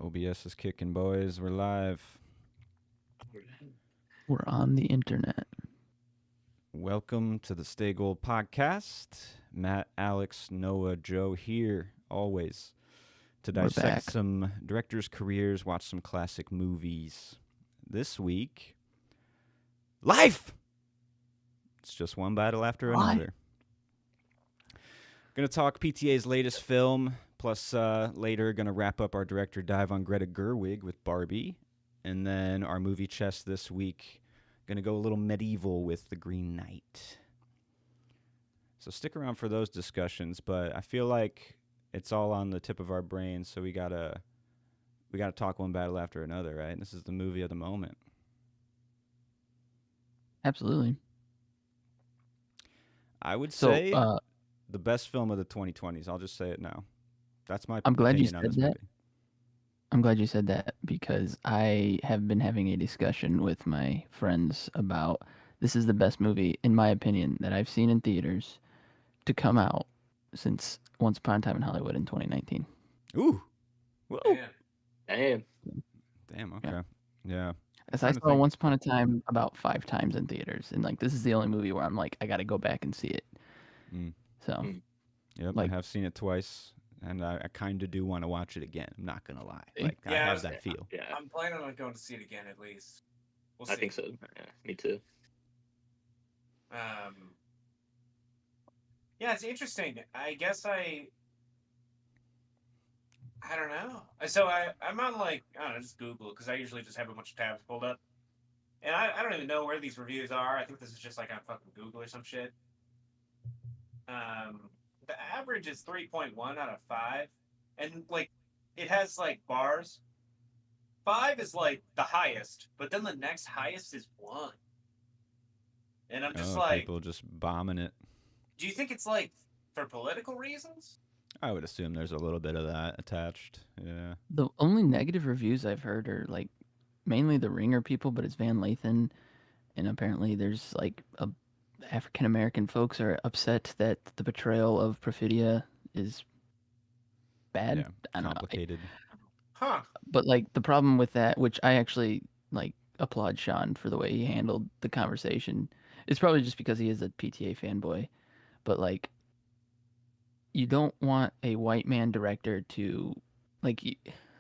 OBS is kicking, boys. We're live. We're on the internet. Welcome to the Stay Gold podcast. Matt, Alex, Noah, Joe here, always, to We're dissect back. some directors' careers, watch some classic movies. This week, life! It's just one battle after another. Gonna talk PTA's latest film, plus later gonna wrap up our director dive on Greta Gerwig with Barbie. And then our movie chest this week, gonna go a little medieval with The Green Knight. So stick around for those discussions, but I feel like it's all on the tip of our brains, so we gotta talk one battle after another, right? This is the movie of the moment. Absolutely. I would So, say the best film of the 2020s. I'll just say it now. That's my I'm glad you opinion on said this that. movie. I'm glad you said that because I have been having a discussion with my friends about this is the best movie, in my opinion, that I've seen in theaters to come out since Once Upon a Time in Hollywood in 2019. Ooh. Whoa. Damn. Damn, okay. Yeah. As I Trying to saw think. Once Upon a Time about 5 times in theaters, and like this is the only movie where I'm like, I got to go back and see it. So, Yep, like, I have seen it twice, and I kind of do want to watch it again. I'm not gonna lie. See? Like I Yeah, have that feel. Yeah, I'm planning on going to see it again at least. We'll see. I think so. Yeah, me too. Yeah, it's interesting. I guess I don't know. So I'm on like I don't know, just Google because I usually just have a bunch of tabs pulled up, and I don't even know where these reviews are. I think this is just like on fucking Google or some shit. The average is 3.1 out of 5, and like it has like bars. 5 is like the highest, but then the next highest is 1. And I'm just like, people just bombing it. do you think it's like for political reasons? I would assume there's a little bit of that attached. Yeah. the only negative reviews I've heard are like mainly the Ringer people, but it's Van Lathan, and apparently there's like African American folks are upset that the portrayal of Perfidia is bad. Yeah. I don't know. Complicated. Huh. But like the problem with that, which I actually like applaud Sean for the way he handled the conversation, it's probably just because he is a PTA fanboy. But like, you don't want a white man director to like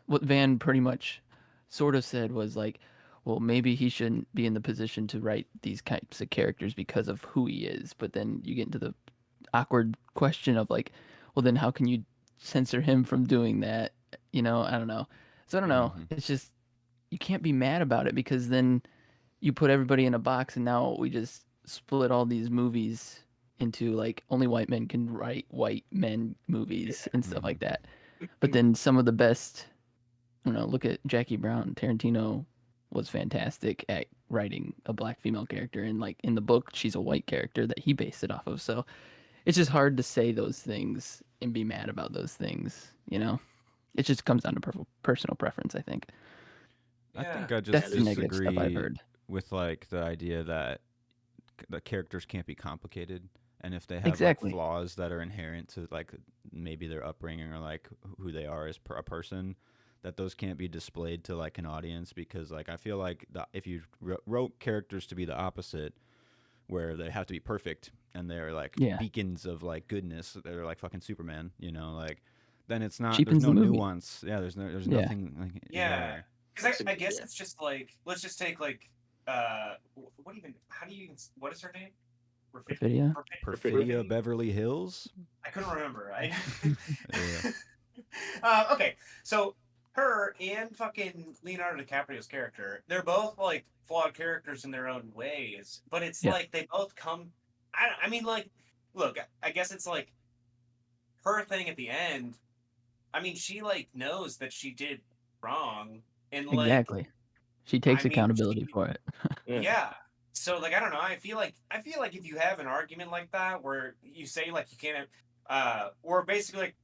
what Van pretty much sort of said was like, well, maybe he shouldn't be in the position to write these types of characters because of who he is. But then you get into the awkward question of like, well, then how can you censor him from doing that? You know, I don't know. So I don't know. Mhm. It's just you can't be mad about it because then you put everybody in a box and now we just split all these movies into like only white men can write white men movies and stuff like that. But then some of the best, I don't know, look at Jackie Brown. Tarantino was fantastic at writing a black female character, and like in the book, she's a white character that he based it off of. So it's just hard to say those things and be mad about those things, you know? It just comes down to personal preference, I think. I Yeah. think I just That's the negative stuff I've disagree heard. with like the idea that the characters can't be complicated, and if they have Exactly. like flaws that are inherent to like maybe their upbringing or like who they are as a person, that those can't be displayed to like an audience, because like I feel like if you wrote characters to be the opposite, where they have to be perfect and they're like Yeah. beacons of like goodness, they're like fucking Superman, you know, like then it's not Cheapens there's no the movie. nuance. Yeah, there's Yeah. nothing like Yeah. there. Because I guess it's just like, let's just take like, what even, how do you even, what is her name? Perfidia? Perfidia Beverly Hills. I couldn't remember. Yeah. Okay, so her and fucking Leonardo DiCaprio's character, they're both like flawed characters in their own ways, but it's Yeah. like they both come. I mean, like, look, I guess it's like her thing at the end. I mean, she like knows that she did wrong, and like Exactly. She takes I mean, accountability for it. yeah. So like I don't know. I feel like if you have an argument like that where you say like you can't, or basically like,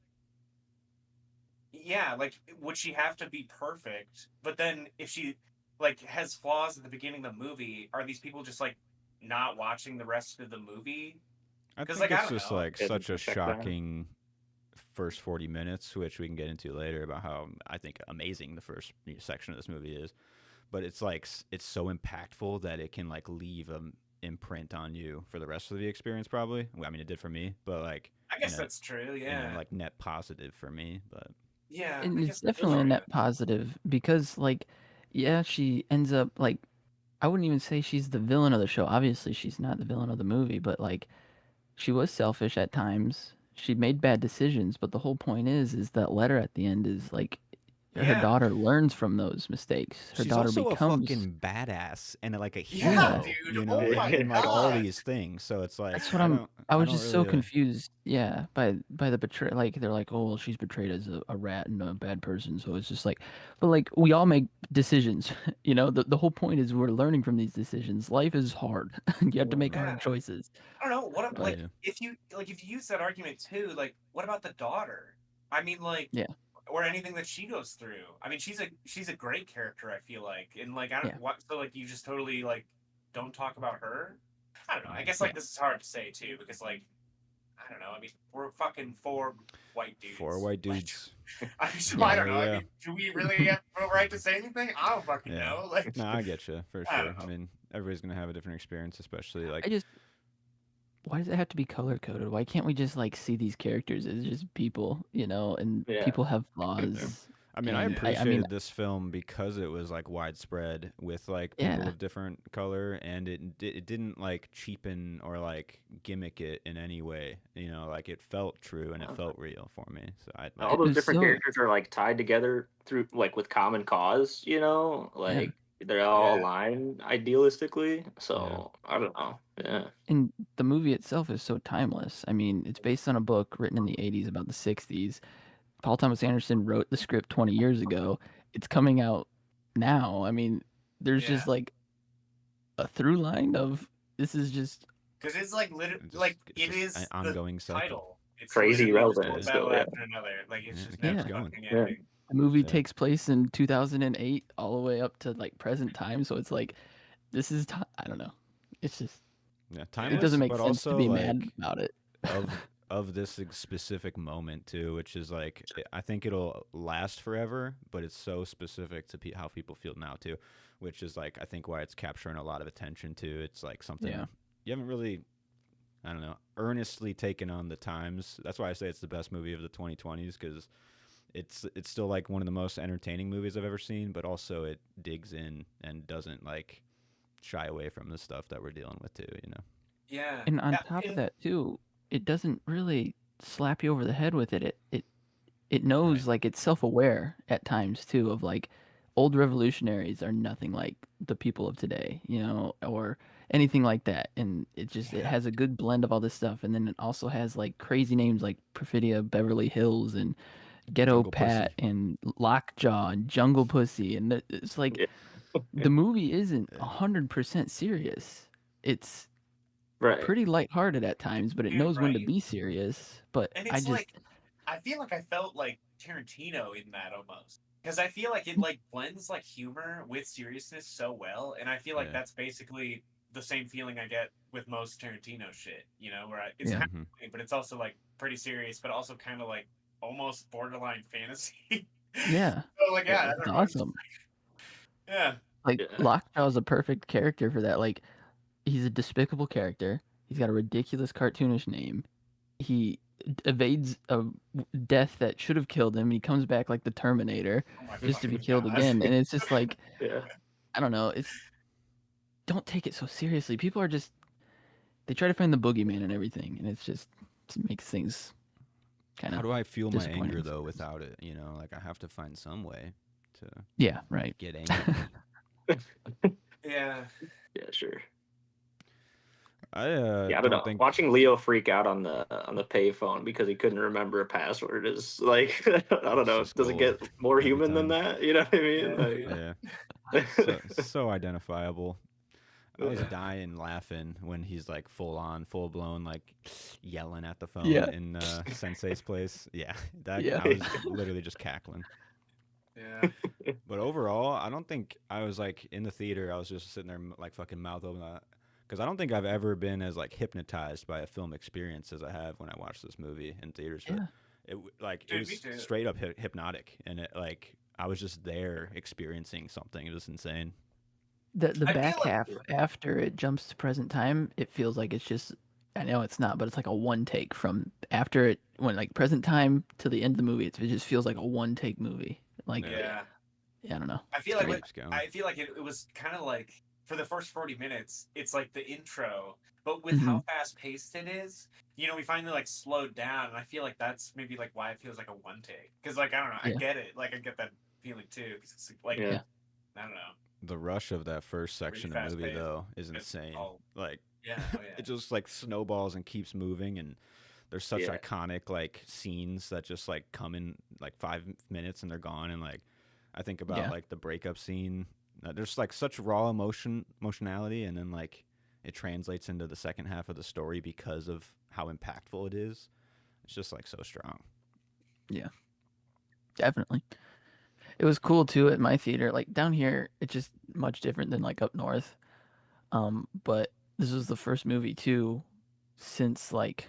yeah, like would she have to be perfect? But then if she like has flaws at the beginning of the movie, are these people just like not watching the rest of the movie? I 'Cause, think like, I it's don't just know. like Doesn't such a affect that. shocking first 40 minutes, which we can get into later about how I think amazing the first section of this movie is. But it's like it's so impactful that it can like leave a imprint on you for the rest of the experience. Probably, well, I mean, it did for me, but like I guess that's true. Yeah. like net positive for me. But Yeah. And I it's guess that is definitely a true. net positive because, like, yeah, she ends up like, I wouldn't even say she's the villain of the show. Obviously, she's not the villain of the movie, but like, she was selfish at times. She made bad decisions, but the whole point is that letter at the end is like, her Yeah. daughter learns from those mistakes. Her she's daughter also becomes. a fucking badass and like a Yeah, hero, dude. you know, Oh my in like all God. these things. So it's like That's what I I was don't just so really. confused, yeah, by the betray. Like they're like, oh, well, she's betrayed as a rat and a bad person. So it's just like, but like we all make decisions, you know. The whole point is we're learning from these decisions. Life is hard. You have to make Yeah. hard choices. I don't know. What But like Yeah. if you use that argument too, like what about the daughter? I mean, like yeah, or anything that she goes through. I mean, she's a great character. I feel like, and like I don't Yeah. what so like you just totally like don't talk about her. I don't know. I guess Yeah. like this is hard to say too because like I don't know. I mean, we're fucking four white dudes. 4 white Like, dudes. I don't know. I Yeah. mean, do we really have a right to say anything? I don't fucking Yeah. know. Like, No, I get you for I sure. don't I know. mean, everybody's gonna have a different experience, especially I like just, why does it have to be color coded? Why can't we just like see these characters as just people, you know? And Yeah. people have flaws. I mean, I And appreciated I mean, this film because it was like widespread with like people yeah, of different color, and it didn't like cheapen or like gimmick it in any way. You know, like it felt true and it felt real for me. So I All like, it those was different so characters are like tied together through like with common cause, you know, yeah. like they're all Yeah. aligned idealistically. yeah, So I don't know. Yeah. And the movie itself is so timeless. I mean, it's based on a book written in the 80s about the 60s. Paul Thomas Anderson wrote the script 20 years ago. It's coming out now. I mean, there's Yeah. just like a through line of this is just Because it's like literally it just like it's it just an is the ongoing cycle. title. It's Crazy literally just relevant one still, battle yeah. after another. Like it's Yeah, just it never keeps yeah. going. fucking Yeah. ending. The movie Yeah. takes place in 2008 all the way up to like present time, so it's like this is I don't know. It's just Yeah, it timeless, doesn't make but sense to also be mad like about it. of this specific moment too, which is like I think it'll last forever, but it's so specific to how people feel now too, which is like I think why it's capturing a lot of attention too. It's like something Yeah. you haven't really, I don't know, earnestly taken on the times. That's why I say it's the best movie of the 2020s because it's still like one of the most entertaining movies I've ever seen, but also it digs in and doesn't like shy away from the stuff that we're dealing with too. You know. Yeah. And on Yeah. top of And that too, it doesn't really slap you over the head with it. It knows Right. like it's self-aware at times too of like old revolutionaries are nothing like the people of today, you know, or anything like that. And it yeah. has a good blend of all this stuff, and then it also has like crazy names like Perfidia Beverly Hills and Ghetto Jungle Pat Pussy. and Lockjaw and Jungle Pussy, and it's like Yeah. the movie isn't Yeah. 100% serious. It's Right. pretty lighthearted at times, but it Dude, knows when to right? be serious. But And I it's just like I feel like I felt like Tarantino in that almost. Because I feel like it like blends like humor with seriousness so well. And I feel like Yeah. that's basically the same feeling I get with most Tarantino shit, you know, where it's Yeah. kind of funny, but it's also like pretty serious, but also kind of like almost borderline fantasy. yeah, So like yeah, I it's don't know. It's just, awesome. yeah. Like Yeah. Lockjaw is a perfect character for that. Like he's a despicable character. He's got a ridiculous cartoonish name. He evades a death that should have killed him. He comes back like the Terminator Oh my just to be fucking killed god. again. And it's just like Yeah. I don't know. It's don't take it so seriously. People are just they try to find the boogeyman and everything, and it makes things kind How of do I feel my disappointing anger though sometimes. without it? You know, like I have to find some way to Yeah, right. get angry. Yeah. Yeah, sure. I Yeah, I don't don't know. think. Watching Leo freak out on the payphone because he couldn't remember a password is like I don't It's know. just Does it gold get more every human than time. that? You know what I mean? Yeah, dude. Yeah, Like, so identifiable. I was yeah. dying laughing when he's like full blown, like yelling at the phone Yeah. in Sensei's place. Yeah, Yeah. I was literally just cackling. Yeah. But overall, I don't think I was like in the theater. I was just sitting there like fucking mouth open, because I don't think I've ever been as like hypnotized by a film experience as I have when I watched this movie in theaters. Yeah. it Dude, me was too. straight up hypnotic, and it like I was just there experiencing something. It was insane. The I feel back like half after it jumps to present time, it feels like it's just. I know it's not, but it's like a one take from after it when like present time to the end of the movie. It just feels like a one take movie. Like Yeah. yeah. I don't know. I feel It like keeps going. I feel like it was kind of like for the first 40 minutes, it's like the intro, but with Mhm. how fast paced it is, we finally like slowed down, and I feel like that's maybe like why it feels like a one take. Because like I don't know, I Yeah. get it, like I get that feeling too. Because it's like Yeah. I don't know, The rush of that first really section of fast movie paced. though is It's insane. all Like yeah, oh yeah. it just like snowballs and keeps moving, and there's such Yeah. iconic like scenes that just like come in like 5 minutes and they're gone. And like I think about Yeah. like the breakup scene. There's like such raw emotionality, and then like it translates into the second half of the story because of how impactful it is. It's just like so strong. Definitely. It was cool too at my theater. Like down here, it's just much different than like up north. But this was the first movie too since like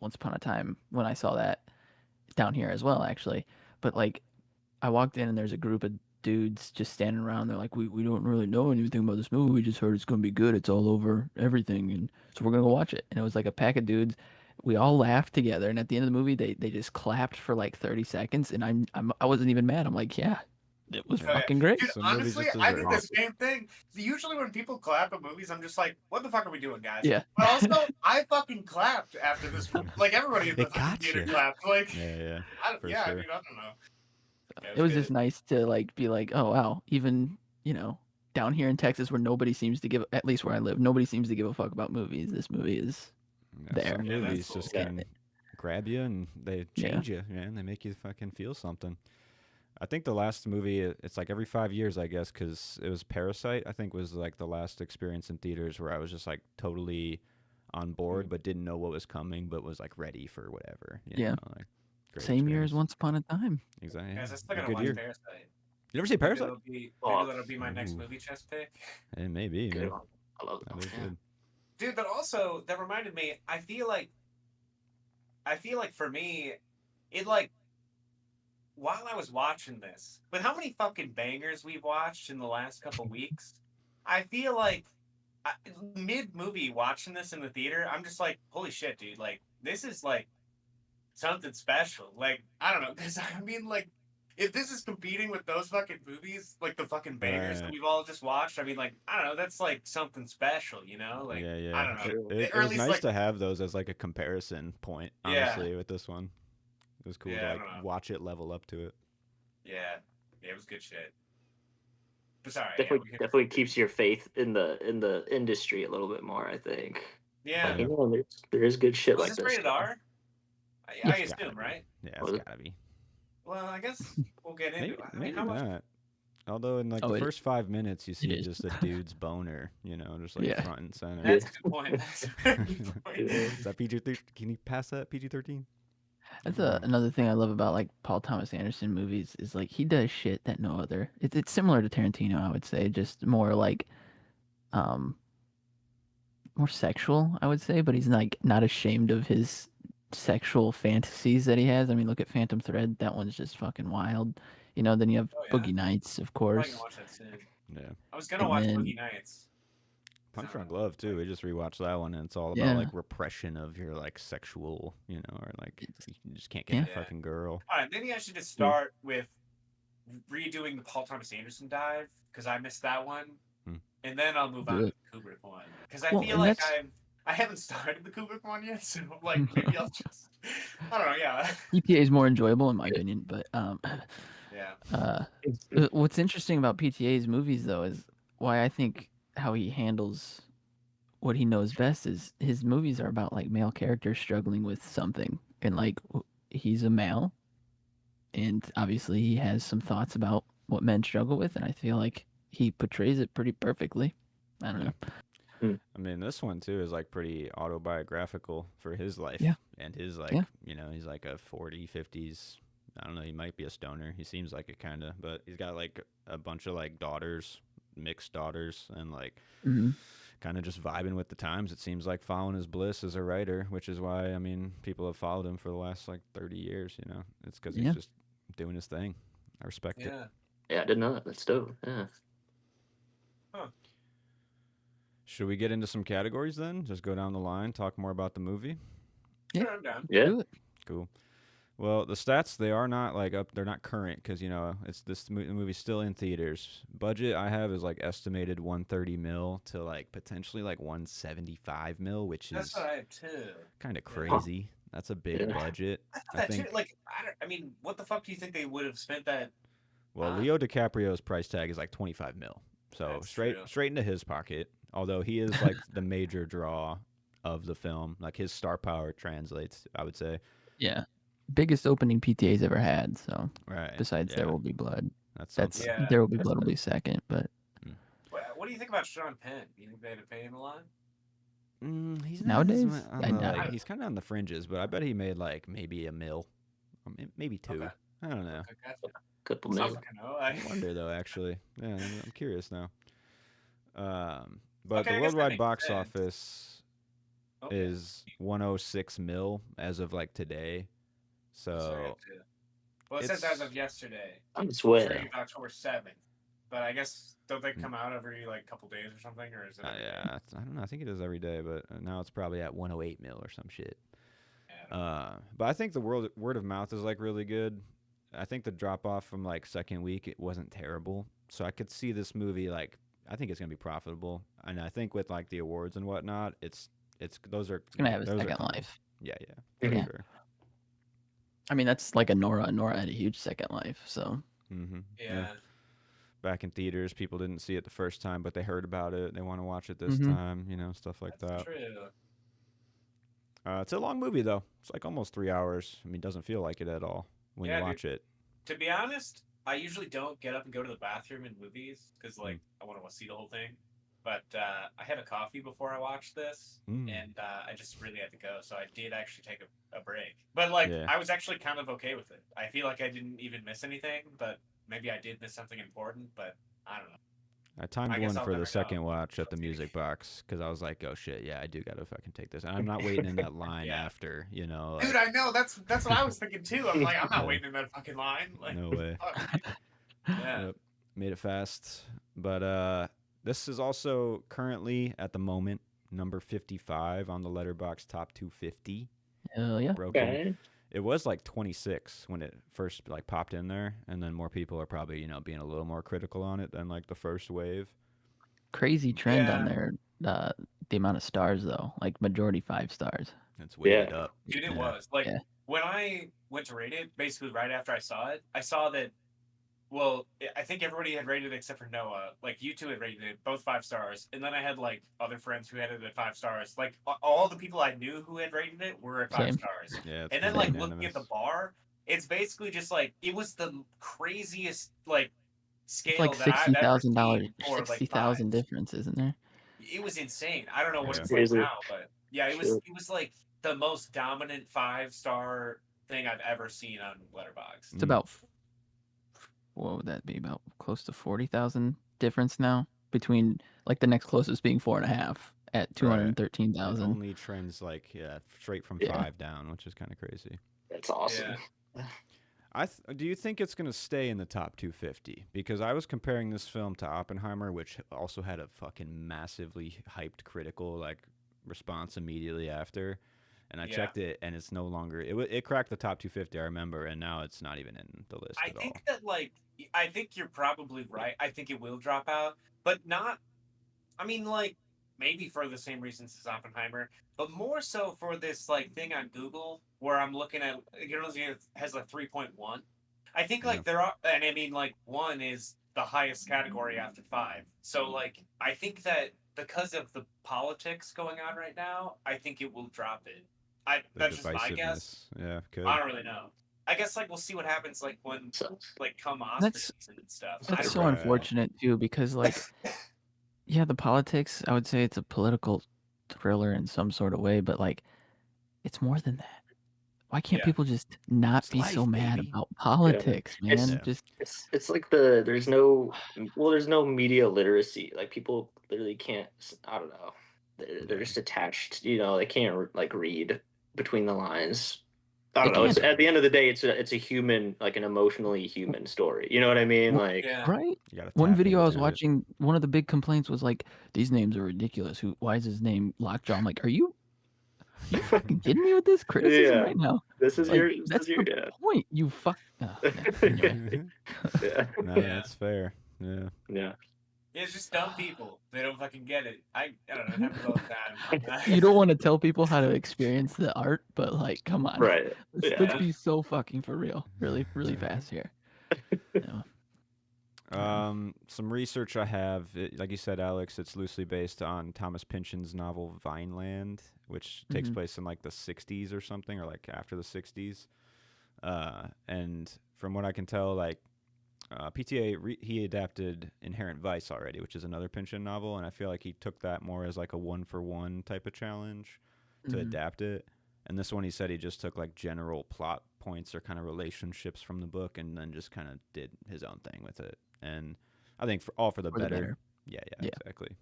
Once Upon a Time when I saw that down here as well, actually. But like I walked in and there's a group of dudes just standing around. They're like, we don't really know anything about this movie. We just heard it's gonna be good. It's all over everything, and so we're gonna go watch it. And it was like a pack of dudes. We all laughed together, and at the end of the movie, they just clapped for like 30 seconds, and I wasn't even mad. I'm like, yeah, it was Oh, yeah. fucking great. Dude, Some movies honestly, just I deserve think the it. same thing. Usually, when people clap at movies, I'm just like, "What the fuck are we doing, guys?" Yeah. But also, I fucking clapped after this. Like everybody in the It got theater you. clapped. Like, Yeah, for yeah, sure. dude, I don't know. Yeah, It was just good. nice to like be like, oh wow, even down here in Texas where nobody seems to give, at least where I live, nobody seems to give a fuck about movies. This movie is Yeah, there. some Yeah, that's movies cool. just Yeah. can grab you and they Yeah. change you, man. They make you fucking feel something. I think the last movie, it's like every 5 years, I guess, because it was Parasite. I think was like the last experience in theaters where I was just like totally on board, but didn't know what was coming, but was like ready for whatever. Yeah. Like, great Same year as experience. Once Upon a Time. Exactly. Guys, I still A gotta good watch year. Parasite. You ever see Parasite? Maybe Oh, that'll be my next ooh. movie chess pick. It may be. Good Man. one. I love That that. is Yeah. good. Dude, but also that reminded me. I feel like for me, it like while I was watching this, with how many fucking bangers we've watched in the last couple weeks, I feel like mid movie watching this in the theater, I'm just like, holy shit, dude! Like this is like something special. Like I don't know, because I mean, like if this is competing with those fucking movies, like the fucking bangers that Right. we've all just watched, I mean, like I don't know, that's like something special, you know? Like Yeah. I don't know, True. It or at was least nice like to have those as like a comparison point, Yeah. honestly, with this one. It was cool Yeah, to I like don't know. watch it level up to it. yeah, it was good shit. But sorry, Definitely keeps your faith in the industry a little bit more. I think. yeah. Like, there is good shit Was like this this. rated R? I It's gotta assume, be. right? Yeah, Was it's it? gotta be. Well, I guess we'll get into Maybe, it. I mean, maybe how much? not. Although in like Oh, the it- first 5 minutes, you see is. just a dude's boner, just like Yeah. front and center. That's a good point. That's a very good point. Is that PG-13? Can you pass that PG-13? That's Oh. another thing I love about like Paul Thomas Anderson movies is like he does shit that no other. It's similar to Tarantino, I would say, just more like, um, more sexual, I would say, but he's like not ashamed of his sexual fantasies that he has. I mean, look at Phantom Thread. That one's just fucking wild. Then you have Oh, yeah. Boogie Nights, of Probably course. gonna watch that soon. Yeah. I was gonna And watch then- Boogie Nights. Punch Drunk Love too. We just rewatched that one, and it's all about Yeah. like repression of your like sexual, or like you just can't get Yeah. a fucking girl. All right, maybe I should just start with redoing the Paul Thomas Anderson dive because I missed that one, Hmm. and then I'll move Do on to it. the Kubrick one because I Well, feel and like that's- I haven't started the Kubrick one yet, so like maybe I'll just I don't know, yeah, PTA is more enjoyable in my opinion, but yeah. what's interesting about PTA's movies though is why I think how he handles what he knows best is his movies are about like male characters struggling with something, and like he's a male, and obviously he has some thoughts about what men struggle with, and I feel like he portrays it pretty perfectly. I don't know. I mean, this one too is like pretty autobiographical for his life. Yeah. And his like, Yeah. He's like a 40, 50s. I don't know. He might be a stoner. He seems like it kind of, but he's got like a bunch of like daughters, mixed daughters, and like Mhm. kind of just vibing with the times. It seems like following his bliss as a writer, which is why I mean people have followed him for the last like 30 years. You know, it's because Yeah. he's just doing his thing. I respect it. Yeah. Yeah, I didn't know that. That's dope. Yeah. Should we get into some categories then? Just go down the line, talk more about the movie. Yeah. Sure, I'm down. Yeah. Do it. Cool. Well, the stats they are not like up. They're not current because you know it's the movie's still in theaters. Budget I have is like estimated 130 mil to like potentially like 175 mil, which That's is what I have too. kind of Yeah. crazy. That's a big Yeah. budget. I thought I that think. too. Like, I mean, what the fuck do you think they would have spent that? Well, Ah. Leo DiCaprio's price tag is like 25 mil, so That's straight true. straight into his pocket. Although he is like the major draw of the film, like his star power translates. I would say. Yeah. Biggest opening PTA's ever had. So Right. besides yeah, There Will Be Blood, that's that's something. Yeah. There Will Be Blood will be second. But What do you think about Sean Penn? Do you think they had to pay him a lot? He's Nowadays, on I the, doubt like, it. he's kind of on the fringes, but I bet he made like maybe a mil, or maybe two. Okay. I don't know. Okay, gotcha. Couple Sounds mil. like I know. I wonder though. Actually, yeah, I'm curious now. But Okay, the I guess that worldwide makes box sense. office Okay. is 106 mil as of like today. Sorry, So too. Well, it says it's- as of yesterday. I'm just Sure, waiting. it's October 7th. But I guess don't they come out every like couple days or something, or is it? every day? yeah, I don't know. I think it is every day, but now it's probably at 108 mil or some shit. Yeah. But I think the word of mouth is like really good. I think the drop off from like second week it wasn't terrible, so I could see this movie like I think it's gonna be profitable, and I think with like the awards and whatnot, it's those are it's gonna have a those are second coming. life. Yeah, for Yeah. sure. I mean, that's like a Nora. Nora had a huge second life. So Mm-hmm. Yeah. Back in theaters, people didn't see it the first time, but they heard about it. They want to watch it this Mhm. time, you know, stuff like That's that. true. It's a long movie though. It's like almost 3 hours. I mean, it doesn't feel like it at all when Yeah, you dude. watch it. To be honest, I usually don't get up and go to the bathroom in movies because like I want to see the whole thing. But I had a coffee before I watched this, Mm. and I just really had to go, so I did actually take a break. But like, Yeah. I was actually kind of okay with it. I feel like I didn't even miss anything, but maybe I did miss something important. But I don't know. I timed I guess one I'll for never the second go. watch at the music box because I was like, oh shit, yeah, I do gotta fucking take this. And I'm not waiting in that line Yeah. after, you know. Dude, Like, I know that's what I was thinking too. I'm like, I'm not Yeah. waiting in that fucking line. Like, no way. fuck. Yeah. Yep. Made it fast. But this is also currently at the moment number 55 on the Letterboxd top 250. hell yeah. Broken. Okay. It was like 26 when it first like popped in there, and then more people are probably being a little more critical on it than like the first wave. Crazy trend on Yeah. there. The amount of stars though, like majority 5 stars. It's weighted Yeah. up. Dude, it Yeah. was. Like, Yeah. when I went to rate it, basically right after I saw it, I saw that, well, I think everybody had rated it except for Noah. Like, you two had rated it, both 5 stars. And then I had, like, other friends who had it at 5 stars. Like, all the people I knew who had rated it were at 5 Same. stars. Yeah. It's And then, pretty like, looking at the unanimous. bar, it's basically just, like, it was the craziest, like, scale It's like that I've ever seen $60,000, for, like, 60,000 fives. difference, isn't there? It was insane. I don't know what Yeah. it's like Crazy. now, but yeah, it Sure. was like the most dominant 5-star thing I've ever seen on Letterboxd. It's about what would that be? About close to 40,000 difference now between like the next closest being 4.5 at Right. 213,000. It only trends like straight from Yeah. 5 down, which is kind of crazy. That's awesome. Do you think it's going to stay in the top 250? Because I was comparing this film to Oppenheimer, which also had a fucking massively hyped critical like response immediately after, and I Yeah. checked it, and it's no longer. It cracked the top 250, I remember, and now it's not even in the list I at all. think that like I think you're probably right. I think it will drop out, but not. I mean, like maybe for the same reasons as Oppenheimer, but more so for this like thing on Google where I'm looking at. It has a 3.1. I think like Yeah. there are, and I mean like 1 is the highest category after 5. So like I think that because of the politics going on right now, I think it will drop it. The That's just my guess. divisiveness. Yeah, could. I don't really know. I guess like we'll see what happens like when Sucks. like come Oscar That's- season and stuff. I That's don't so know. Right. unfortunate too, because like, yeah, the politics. I would say it's a political thriller in some sort of way, but like, it's more than that. Why can't Yeah. people just not It's be so life, mad baby. about politics, It's- man? Yeah. Just It's like there's no media literacy. Like people literally can't. I don't know. They're Yeah. just attached. They can't like read between the lines. I They don't know. It's can't. at the end of the day, it's a human, like an emotionally human story. You know what I mean? Wha- Like Yeah. right? You gotta One tap video I was into it. watching, one of the big complaints was like, "These names are ridiculous. Why is his name Lockjaw?" I'm like, "Are you fucking kidding me with this criticism yeah, right now? this is Like, your this that's is your the point. You fuck." Yeah. Anyway, yeah No, Yeah. that's fair. Yeah. yeah. It's just dumb people. They don't fucking get it. I don't know. It happens all the time. you don't want to tell people how to experience the art, but like, come on, Right. let's Yeah. be so fucking for real, really fast here. Yeah. Some research I have, like you said, Alex, it's loosely based on Thomas Pynchon's novel Vineland, which takes Mhm. place in like the 60s or something, or like after the 60s. And from what I can tell, like PTA, he adapted Inherent Vice already, which is another Pynchon novel, and I feel like he took that more as like a one-for-one type of challenge to Mhm. adapt it. And this one, he said he just took like general plot points or kind of relationships from the book, and then just kind of did his own thing with it. And I think all for the For the better. better. Yeah, Yeah. exactly.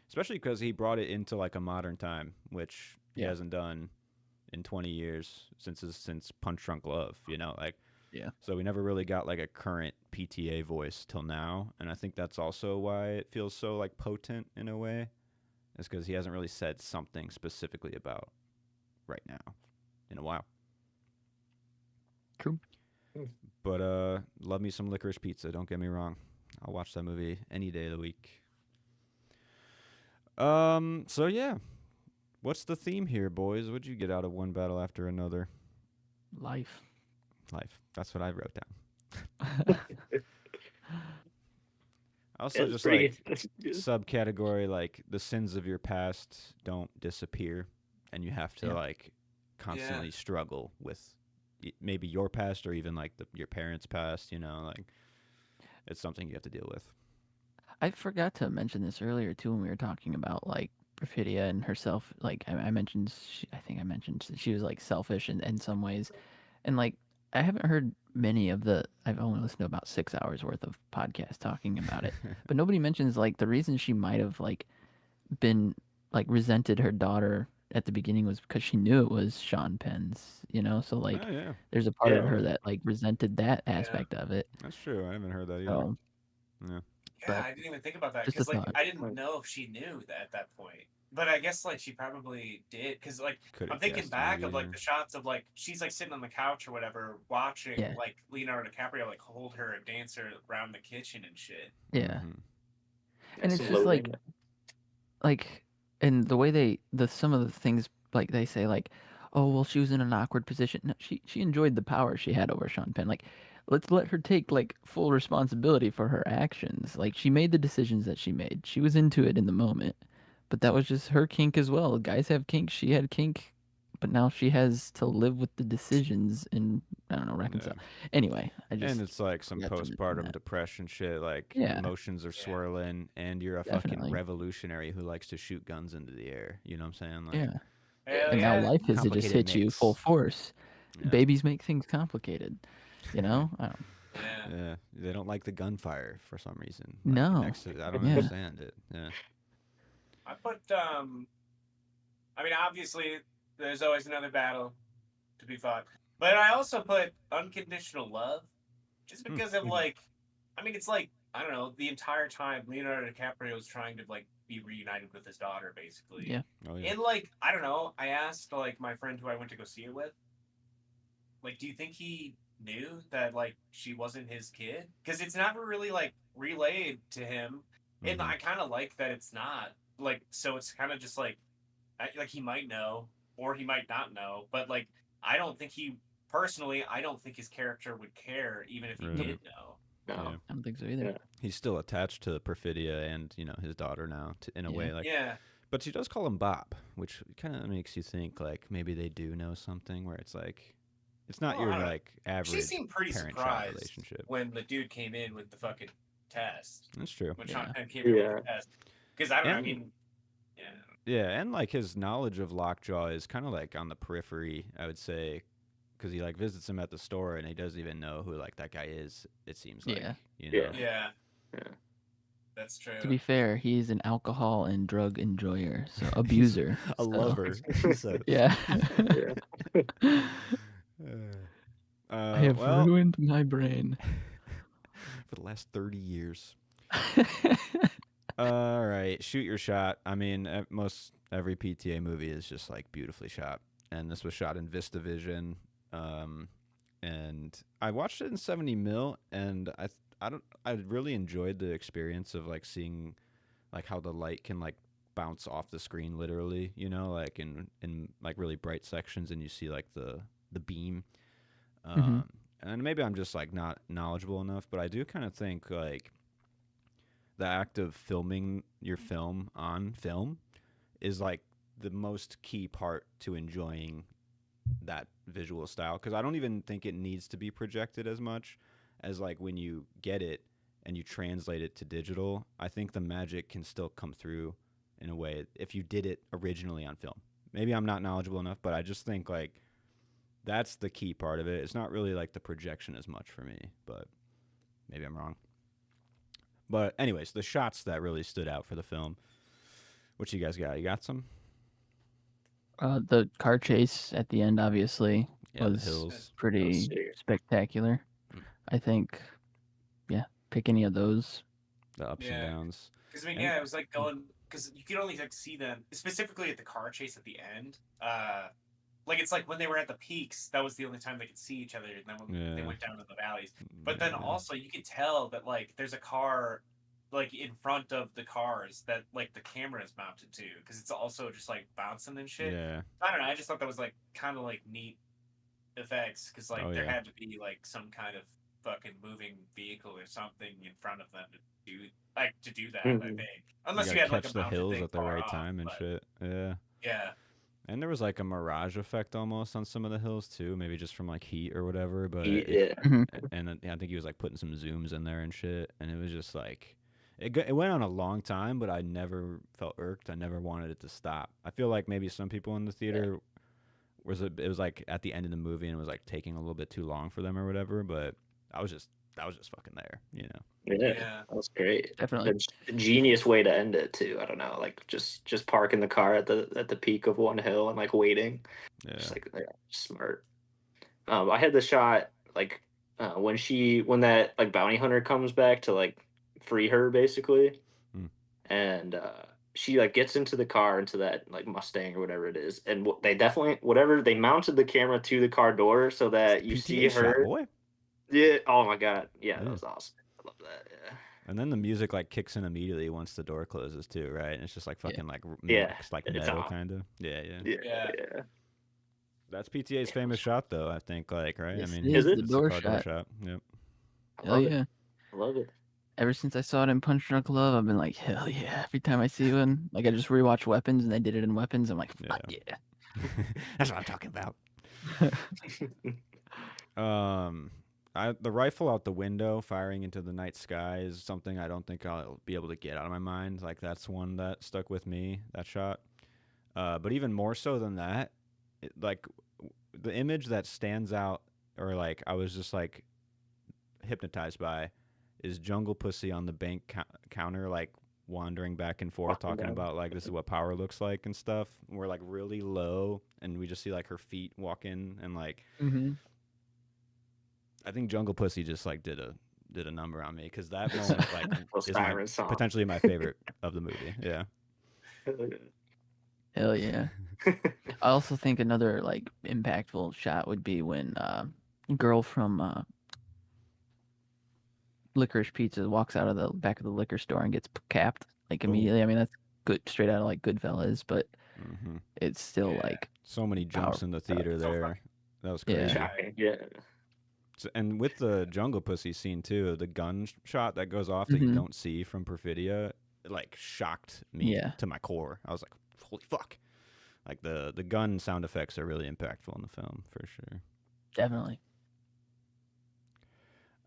Especially because he brought it into like a modern time, which he Yeah. hasn't done in 20 years since Punch Drunk Love. Like. Yeah. So we never really got like a current PTA voice till now, and I think that's also why it feels so like potent in a way. Is because he hasn't really said something specifically about right now in a while. True. But love me some Licorice Pizza. Don't get me wrong. I'll watch that movie any day of the week. So yeah, what's the theme here, boys? What'd you get out of one battle after another? Life. Life. That's what I wrote down. Also, It's just pretty like it's good. subcategory, like the sins of your past don't disappear, and you have to Yeah. like constantly struggle with maybe your past or even like your parents' past. Like it's something you have to deal with. I forgot to mention this earlier too when we were talking about like Perfidia and herself. Like I mentioned, I think I mentioned she was like selfish in some ways, and like I haven't heard many of the. I've only listened to about 6 hours worth of podcasts talking about it, but nobody mentions like the reason she might have like been like resented her daughter at the beginning was because she knew it was Sean Penn's. So like Oh yeah, there's a part of Yeah. her that like resented that aspect of it. that's true. I haven't heard that either. So, Yeah. Yeah, But I didn't even think about that just a because like thought. I didn't know if she knew that at that point. But I guess like she probably did because like Could I'm have thinking guessed back maybe. of like the shots of like she's like sitting on the couch or whatever watching Yeah. like Leonardo DiCaprio like hold her and dance her around the kitchen and shit. Yeah. Mhm. And It's it's just loading. like and the way some of the things like they say like, oh well she was in an awkward position. No, she enjoyed the power she had over Sean Penn. Like let's let her take like full responsibility for her actions. Like she made the decisions that she made. She was into it in the moment. But that was just her kink as well. Guys have kink, she had kink, but now she has to live with the decisions and I don't know, reconcile. Anyway, I just And it's like some forgot to mention postpartum that. depression shit, like Yeah. emotions are Yeah. swirling, and you're a fucking Definitely. revolutionary who likes to shoot guns into the air. You know what I'm saying? Like, Yeah. Hell And now yeah. life has just complicated hit you full mix. force. Yeah. Babies make things complicated. I don't Yeah. Yeah, they don't like the gunfire for some reason. No. Next to, I don't Yeah. understand it. Yeah. I put I mean obviously there's always another battle to be fought. But I also put unconditional love just because of like I mean it's like I don't know, the entire time Leonardo DiCaprio was trying to like be reunited with his daughter basically. Yeah. Oh yeah. And like I don't know, I asked like my friend who I went to go see it with, like, do you think he knew that like she wasn't his kid? Because it's never really like relayed to him, and Mhm. I kind of like that it's not like so. It's kind of just like like he might know or he might not know, but like I don't think he personally, I don't think his character would care even if he Really? did know. No. Yeah. I don't think so either. Yeah. He's still attached to Perfidia and his daughter now, in a Yeah. way. Like, Yeah, but she does call him Bob, which kind of makes you think like maybe they do know something. Where it's like, it's not Well, your I don't know. like average she seemed pretty parent-child surprised relationship. when the dude came in with the fucking test. That's true. When Yeah. Sean Penn came in Yeah. with the test, because I don't know. I And- mean, yeah. Yeah, and like his knowledge of Lockjaw is kind of like on the periphery, I would say, because he like visits him at the store and he doesn't even know who like that guy is. It seems like, Yeah. you Yeah. know. Yeah, Yeah. that's true. To be fair, he's an alcohol and drug enjoyer, so abuser. A so, lover, he says. Yeah. Yeah. I have Well, ruined my brain. for the last 30 years. All right, shoot your shot. I mean, most every PTA movie is just like beautifully shot, and this was shot in VistaVision. And I watched it in 70 mil, and I really enjoyed the experience of like seeing like how the light can like bounce off the screen literally, you know, like in like really bright sections, and you see like the beam. Mhm. And maybe I'm just like not knowledgeable enough, but I do kind of think like the act of filming your film on film is like the most key part to enjoying that visual style, because I don't even think it needs to be projected as much as like when you get it and you translate it to digital. I think the magic can still come through in a way if you did it originally on film. Maybe I'm not knowledgeable enough, but I just think like that's the key part of it. It's not really like the projection as much for me, but maybe I'm wrong. But anyways, the shots that really stood out for the film. What you guys got? You got some? The car chase at the end, obviously, Yeah, the was hills, pretty sick. spectacular. Mm. I think, yeah, pick any of those. the ups and Yeah. downs. Because I mean, And- yeah, it was like going because you could only like see them specifically at the car chase at the end. Like it's like when they were at the peaks, that was the only time they could see each other, and then when they Yeah. went down to the valleys. But then Yeah. also you could tell that like there's a car like in front of the cars that like the camera is mounted to, because it's also just like bouncing and shit. Yeah. I don't know. I just thought that was like kind of like neat effects, because like Oh, there yeah. had to be like some kind of fucking moving vehicle or something in front of them to do that. I Mhm. think You unless you, gotta had like catch a the mounted hills thing at the far right off, time and but, shit. Yeah. Yeah, And there was like a mirage effect almost on some of the hills too, maybe just from like heat or whatever. But Yeah. Mhm. and then, yeah, I think he was like putting some zooms in there and shit, and it was just like it went on a long time, but I never felt irked. I never wanted it to stop. I feel like maybe some people in the theater it was like at the end of the movie and it was like taking a little bit too long for them or whatever. But I was just fucking there, you know. Yeah, Yeah. that was great. Definitely. A genius way to end it too. I don't know, like just parking the car at the peak of one hill and like waiting. Yeah. Just like smart. I had the shot like when that like bounty hunter comes back to like free her basically, Mm. and she like gets into the car into that like Mustang or whatever it is, and they mounted the camera to the car door so that you see PTA shot, her. boy. Yeah. Oh my god. Yeah, that Yeah. was awesome. I love that. Yeah. And then the music like kicks in immediately once the door closes too, right? And it's just like fucking like Yeah, mimics like it's metal on. kind of. Yeah, yeah. Yeah. Yeah. Yeah. That's PTA's Yeah, famous shot though, I think, like, right? Yes, I it mean, is, the it's door car shot. Yep. I Hell love it. yeah. I love it. Ever since I saw it in Punch Drunk Love, I've been like, hell yeah. Every time I see one, like I just rewatch Weapons and they did it in Weapons. I'm like, fuck yeah. That's what I'm talking about. The rifle out the window firing into the night sky is something I don't think I'll be able to get out of my mind. Like that's one that stuck with me, that shot. But even more so than that, the image that stands out, or like I was just like hypnotized by, is Jungle Pussy on the bank counter, like wandering back and forth, Walking talking down. about like this is what power looks like and stuff. We're like really low, and we just see like her feet walk in, and like Mm-hmm. I think Jungle Pussy just like did a number on me, because that moment like Those is siren songs. potentially my favorite of the movie. Yeah. Hell yeah. I also think another like impactful shot would be when girl from Licorice Pizza walks out of the back of the liquor store and gets capped like Boom. immediately. I mean, that's good, straight out of like Goodfellas, but Hmm. it's still Yeah. like So many jumps in the theater So there. funny. That was Yeah. crazy. Shocking. Yeah. And with the Jungle Pussy scene too, the gun shot that goes off that you Mhm. don't see from Perfidia, it like shocked me Yeah. to my core. I was like, holy fuck. Like the gun sound effects are really impactful in the film for sure. definitely.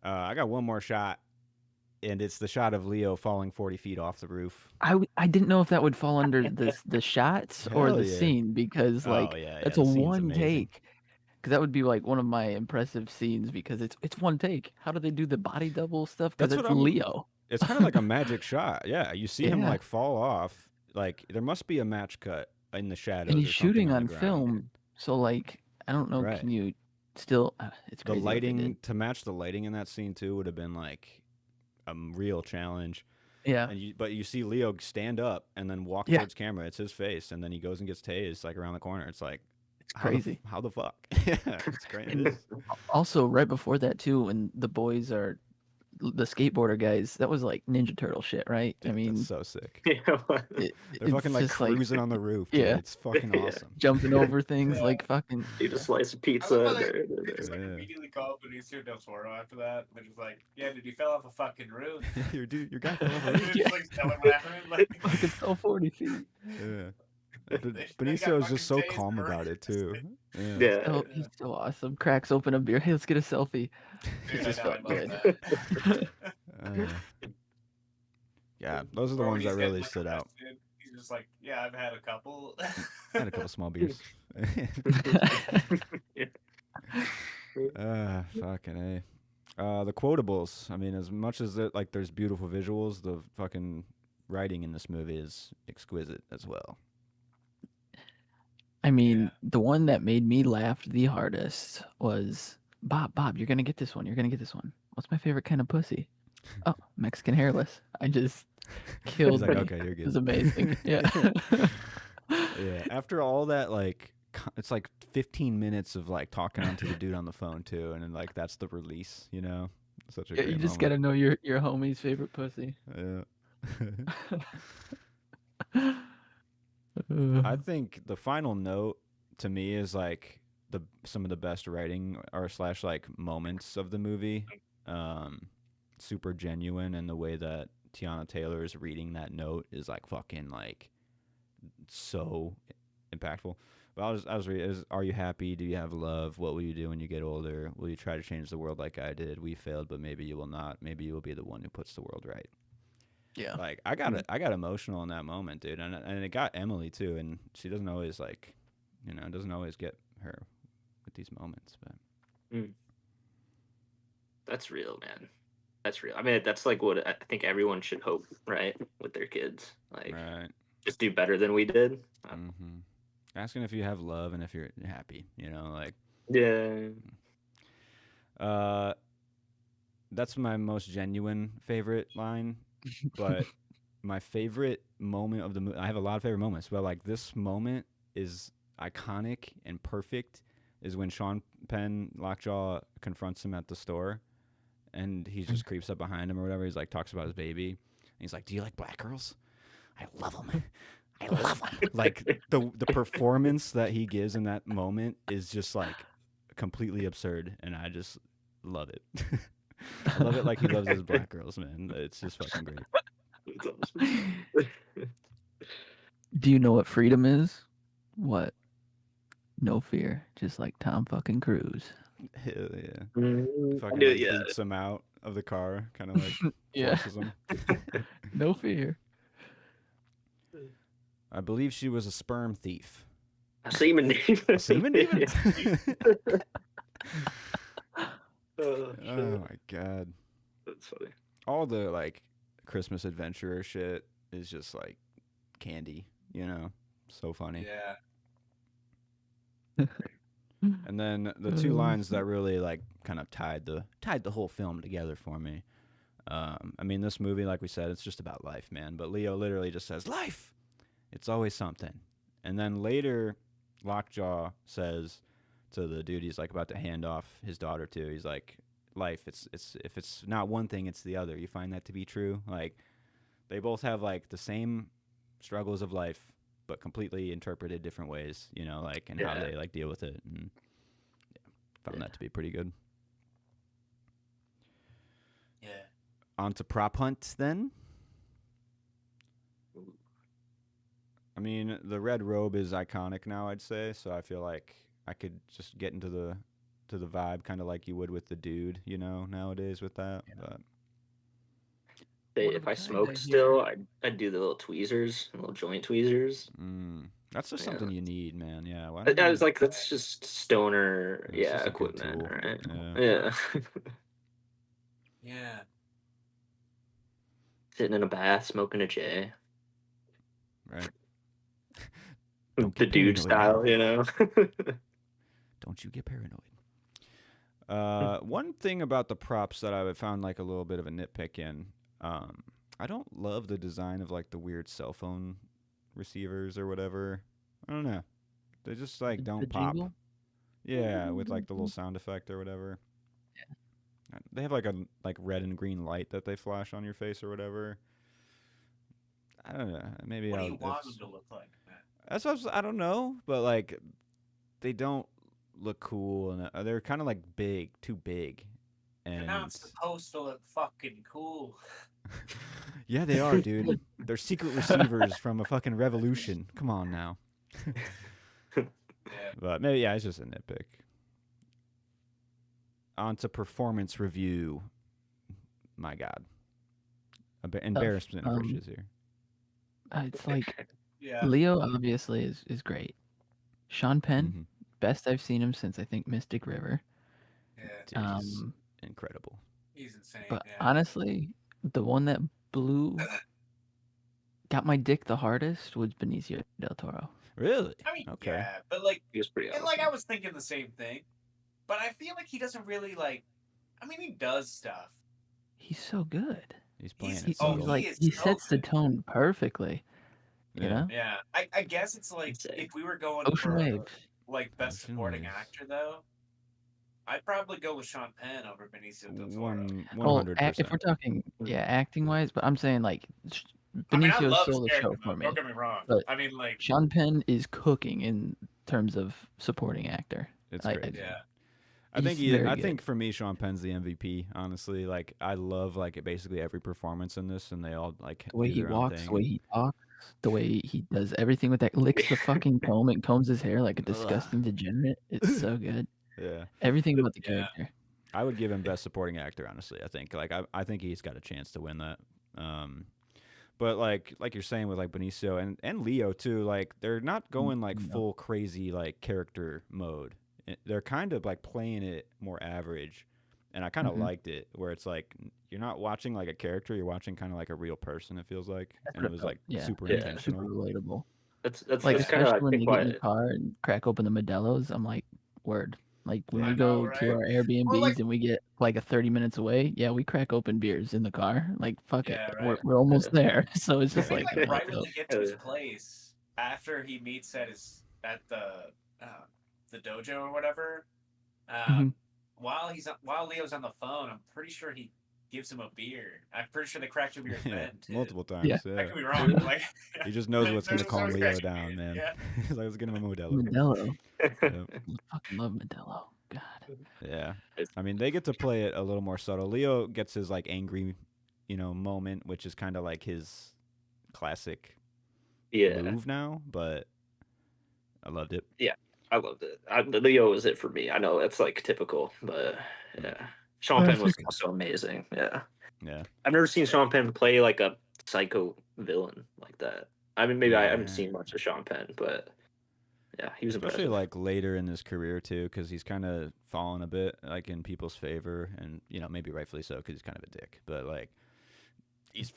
I got one more shot. and it's the shot of Leo falling 40 feet off the roof. I didn't know if that would fall under the shots or Hell the yeah. scene because Oh like yeah, that's the a scene's one amazing. take. Because that would be like one of my impressive scenes because it's one take. How do they do the body double stuff? Because That's what it's I'm. Leo. It's kind of like a magic shot. Yeah, you see him Yeah. like fall off. Like there must be a match cut in the And shadows he's or something shooting on the on ground. film, so like I don't know. Right. Can you still? It's The crazy what they lighting did. to match the lighting in that scene too would have been like a real challenge. Yeah, But you see Leo stand up and then walk yeah, towards camera. It's his face, and then he goes and gets tased like around the corner. It's like it's crazy. how the fuck? Yeah, it's great. It And is. also, right before that too, when the boys are the skateboarder guys, that was like Ninja Turtle shit, right? I Dude, that's mean, so sick. Yeah, what? They're fucking it's like just like cruising on the roof, dude. yeah, It's fucking Yeah. awesome. jumping over things Yeah. like fucking. Eat a slice of I pizza. love how there, they just like Yeah. immediately call up Benicio del Toro after that. They're just like, yeah, dude, you fell off a fucking roof. your guy fell off a They're roof. just like telling what happened. Like, Fucking fell 40 feet. Yeah. they Benicio got is just so fucking tased calm and about it too. Yeah. Yeah. Oh, he's so awesome. Cracks open a beer. Hey, let's get a selfie. Dude, just I know, I felt love good. that. Yeah, those are the Or when ones that he's getting, really like, stood out. arrested, he's just like, yeah, I've had a couple. I had a couple small beers. Fucking A. The quotables. I mean, as much as like there's beautiful visuals, the fucking writing in this movie is exquisite as well. I mean, Yeah. the one that made me laugh the hardest was Bob, you're gonna get this one. You're gonna get this one. What's my favorite kind of pussy? Oh, Mexican hairless. I just He's killed like, me. okay, you're It was good. amazing. Yeah. Yeah. After all that, like, it's like 15 minutes of like talking onto the dude on the phone too, and then like that's the release. You know, such a Yeah, great you just moment. gotta know your homie's favorite pussy. Yeah. Uh, I think the final note to me is like some of the best writing or slash like moments of the movie. Super genuine, and the way that Tiana Taylor is reading that note is like fucking like so impactful. But I was reading, are you happy? Do you have love? What will you do when you get older? Will you try to change the world like I did? We failed, but maybe you will not. Maybe you will be the one who puts the world right. yeah. Like I got emotional in that moment, dude, and it got Emily too, and she doesn't always like, doesn't always get her with these moments, but That's real, man. That's real. I mean, that's like what I think everyone should hope, right? With their kids. Like, right. just do better than we did. Asking if you have love and if you're happy, like Yeah. that's my most genuine favorite line, but my favorite moment of the movie, I have a lot of favorite moments, but like this moment is iconic and perfect, is when Sean Penn Lockjaw confronts him at the store, and he just creeps up behind him or whatever. He's like talks about his baby, and he's like, "Do you like black girls? I love them. I love them." Like the performance that he gives in that moment is just like completely absurd, and I just love it. I love it like he loves his black girls, man. It's just fucking great. That's awesome. Do you know what freedom is? What? No fear, just like Tom fucking Cruise. Hell yeah. I Fucking knew- like yeah. boots him out of the car, kind of like Yeah. forces him. No fear. I believe she was a sperm thief. A semen demon. A semen demon? Oh, shit. Oh my god. That's funny. All the like Christmas adventurer shit is just like candy, So funny. Yeah. And then the two lines that really like kind of tied the whole film together for me. I mean, this movie, like we said, it's just about life, man. But Leo literally just says, "Life, it's always something." And then later, Lockjaw says to the dude he's like about to hand off his daughter to, he's like, "Life, it's if it's not one thing, it's the other. You find that to be true?" Like, they both have like the same struggles of life, but completely interpreted different ways, like, and how Yeah. they like deal with it. And found that to be pretty good. Yeah. On to prop hunt then. I mean, the red robe is iconic now, I'd say. So I feel like I could just get into the vibe, kind of like you would with the dude, nowadays with that. But One of if a I kind, smoked I hear. still, I'd do the little tweezers, little joint tweezers. That's just Yeah. something you need, man. Yeah. Why I don't you? was like, that's just stoner, It's just a good equipment, tool. right? Yeah. Yeah. Yeah. Sitting in a bath, smoking a J. Right. Don't The get dude paranoid style, now. Don't you get paranoid. One thing about the props that I found like a little bit of a nitpick in, I don't love the design of like the weird cell phone receivers or whatever. I don't know. They just like The don't pop. jingle. Yeah, with like the little sound effect or whatever. They have like a like red and green light that they flash on your face or whatever. I don't know. Maybe What do I'll. you want them to look like, Matt? That's what I don't know, but like they don't look cool and they're kind of like big, too big. They're And not supposed to look fucking cool. yeah, they are, dude. They're secret receivers from a fucking revolution. Come on now. Yeah. But maybe yeah, it's just a nitpick. On to performance review. My God, embarrassment of riches here. It's like Yeah. Leo obviously is great. Sean Penn, Mhm. best I've seen him since I think Mystic River. Yeah. Dude, he's incredible. He's insane. But yeah. honestly, the one that got my dick the hardest was Benicio del Toro. Really? I mean, Okay. yeah, but like, He was pretty and awesome. like I was thinking the same thing, but I feel like he doesn't really like. I mean, he does stuff. He's so good. He's playing He's- it He's subtle. he like is he so sets the good. tone perfectly. You know, Yeah, I guess it's like Insane. if we were going Ocean for Waves. like best Ocean supporting Waves. actor though, I'd probably go with Sean Penn over Benicio del Toro. 100%. If we're talking, acting wise, but I'm saying like I mean, I Benicio love stole his the show character. for me. Don't get me wrong. But I mean, like, Sean Penn is cooking in terms of supporting actor. It's I- crazy. yeah, I think he's very I good. think for me, Sean Penn's the MVP. Honestly, like I love like basically every performance in this, and they all like The way do he their own walks, thing. the way he talks, the way he does everything with that, licks the fucking comb and combs his hair like a disgusting degenerate. It's so good. Yeah, Everything about the Yeah. character. I would give him best supporting actor. Honestly, I think like I think he's got a chance to win that. But like you're saying with like Benicio and Leo too, like they're not going like No. full crazy like character mode. They're kind of like playing it more average, and I kind of Mhm. liked it where it's like you're not watching like a character, you're watching kind of like a real person. It feels like, That's and what it was felt. like Yeah. super Yeah. intentional. Super relatable. That's Like that's kind of especially when think they get in why. the car and crack open the Modelo's, I'm like, word. Like when Yeah. we I know, go to right? our Airbnbs Or, like- and we get like a 30 minutes away, yeah, we crack open beers in the car. Like fuck Yeah, it, right. we're almost there. So it's I just think like, like let's right go. when they get to his Yeah. place after he meets at the dojo or whatever. Mhm. While Leo's on the phone, I'm pretty sure he gives him a beer. I'm pretty sure they cracked a beer in Yeah, bed too. multiple times. Yeah. Yeah. I could be wrong. but, like He just knows there- what's gonna there's calm some Leo scratchy down, beer, man. Yeah. He's like, let's get him a Modelo. Modelo. Yep. I fucking love Modelo. God. Yeah. I mean, they get to play it a little more subtle. Leo gets his like angry, moment, which is kind of like his classic Yeah, move now. But I loved it. I loved it. Leo was it for me. I know it's like typical, but yeah, Sean Penn was Classic. also amazing. Yeah, Yeah. I've never seen Sean Penn play like a psycho villain like that. I mean, maybe I haven't Yeah. seen much of Sean Penn, but yeah, he was Especially impressive. like later in his career too, because he's kind of fallen a bit like in people's favor, and maybe rightfully so because he's kind of a dick. But like he's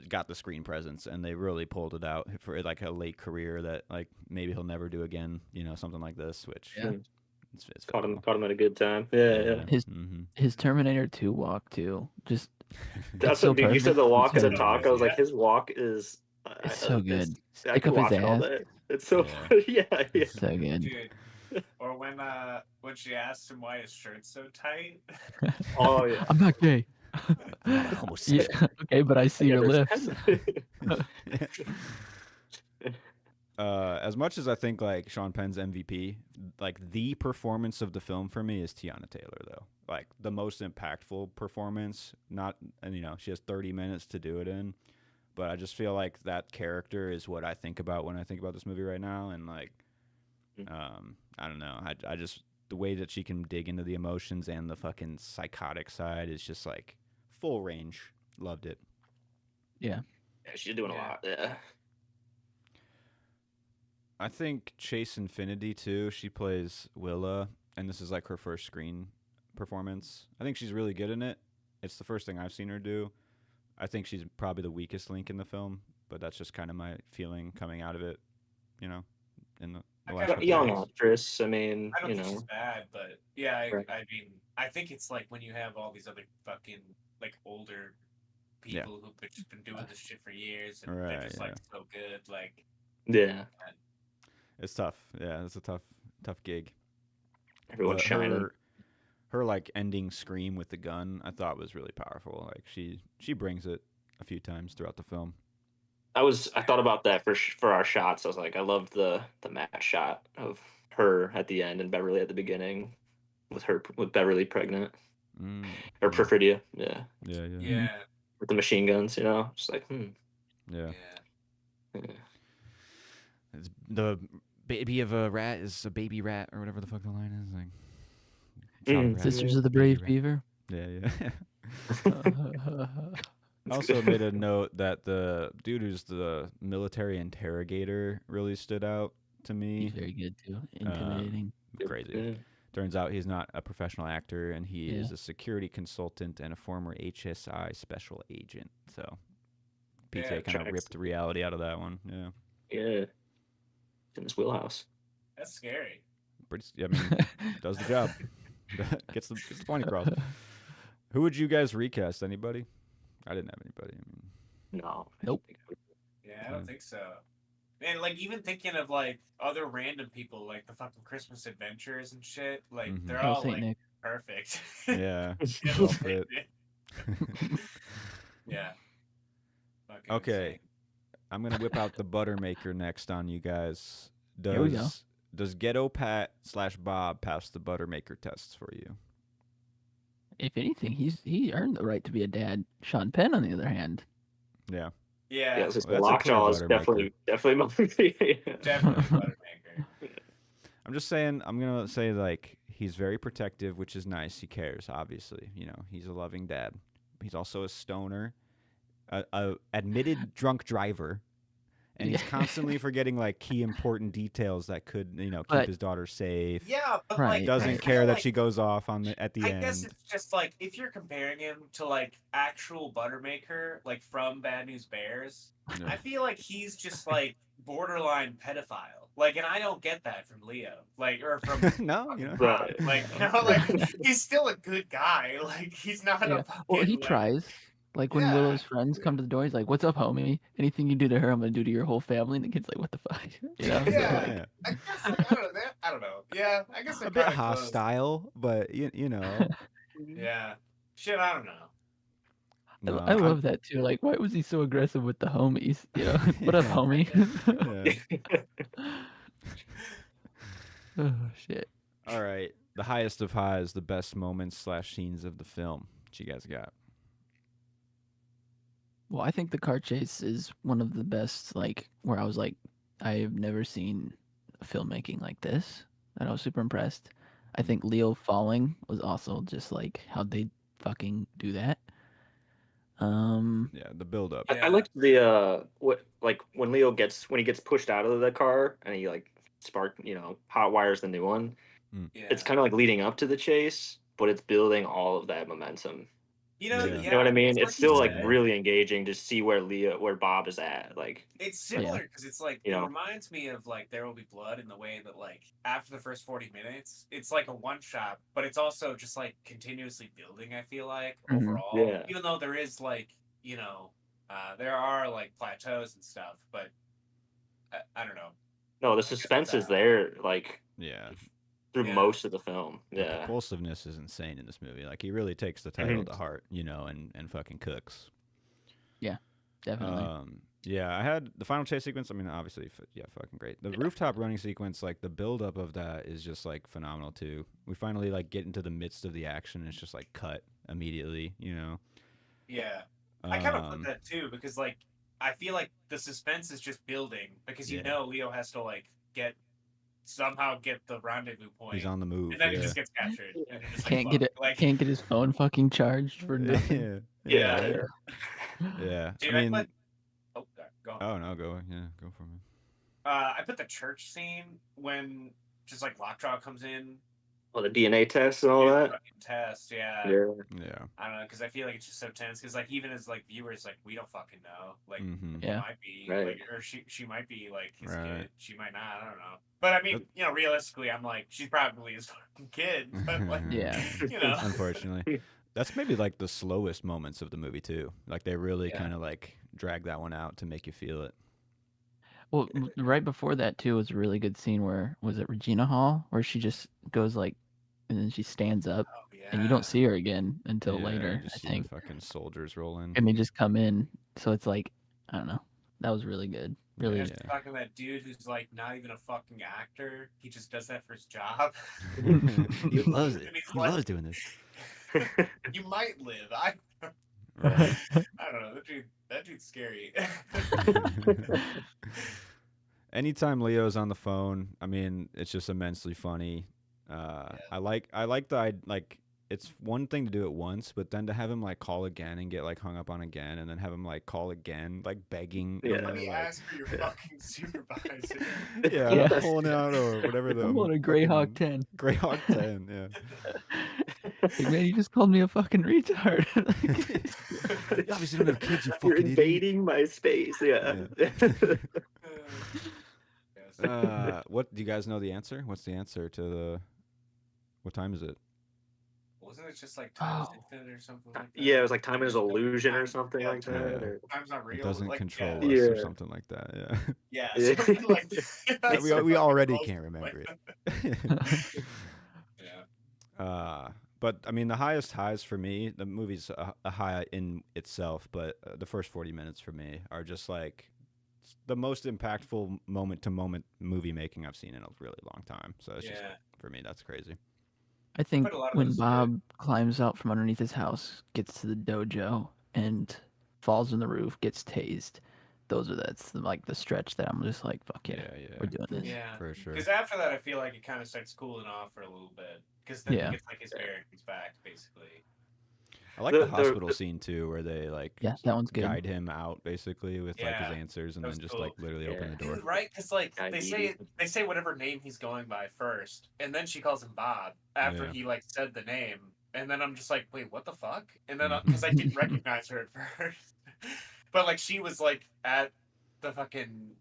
got the screen presence, and they really pulled it out for like a late career that like maybe he'll never do again. Something like this, which Yeah. it's Caught phenomenal. him at a good time. Yeah. His Terminator 2 walk too. Just That's so what dude, you said. perfect. The walk It's is so a talk. good. I was like, Yeah. his walk is. It's so good. I Stick could up his watch it all ass. day. It's so Yeah. funny. Yeah. It's so good. Dude. Or when she asked him why his shirt's so tight. Oh yeah. I'm not gay. Homosexual. Yeah, okay, but I see Yeah, your there's- lips. As much as I think like Sean Penn's MVP, like the performance of the film for me is Tiana Taylor though. Like the most impactful performance. And she has 30 minutes to do it in, but I just feel like that character is what I think about when I think about this movie right now. And like, I don't know. I just the way that she can dig into the emotions and the fucking psychotic side is just like full range. Loved it. Yeah, she's doing a Yeah. lot. Yeah. I think Chase Infinity too. She plays Willa, and this is like her first screen performance. I think she's really good in it. It's the first thing I've seen her do. I think she's probably the weakest link in the film, but that's just kind of my feeling coming out of it. You know, in the I last kinda couple Young days. actress. I mean, I don't you think she's know. bad, but yeah, Right. I mean, I think it's like when you have all these other fucking like older Yeah. people who've just been doing this shit for years, and they're Right, just yeah. like so good. Like, Yeah. It's tough. Yeah, it's a tough gig. Everyone's But shining. her like ending scream with the gun, I thought was really powerful. Like she brings it a few times throughout the film. I thought about that for our shots. I was like, I love the match shot of her at the end and Beverly at the beginning with Beverly pregnant or Yeah. Perfidia. Yeah. Yeah, yeah, yeah, With the machine guns, you know, just like, yeah. yeah. It's the baby of a rat is a baby rat or whatever the fuck the line is. Like child of Mhm. rat, Sisters of the baby Brave rat. Beaver. Yeah, yeah. I also made a note that the dude who's the military interrogator really stood out to He's me. very good too. Intimidating. Crazy. Yeah. Turns out he's not a professional actor, and he Yeah. is a security consultant and a former HSI special agent. So PTA Yeah, kind of tracks. ripped reality out of that one. Yeah, Yeah. In his wheelhouse. that's scary. I mean, does the job. gets the point across. Who would you guys recast? Anybody? I didn't have anybody. I mean, No. Nope. Yeah, I Yeah. don't think so. And like even thinking of like other random people, like the fucking Christmas Adventures and shit, like Mhm. they're Oh, all Saint like Nick. perfect. yeah, Yeah, well Saint fit. Nick. Yeah. Fucking Okay. insane. I'm gonna whip out the butter maker next on you guys. Here we go. Does Ghetto Pat / Bob pass the butter maker tests for you? If anything, he earned the right to be a dad. Sean Penn, on the other hand, Yeah. Yeah, Yeah, this Well, that's a clear Lockjaw is butter definitely definitely Buttermaker. I'm just saying. I'm gonna say like he's very protective, which is nice. He cares, obviously. You know, he's a loving dad. He's also a stoner, a admitted drunk driver, and he's Yeah. constantly forgetting like key important details that could keep But- his daughter safe. Yeah, but Right, like Doesn't right. care feel that like- she goes off on at the I end. guess it's just like if you're comparing him to like actual Buttermaker, like from Bad News Bears, Yeah. I feel like he's just like borderline pedophile. Like, and I don't get that from Leo, like, or from No, you know. Right. like, you know, like he's still a good guy. Like, he's not Yeah. a fucking, Well, he like, tries. Like when Yeah. Willow's friends come to the door, he's like, "What's up, homie? Anything you do to her, I'm gonna do to your whole family." And the kid's like, "What the fuck?" You know? So, Yeah. like, Yeah. I guess like, I don't know. Yeah, I guess A they're bit kinda close. hostile, but you know. Yeah. Shit, I don't know. No, I love that too. Like, why was he so aggressive with the homies? You know, what up, Yeah. homie? Yeah. Oh shit. All right. The highest of highs, the best moments / scenes of the film. What you guys got? Well, I think the car chase is one of the best. Like, where I was like, I've never seen filmmaking like this, and I was super impressed. I think Leo falling was also just like how they fucking do that. Yeah, the build up. I liked the when Leo gets pushed out of the car and he like hot wires the new one. Yeah. It's kind of like leading up to the chase, but it's building all of that momentum. You know, Yeah. You know what I mean? it's It's like still you like said. really engaging to see where Bob is at. Like, It's similar because it's like You it know. reminds me of like There Will Be Blood in the way that like after the first 40 minutes, it's like a one shot, but it's also just like continuously building. I feel like Mhm. overall, Yeah. even though there is like there are like plateaus and stuff, but I don't know. no, the suspense is there like Yeah. through Yeah. most of the film. The Yeah. propulsiveness is insane in this movie. Like he really takes the title to heart, and fucking cooks. Definitely. Yeah, I had the final chase sequence. I mean, obviously, fucking great. The rooftop running sequence, like the build up of that is just like phenomenal too. We finally like get into the midst of the action. And it's just like cut immediately, Yeah, I kind of Um, put that too because like I feel like the suspense is just building because Yeah. Leo has to like somehow get the rendezvous point, He's on the move. and then he yeah. just gets captured. And you're just like, Can't get fuck. it. Like, Can't get his phone fucking charged for nothing. yeah. Yeah. right? Yeah. Dude, I I mean, put. Oh, go on. oh no, go for me. I put the church scene when just like Lockjaw comes in. Well, the DNA test and all do the that. fucking test, yeah. Yeah. Yeah. I don't know, because I feel like it's just so tense. Because like even as like viewers, like we don't fucking know. Like Mm-hmm. he Yeah. might be Right. like, or she might be like his Right. kid. She might not. I don't know. But I mean, you know, realistically, I'm like, she's probably his fucking kid. But like, Yeah. you know, Unfortunately. That's maybe like the slowest moments of the movie too. Like they really Yeah. kind of like drag that one out to make you feel it. Well, right before that too was a really good scene where was it Regina Hall where she just goes like, and then she stands up, oh yeah. and you don't see her again until Yeah, later, you just I see think, the fucking soldiers roll in. and they just come in. So it's like, I don't know, that was really good. Really, There's Yeah. talking that dude who's like not even a fucking actor. He just does that for his job. He loves it. And he's He like- loves doing this. You might live. I Right. I don't know. That dude's scary. Anytime Leo's on the phone, I mean, it's just immensely funny. I like like it's one thing to do it once, but then to have him like call again and get like hung up on again, and then have him like call again, like begging. Yeah. you know, Let me like- ask for your fucking supervisor. yeah, Yeah. I'm pulling out or whatever the I'm on a Greyhawk fucking- 10. Greyhawk 10, yeah. Like, man, you just called me a fucking retard. You obviously don't have kids, you You're fucking idiot. invading my space. Yeah. Yes. What do you guys know the answer? What's the answer to the? What time is it? Wasn't it just like time is Oh. infinite or something like that? Yeah, it was like time is There's no illusion or time- something yeah, like that. Yeah. or- Time's not real. It doesn't like, control yeah. us or Yeah. something like that. Yeah. Yeah, Yeah. something like Yeah, we something already like can't that. remember it. Yeah. But I mean, the highest highs for me, the movie's a high in itself, but the first 40 minutes for me are just like the most impactful moment to moment movie making I've seen in a really long time. So it's just, Yeah. for me, that's crazy. I think Put a lot of when those Bob climbs out from underneath his house, gets to the dojo, and falls on the roof, gets tased, that's like the stretch that I'm just like, fuck yeah, we're doing this. Yeah. For sure. Because after that, I feel like it kind of starts cooling off for a little bit. Because then Yeah. he gets like his bearings back, basically. I like the The- hospital scene too, where they like Yeah, that one's good. guide him out basically with like Yeah, his answers, and that then was just cool. like literally open Yeah. the door. Dude, right? Because like Diabetes. they say whatever name he's going by first, and then she calls him Bob after Yeah. he like said the name, and then I'm just like, wait, what the fuck? And then Mhm. because I didn't recognize her at first, but like she was like at the fucking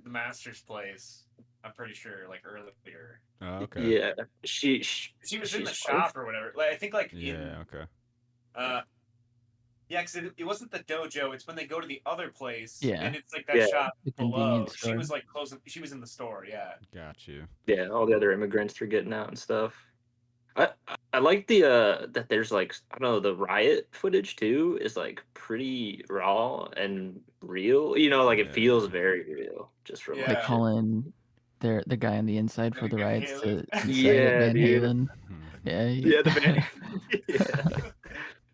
the master's place. I'm pretty sure like earlier. Oh, okay. Yeah. She She was in the she's shop or whatever. Like I think like in Yeah. Okay. yeah, because it wasn't the dojo. It's when they go to the other place, Yeah. and it's like that Yeah. shop The below. convenience She store. was like closing. She was in the store. Yeah. Got you. Yeah, all the other immigrants were getting out and stuff. I like the that there's like I don't know, the riot footage too is like pretty raw and real. You know, like it Yeah. feels very real just from Yeah. They like call in the guy on the inside for Van the riots to Halen. incite Yeah, it, Van dude. Halen. Mhm. Yeah, yeah, the band.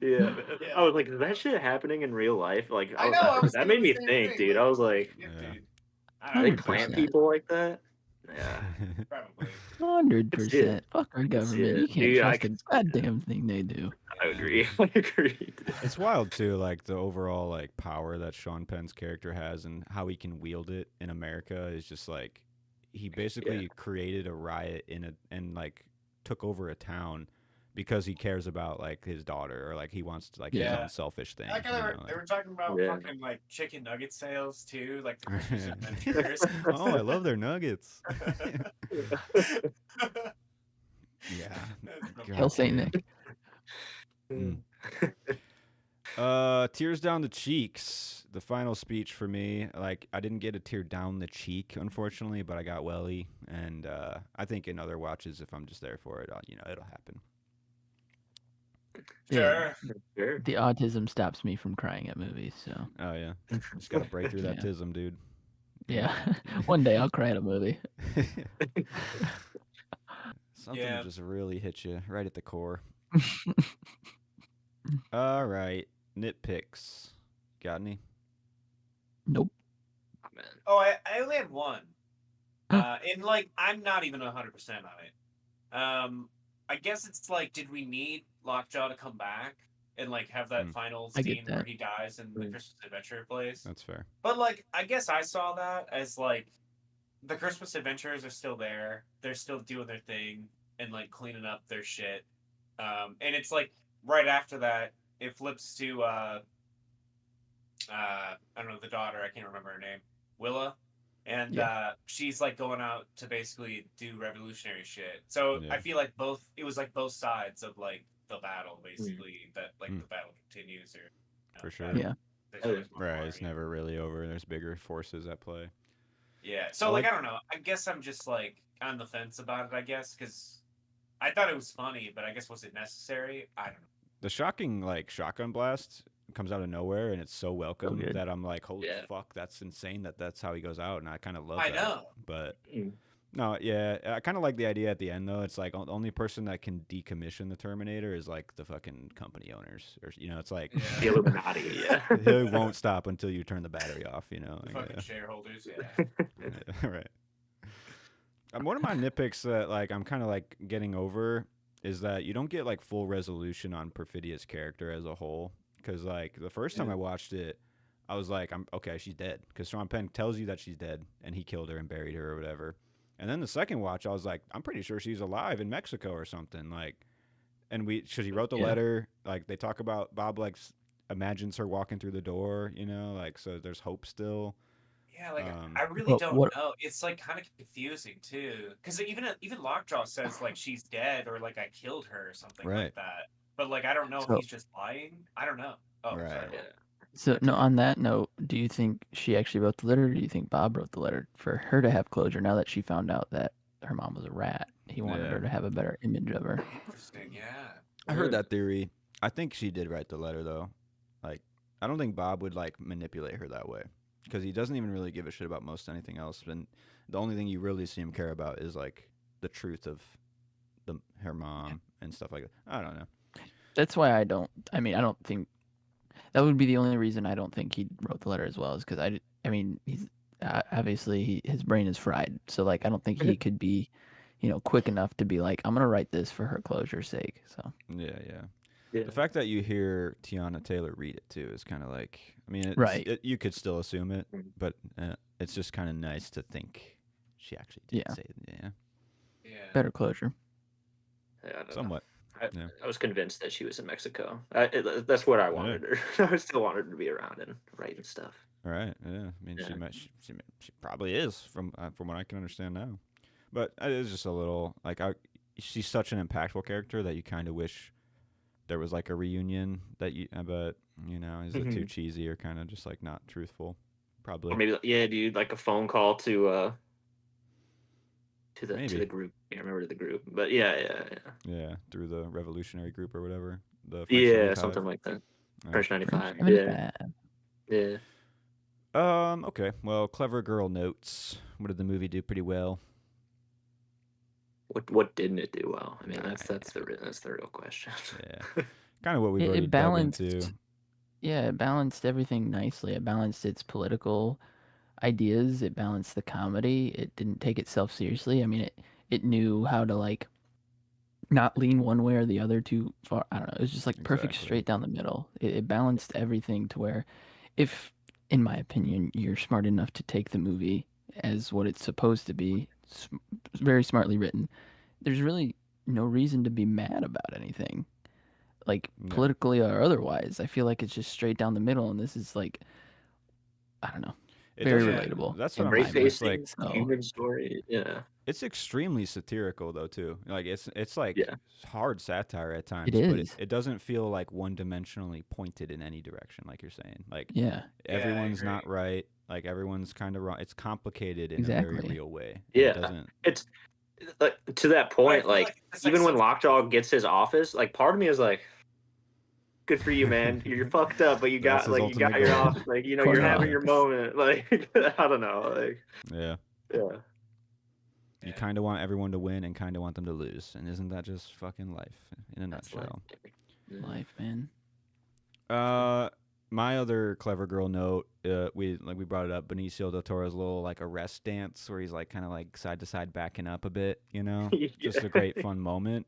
yeah. man. Yeah. I was like, is that shit happening in real life? Like I know. I was that thinking made me the same think, thing, dude. like- I was like, Yeah, Yeah. dude. I they don't know, plant 100%. people like that? Yeah. probably. 100%. Fuck our government. it. You can't Dude, I trust a goddamn thing they do. I agree. I agree. It's wild too, like the overall like power that Sean Penn's character has and how he can wield it in America is just like he basically created a riot and like took over a town because he cares about like his daughter or like he wants to like his Yeah. own selfish thing. Like you they know, were, like- they were talking about Yeah. fucking like chicken nugget sales too, like the Christmas Adventures. Oh, I love their nuggets. Yeah. God Hell Saint damn. Nick. Tears down the cheeks. The final speech for me, like I didn't get a tear down the cheek, unfortunately, but I got welly, and I think in other watches, if I'm just there for it, it'll happen. Yeah. Sure. Sure. The autism stops me from crying at movies, so Oh yeah, just gotta break through that Yeah. tism, dude. yeah. One day I'll cry at a movie. Something Yeah. just really hit you right at the core. All right, nitpicks. Got any? Nope. Oh, man. Oh, I only had one. And like I'm not even 100% on it. I guess it's like, did we need Lockjaw to come back? and like have that final I get scene where that. he dies in the Christmas Adventure place. That's fair. But like, I guess I saw that as like the Christmas Adventurers are still there. They're still doing their thing and like cleaning up their shit. And it's like right after that, it flips to I don't know, the daughter. I can't remember her name, Willa, and she's like going out to basically do revolutionary shit. So I feel like it was like both sides of like the battle, basically. That like the battle continues, or for sure. Yeah. Right, it's never really over. There's bigger forces at play. Yeah. So like I don't know. I guess I'm just like on the fence about it. I guess because I thought it was funny, but I guess was it necessary? I don't know. The shocking like shotgun blast comes out of nowhere, and it's so welcome that I'm like, holy fuck, that's insane that's how he goes out, and I kind of love that. I know. But no, yeah, I kind of like the idea at the end though. It's like the only person that can decommission the Terminator is like the fucking company owners, or it's like the Illuminati. Yeah, he won't stop until you turn the battery off. The fucking shareholders. Right. One of my nitpicks that like I'm kind of like getting over is that you don't get like full resolution on Perfidia's character as a whole. Because like the first time I watched it, I was like, I'm okay, she's dead. Because Sean Penn tells you that she's dead, and he killed her and buried her or whatever. And then the second watch, I was like, I'm pretty sure she's alive in Mexico or something. Like, and because he wrote the letter, like they talk about Bob like imagines her walking through the door, like so there's hope still. Yeah, like I really don't know. It's like kind of confusing too, because even Lockjaw says like she's dead or like I killed her or something like that. But like I don't know if he's just lying. I don't know. Oh, right. Sorry. So no, on that note, do you think she actually wrote the letter, or do you think Bob wrote the letter for her to have closure now that she found out that her mom was a rat? He wanted her to have a better image of her. Interesting, yeah. I heard that theory. I think she did write the letter though. Like, I don't think Bob would like manipulate her that way, because he doesn't even really give a shit about most anything else. And the only thing you really see him care about is like the truth of her mom and stuff like that. I don't know. That's why I don't think that would be the only reason I don't think he wrote the letter as well, is because I mean, he's obviously his brain is fried. So like, I don't think he could be, quick enough to be like, I'm going to write this for her closure's sake. So yeah. The fact that you hear Tiana Taylor read it too is kind of like, I mean, you could still assume it, but it's just kind of nice to think she actually did say it. Yeah. Better closure. Yeah, somewhat. I was convinced that she was in Mexico. That's what I wanted her. I still wanted her to be around and writing stuff. Right. Yeah. I mean, she probably is from what I can understand now. But it is just a little like she's such an impactful character that you kind of wish there was like a reunion but is it too cheesy or kind of just like not truthful? Probably. Or maybe dude, like a phone call to the group. I can't remember the group, but yeah, through the revolutionary group or whatever. The French something like that. French 95. Yeah. Okay. Well, clever girl notes. What did the movie do pretty well? What didn't it do well? I mean, that's the real question. Yeah. Kind of what we've already dug into. Yeah, it balanced everything nicely. It balanced its political ideas. It balanced the comedy. It didn't take itself seriously. I mean, it knew how to like not lean one way or the other too far. I don't know. It was just like perfect straight down the middle. It balanced everything to where, if, in my opinion, you're smart enough to take the movie as what it's supposed to be, very smartly written, there's really no reason to be mad about anything, like politically or otherwise. I feel like it's just straight down the middle, and this is like, I don't know, very relatable. That's what I'm like human story. Yeah, it's extremely satirical though too. Like it's like hard satire at times. It is. But it doesn't feel like one-dimensionally pointed in any direction, like you're saying. Like everyone's not right. Like everyone's kind of wrong. It's complicated in a very real way. Yeah, it's like, to that point. Like even when Lockjaw gets his office, like part of me is like, good for you, man. You're fucked up, but you got your office. Like, you're having your moment. Like, I don't know. Like, yeah. You kind of want everyone to win and kind of want them to lose, and isn't that just fucking life in a nutshell? Life, man. My other clever girl note, we brought it up, Benicio del Toro's little like arrest dance where he's like kind of like side to side backing up a bit, just a great fun moment.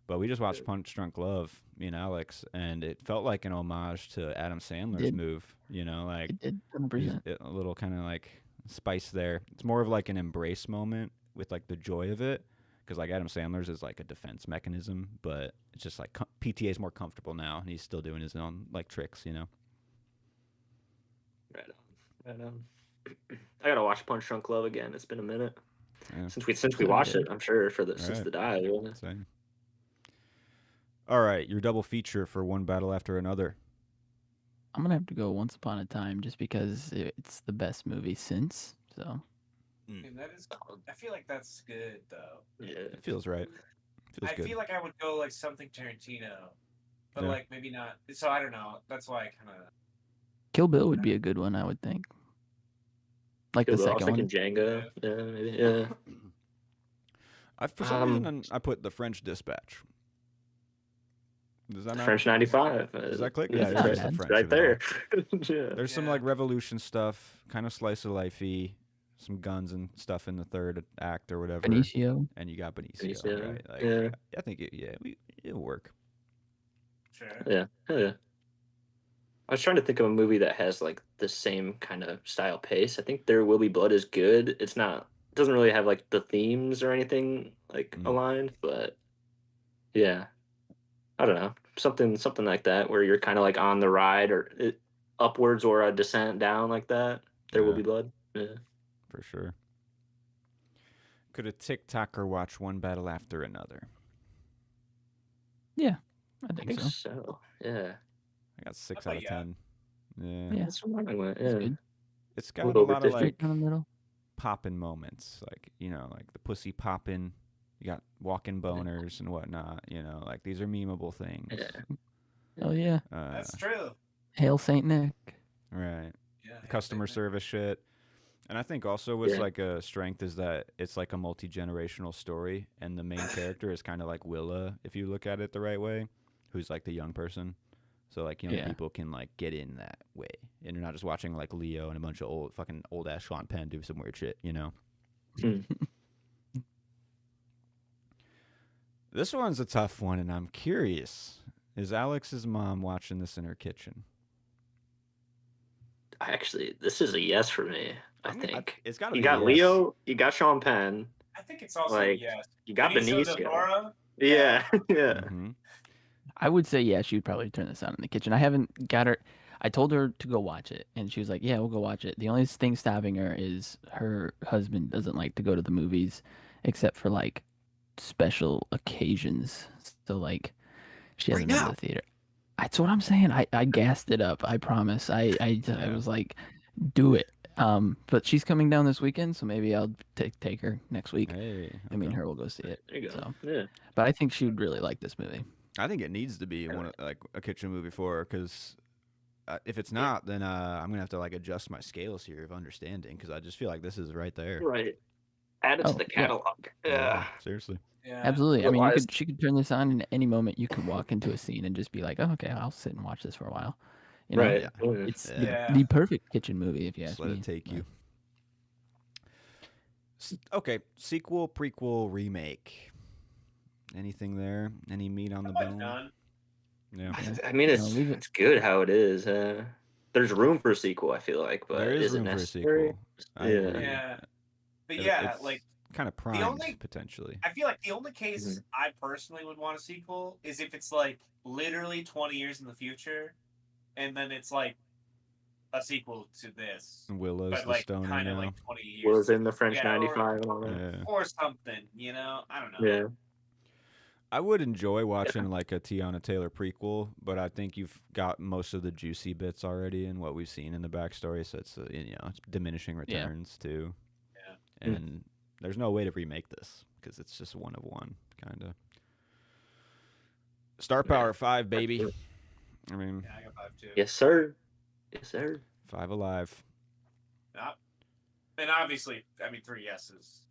But we just watched Punch Drunk Love, me and Alex, and it felt like an homage to Adam Sandler's move. Like it did 100%. a little kind of like spice there. It's more of like an embrace moment with like the joy of it, because like Adam Sandler's is like a defense mechanism, but it's just like PTA is more comfortable now, and he's still doing his own like tricks. Right on. I gotta watch Punch Drunk Love again. It's been a minute since we watched it. I'm sure since the dive. Same. All right, your double feature for One Battle After Another. I'm gonna have to go Once Upon a Time just because it's the best movie since. So. And that is. I feel like that's good though. Yeah, it feels right. I feel like I would go like something Tarantino, but like maybe not. So I don't know. That's why I kind of. Kill Bill would be a good one, I would think. Like Kill the Bill. second I was one. thinking Django. Yeah, maybe. Yeah. For some reason, I put The French Dispatch. Does that French 95? Does that click? Yeah, it's the French right there. There's some like revolution stuff, kind of slice of life-y, some guns and stuff in the third act or whatever. Benicio. And you got Benicio, right? Like, yeah. I think it'll work. Sure. Yeah. Hell yeah. I was trying to think of a movie that has like the same kind of style pace. I think There Will Be Blood is good. It doesn't really have like the themes or anything like aligned, but yeah. I don't know, something like that, where you're kind of like on the ride or upwards or a descent down like that. There Will Be Blood. Yeah, for sure. Could a TikToker watch One Battle After Another? Yeah, I think so. Yeah, I got 6 out of 10. Yeah, that's what I went. Yeah, it's got a lot of like popping moments, like like the pussy popping. You got walking boners and whatnot, like these are memeable things. Oh yeah. That's true. Hail Saint Nick. Right. Yeah. Customer service shit. And I think also what's like a strength is that it's like a multi-generational story, and the main character is kind of like Willa, if you look at it the right way, who's like the young person. So like young people can like get in that way, and you're not just watching like Leo and a bunch of old ass Sean Penn do some weird shit, This one's a tough one, and I'm curious. Is Alex's mom watching this in her kitchen? Actually, this is a yes for me. I think it's got to be. You got yes. Leo. You got Sean Penn. I think it's also like, yes. You got Benicio. Yeah. Mm-hmm. I would say yeah. She would probably turn this on in the kitchen. I haven't got her. I told her to go watch it, and she was like, "Yeah, we'll go watch it." The only thing stopping her is her husband doesn't like to go to the movies, except for like special occasions. So like she hasn't been to the theater. That's what I'm saying. I gassed it up. I promise. I was like, do it. But she's coming down this weekend, so maybe I'll take her next week. Hey, okay. I mean, her will go see it. There you go. So. Yeah. But I think she would really like this movie. I think it needs to be like a kitchen movie for her, because if it's not, then I'm gonna have to like adjust my scales here of understanding, because I just feel like this is right there. Right. Add it to the catalog. Yeah. Seriously. Yeah. Absolutely. I mean, she could turn this on in any moment. You can walk into a scene and just be like, "Oh, okay, I'll sit and watch this for a while." Right. It's the perfect kitchen movie, if you ask me. Let it take you. Okay, sequel, prequel, remake. Anything there? Any meat on the bone? None. Yeah. I mean, it's good how it is. There's room for a sequel, I feel like, but there is room necessary? for a sequel. Yeah. But yeah, it's kind of primed potentially. I feel like the only case I personally would want a sequel is if it's like literally 20 years in the future, and then it's like a sequel to this. Willa's but the like stoner kind of now. like 20 years. Willa's in the French 95 and all that. Yeah. Or something, I don't know. Yeah. I would enjoy watching like a Tiana Taylor prequel, but I think you've got most of the juicy bits already in what we've seen in the backstory, so it's it's diminishing returns too. Yeah. And there's no way to remake this because it's just one of one, kind of. Star Power 5, baby. I mean, I got 5 too. Yes, sir. Yes, sir. 5 alive. Yep. And obviously, I mean, 3 yeses.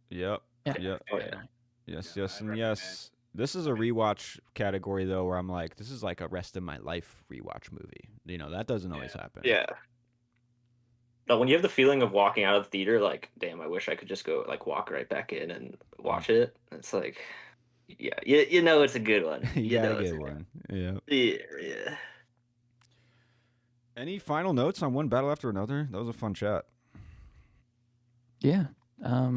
Yep. Yeah. Yep. Oh yeah. Yes, and yes. This is a rewatch category though, where I'm like, this is like a rest of my life rewatch movie. That doesn't always happen. Yeah. But when you have the feeling of walking out of the theater, like, damn, I wish I could just go like walk right back in and watch it. It's like, Yeah, you know it's a good one. You You gotta know it's get a one. Yeah. Yeah. Any final notes on One Battle After Another? That was a fun chat. Yeah. Yeah.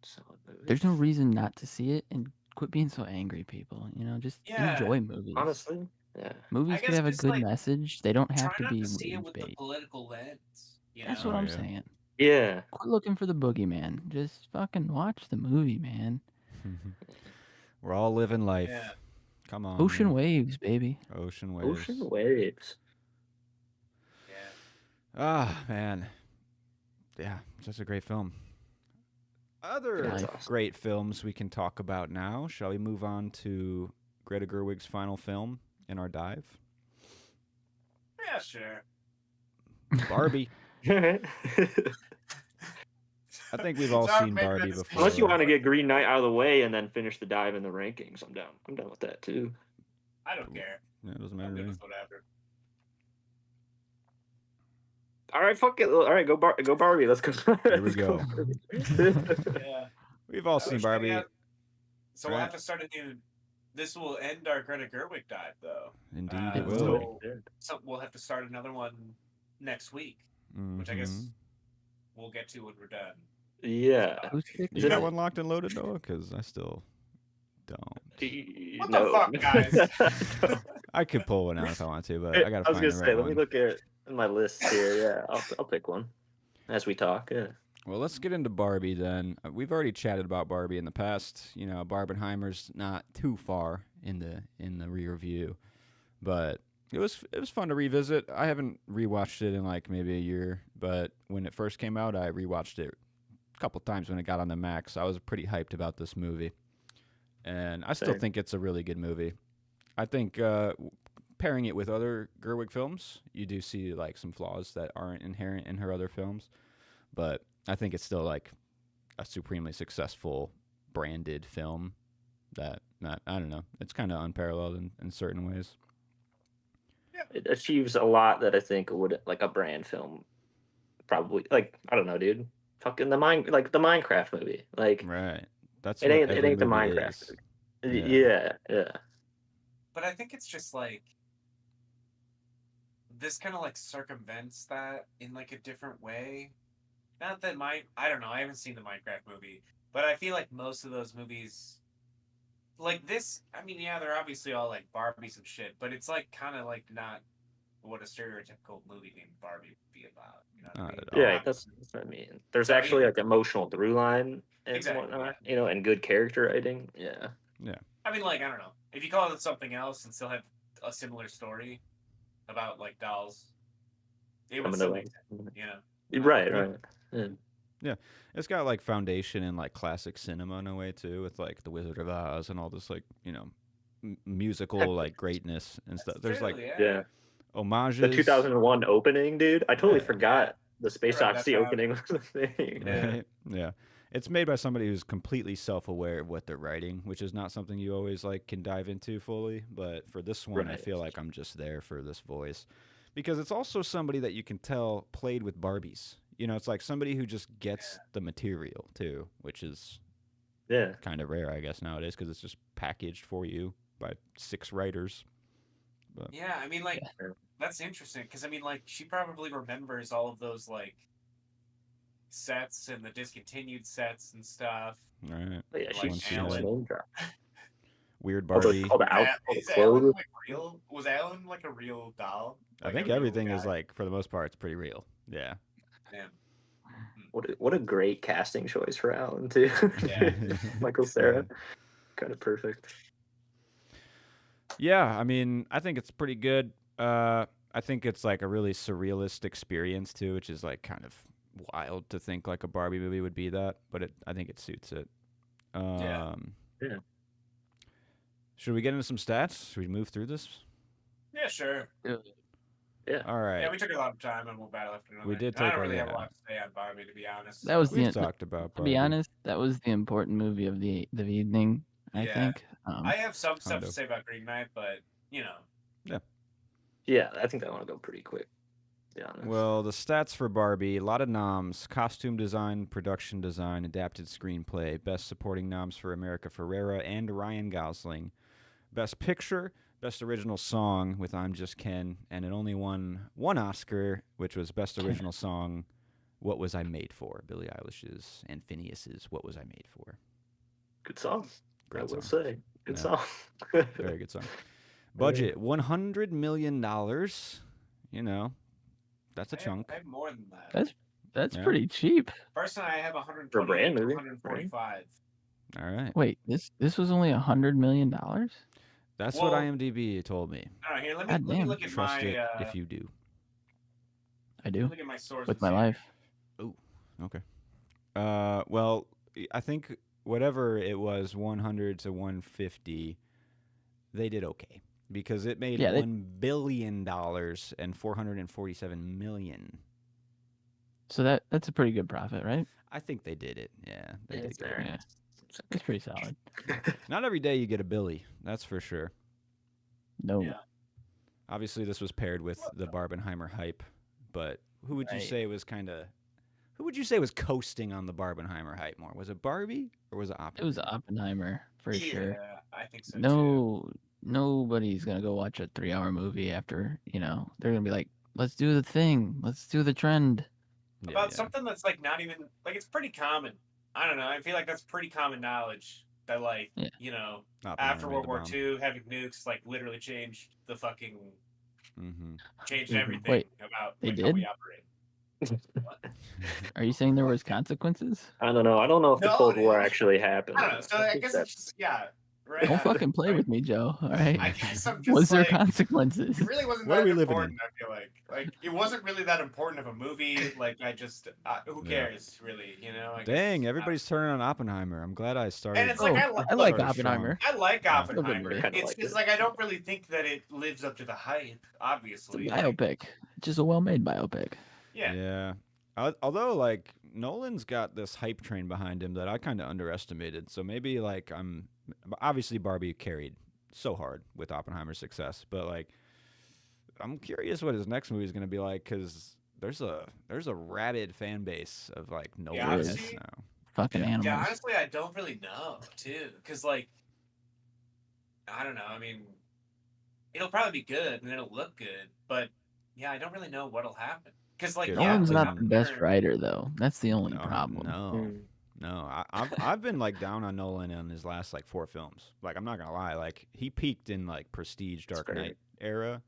Solid movie. There's no reason not to see it, and quit being so angry, people. Just Yeah. enjoy movies. Honestly, yeah. Movies could guess have a just, good like, message. They don't have Try to not be to see it rage with the bait. political lens. That's know? what Oh, I'm yeah. saying. Yeah. Quit looking for the boogeyman. Just fucking watch the movie, man. We're all living life. Yeah. Come on. Ocean man. waves, baby. Ocean waves. Ocean waves. Yeah. Ah, man. Yeah, such a great film. Other That's Life. awesome. great films we can talk about now. Shall we move on to Greta Gerwig's final film in our dive? Yeah, sure. Barbie. I think we've all Sorry, seen maybe Barbie that's- before. Unless you want to get Green Knight out of the way and then finish the dive in the rankings, I'm down. I'm done with that too. I don't care. Yeah, it doesn't I'm matter to good me. with whatever. All right, fuck it. All right, go Barbie. Let's go. Here we Let's go. Yeah. We've all seen Barbie. So we'll Right. have to start a new. This will end our Greta Gerwig dive, though. Indeed, it it will. will. So we'll have to start another one next week, which I guess we'll get to when we're done. Yeah. Who's picked You it? got one locked and loaded, Noah? Because I still don't. What the fuck, guys? I could pull one out if I want to, but I gotta I was find gonna the say, right let me one. look at my list here. Yeah, I'll pick one as we talk. Yeah. Well, let's get into Barbie then. We've already chatted about Barbie in the past. You know, Barbenheimer's not too far in the rear view, but it was fun to revisit. I haven't rewatched it in like maybe a year, but when it first came out, I rewatched it a couple times when it got on the Max. I was pretty hyped about this movie, and I still Same. think it's a really good movie. I think pairing it with other Gerwig films, you do see like some flaws that aren't inherent in her other films, but I think it's still like a supremely successful branded film that I don't know. It's kind of unparalleled in certain ways. It achieves a lot that I think would like a brand film probably like I don't know, dude. Fucking the Minecraft movie. Like Right. That's it what ain't every the movie Minecraft is. movie. Yeah. Yeah. But I think it's just like this kind of like circumvents that in like a different way. Not that I don't know, I haven't seen the Minecraft movie, but I feel like most of those movies like this, I mean, yeah, they're obviously all like Barbies and shit, but it's like kind of like not what a stereotypical movie named Barbie would be about. You know what Not I mean? at all. Yeah, that's what I mean. There's actually like emotional through line and Exactly, whatnot, you know, and good character writing. Yeah. I mean, like, I don't know. If you call it something else and still have a similar story about like dolls, it would Coming still to make sense, you know? Right, Yeah. right. Yeah. It's got like foundation in like classic cinema in a way too, with like The Wizard of Oz and all this like musical like greatness and stuff. There's like Yeah. homages. The 2001 opening, dude. I totally Yeah. forgot the Space Right, Odyssey that's opening was the thing. Yeah. Right? Yeah. It's made by somebody who's completely self-aware of what they're writing, which is not something you always like can dive into fully. But for this one, I Right. feel like I'm just there for this voice, because it's also somebody that you can tell played with Barbies. You know, it's like somebody who just gets the material too, which is Yeah. kind of rare, I guess, nowadays, because it's just packaged for you by 6 writers. But Yeah, I mean, like, Yeah. that's interesting because I mean, like, she probably remembers all of those like sets and the discontinued sets and stuff. all right, But yeah, Like she's she Alan. had name drop. weird All Barbie. the out, all the Is Alan clothes. like real? Was Alan like a real doll? I Like, think a real everything is guy? like, for the most part, it's pretty real. Yeah. Damn. What a great casting choice for Alan too. Yeah. Michael Cera. Kind of perfect. Yeah, I mean, I think it's pretty good. I think it's like a really surrealist experience too, which is like kind of wild to think like a Barbie movie would be that, but I think it suits it. Yeah. Yeah. Should we get into some stats? Should we move through this? Yeah, sure. Yeah. All right. Yeah, we took a lot of time on One Battle After Another. We did I take don't a- really have a yeah. lot to say on Barbie, to be honest. That was We've the talked about to Barbie. be honest, that was the important movie of the evening. I Yeah. think. I have some stuff kind to of. say about Green Knight, but you know, Yeah, I think I want to go pretty quick. be honest. Well, the stats for Barbie, a lot of noms: costume design, production design, adapted screenplay. Best supporting noms for America Ferrera and Ryan Gosling. Best picture, best original song with I'm Just Ken, and it only won one Oscar, which was best original song, What Was I Made For? Billie Eilish's and Phineas's What Was I Made For? Good song. Great I would song. say. Good Yeah. song. Very good song. Budget, $100 million. You know, that's a chunk. I have more than that. That's Yeah. pretty cheap. Personally, I have 128 For a brand to movie, 145. All right. Wait, this was only $100 million? That's Well, what IMDb told me. All right, here, let God me damn. look at Trust my. it if you do. I do. Look at my sources With my here. life. Okay. Well, I think whatever it was, 100 to 150, they did okay because it made Yeah, $1 billion and 447 million. So that's a pretty good profit, right? I think they did it. Yeah, they did It's good. there. Yeah. That's pretty solid. Not every day you get a Billy, that's for sure. No. Yeah. Obviously, this was paired with the Barbenheimer hype, but who would you Right. say was who would you say was coasting on the Barbenheimer hype more? Was it Barbie or was it Oppenheimer? It was Oppenheimer for sure. Yeah, I think so too. No, nobody's gonna go watch a 3-hour movie after. They're gonna be like, let's do the thing, let's do the trend. Yeah, About yeah. something that's like not even like it's pretty common. I don't know. I feel like that's pretty common knowledge that like Yeah. Oppenheimer after made World the War bomb. II, having nukes like literally changed the fucking changed Mhm. everything Wait, about they like, how we did? operate. Are you saying there was consequences? I don't know. I don't know if the No, Cold War dude. actually happened. I don't know. So I guess it's just right. Don't fucking play with me, Joe. All right. I guess I'm just Was there like, consequences? it really wasn't What are that we living important. I feel like it wasn't really that important of a movie. Like I just who Yeah. cares really? I Dang, guess, everybody's turning on Oppenheimer. I'm glad I started. And it's like, I like started Oppenheimer. I like Yeah. Oppenheimer. I kinda It's like just it. like I don't really think that it lives up to the hype. It's a Obviously, biopic. Just a well-made biopic. yeah. Yeah. Although, like, Nolan's got this hype train behind him that I kind of underestimated. So maybe, like, obviously Barbie carried so hard with Oppenheimer's success, but like, I'm curious what his next movie is going to be like because there's a rabid fan base of like Nolan honestly- now. Fucking animals. Yeah, honestly, I don't really know too, because like, I don't know. I mean, it'll probably be good and it'll look good, but yeah, I don't really know what'll happen. Because like, Dude, yeah, Nolan's like, not the best Oppenheimer- writer, though. That's the only No, problem. No. I've been like down on Nolan on his last like 4 films. Like I'm not gonna lie, like he peaked in like Prestige, Dark fair. Knight era,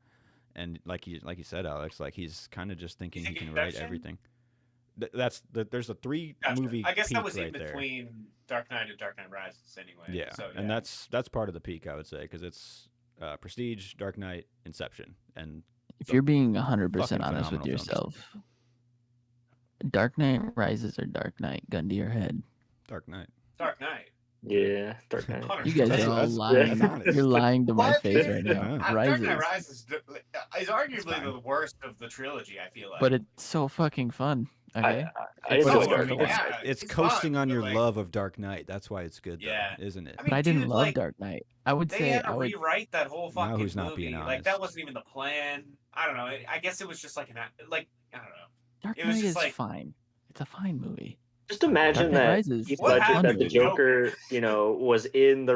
and like you said, Alex, like he's kind of just thinking he think can write Inception? everything. There's a 3 Gotcha. movie. I guess that peak was right in there. between Dark Knight and Dark Knight Rises, anyway. Yeah, so, and that's part of the peak, I would say, because it's Prestige, Dark Knight, Inception, and If you're being 100% Fucking honest with phenomenal films. yourself, Dark Knight Rises or Dark Knight, gun to your head. Dark Knight. Dark Knight. Yeah, Dark Knight. 100%. You guys That's- are all that's- lying. that's honest. You're lying to my What? face right now. Yeah. Dark Rises. Knight Rises is arguably fine. the worst of the trilogy. I feel like, But it's so fucking fun. Okay. I It's, enjoy so Dark funny. Knight. Yeah. it's it's coasting fun, on but, your like- love of Dark Knight. That's why it's good, though, Yeah. isn't it? I But I mean, didn't dude, love like, Dark Knight. I would they say had I to would. rewrite that whole Now fucking who's not movie. being Like that honest? wasn't even the plan. I don't know. I guess it was just like like I don't know. Dark It was Knight just is like- fine. It's a fine movie. Just imagine Dark Knight that Rises Heath is What Ledger, happened that to the the Joker, was in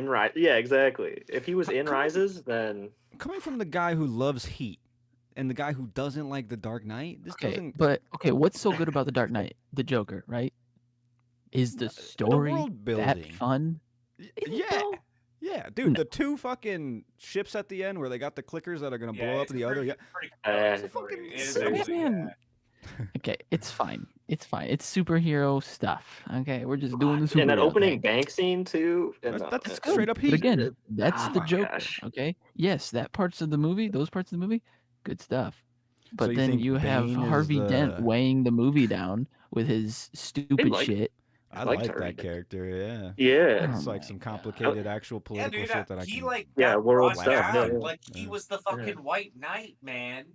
Rise. Yeah, exactly. If he was in Come on. Rises, then Coming from the guy who loves Heat and the guy who doesn't like The Dark Knight, this Okay, doesn't. but what's so good about the Dark Knight? The Joker, right? Is the story world that building. fun? Is it Yeah. though? Yeah, dude, No. the 2 fucking ships at the end where they got the clickers that are gonna blow up it's the other. Yeah, pretty It's compelling story. fucking It is crazy. amazing, Man. Okay, it's fine. It's fine. It's superhero stuff. Okay, we're just doing the superhero and that opening thing. bank scene too. that's Good, straight up but Heat. again, that's Oh the my Joker. gosh. Okay, yes, those parts of the movie, good stuff. But you then think you have Bane is Harvey Dent the- weighing the movie down with his stupid like- shit. I liked like her that either. character. Yeah, Yeah, it's Oh like my some God. complicated actual Yeah, political dude, shit that I he can. like Yeah, got world brought stuff, down, yeah. like he Yeah. was the fucking White Knight, man.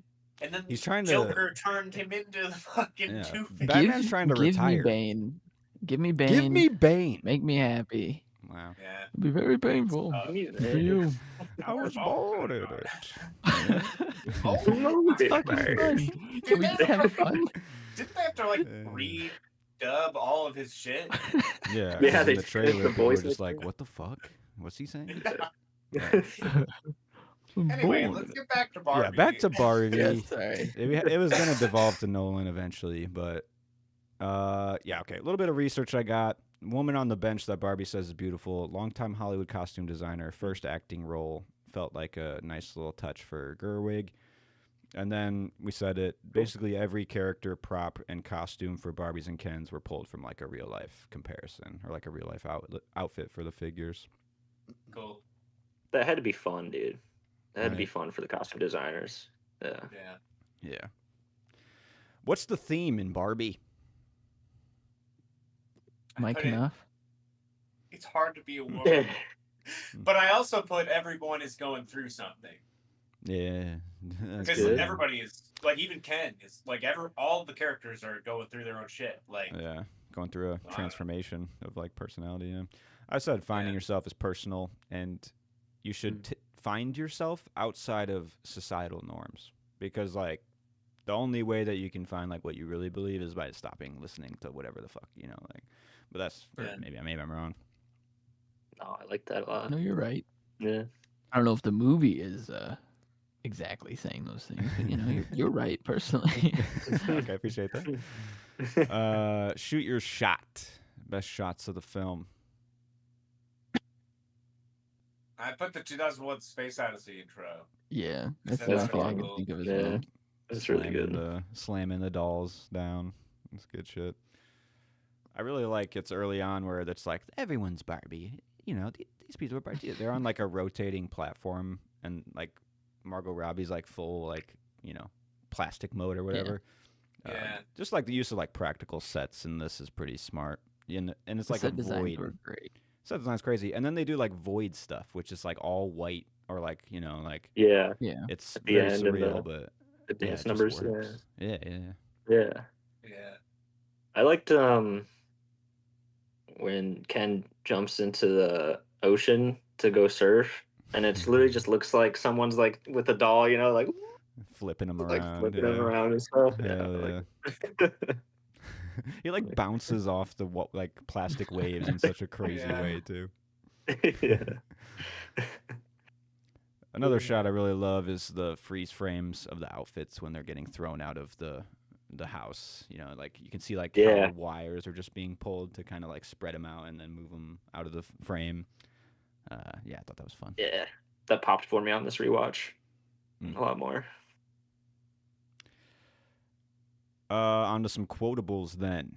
And then He's trying to- Joker turned him into the fucking Yeah. Two-Face. Batman's trying to give retire. me Bane. Give me Bane. Give me Bane. Make me happy. Wow. Yeah. It'll be very painful Uh, Give me for you. I was born in it. It's fucking fun. Can we just have fun? Didn't they have to like redub all of his shit? Yeah, Yeah, in they the changed trailer, the people were voice just actor. like, "What the fuck? What's he saying?" Anyway, let's get back to Barbie. Yeah, back to Barbie. Yeah, sorry. It was gonna devolve to Nolan eventually, but yeah, okay. A little bit of research I got. Woman on the bench that Barbie says is beautiful. Longtime Hollywood costume designer, first acting role. Felt like a nice little touch for Gerwig. And then we said it. Basically, every character, prop, and costume for Barbies and Kens were pulled from like a real life comparison or like a real life outfit for the figures. Cool. That had to be fun, dude. That had to be Right. fun for the costume designers. Yeah. Yeah. Yeah. What's the theme in Barbie? Mike Put it- enough? It's hard to be a woman, but I also put everyone is going through something. Yeah, that's Because good. everybody is like, even Ken is like, all of the characters are going through their own shit. Like, Yeah, going through a know. transformation of like personality. Yeah, I said finding Yeah. yourself is personal, and you should find yourself outside of societal norms because like the only way that you can find like what you really believe is by stopping listening to whatever the fuck like. But that's Yeah. maybe I'm wrong. Oh, I like that a lot. No, you're right. Yeah. I don't know if the movie is exactly saying those things, but you're right personally. Okay, appreciate that. Shoot your shot. Best shots of the film. I put the 2001 Space Odyssey intro. Yeah, that's That's the only thing I really can cool. think of as Yeah. well. That's really good. Slamming the dolls down. That's good shit. I really like it's early on where it's like everyone's Barbie. These people are Barbie. They're on like a rotating platform, and like Margot Robbie's like full like plastic mode or whatever. Yeah. Just like the use of like practical sets in this is pretty smart. And it's The like set a designs void. were great. Set design's crazy, and then they do like void stuff, which is like all white or like like Yeah. Yeah, it's At the very end and surreal, but The yeah, dance it just numbers. Yeah. works. Yeah. Yeah. Yeah. I liked when Ken jumps into the ocean to go surf, and it's literally just looks like someone's like with a doll, like Flipping them like around. flipping yeah. him around and stuff. Hell Yeah. yeah. He like bounces off the like plastic waves in such a crazy Yeah. way too. Yeah. Another shot I really love is the freeze frames of the outfits when they're getting thrown out of the house. Like you can see like how Yeah. the wires are just being pulled to kind of like spread them out and then move them out of the frame. Yeah, I thought that was fun. Yeah. That popped for me on this rewatch. Mm. A lot more. On to some quotables then.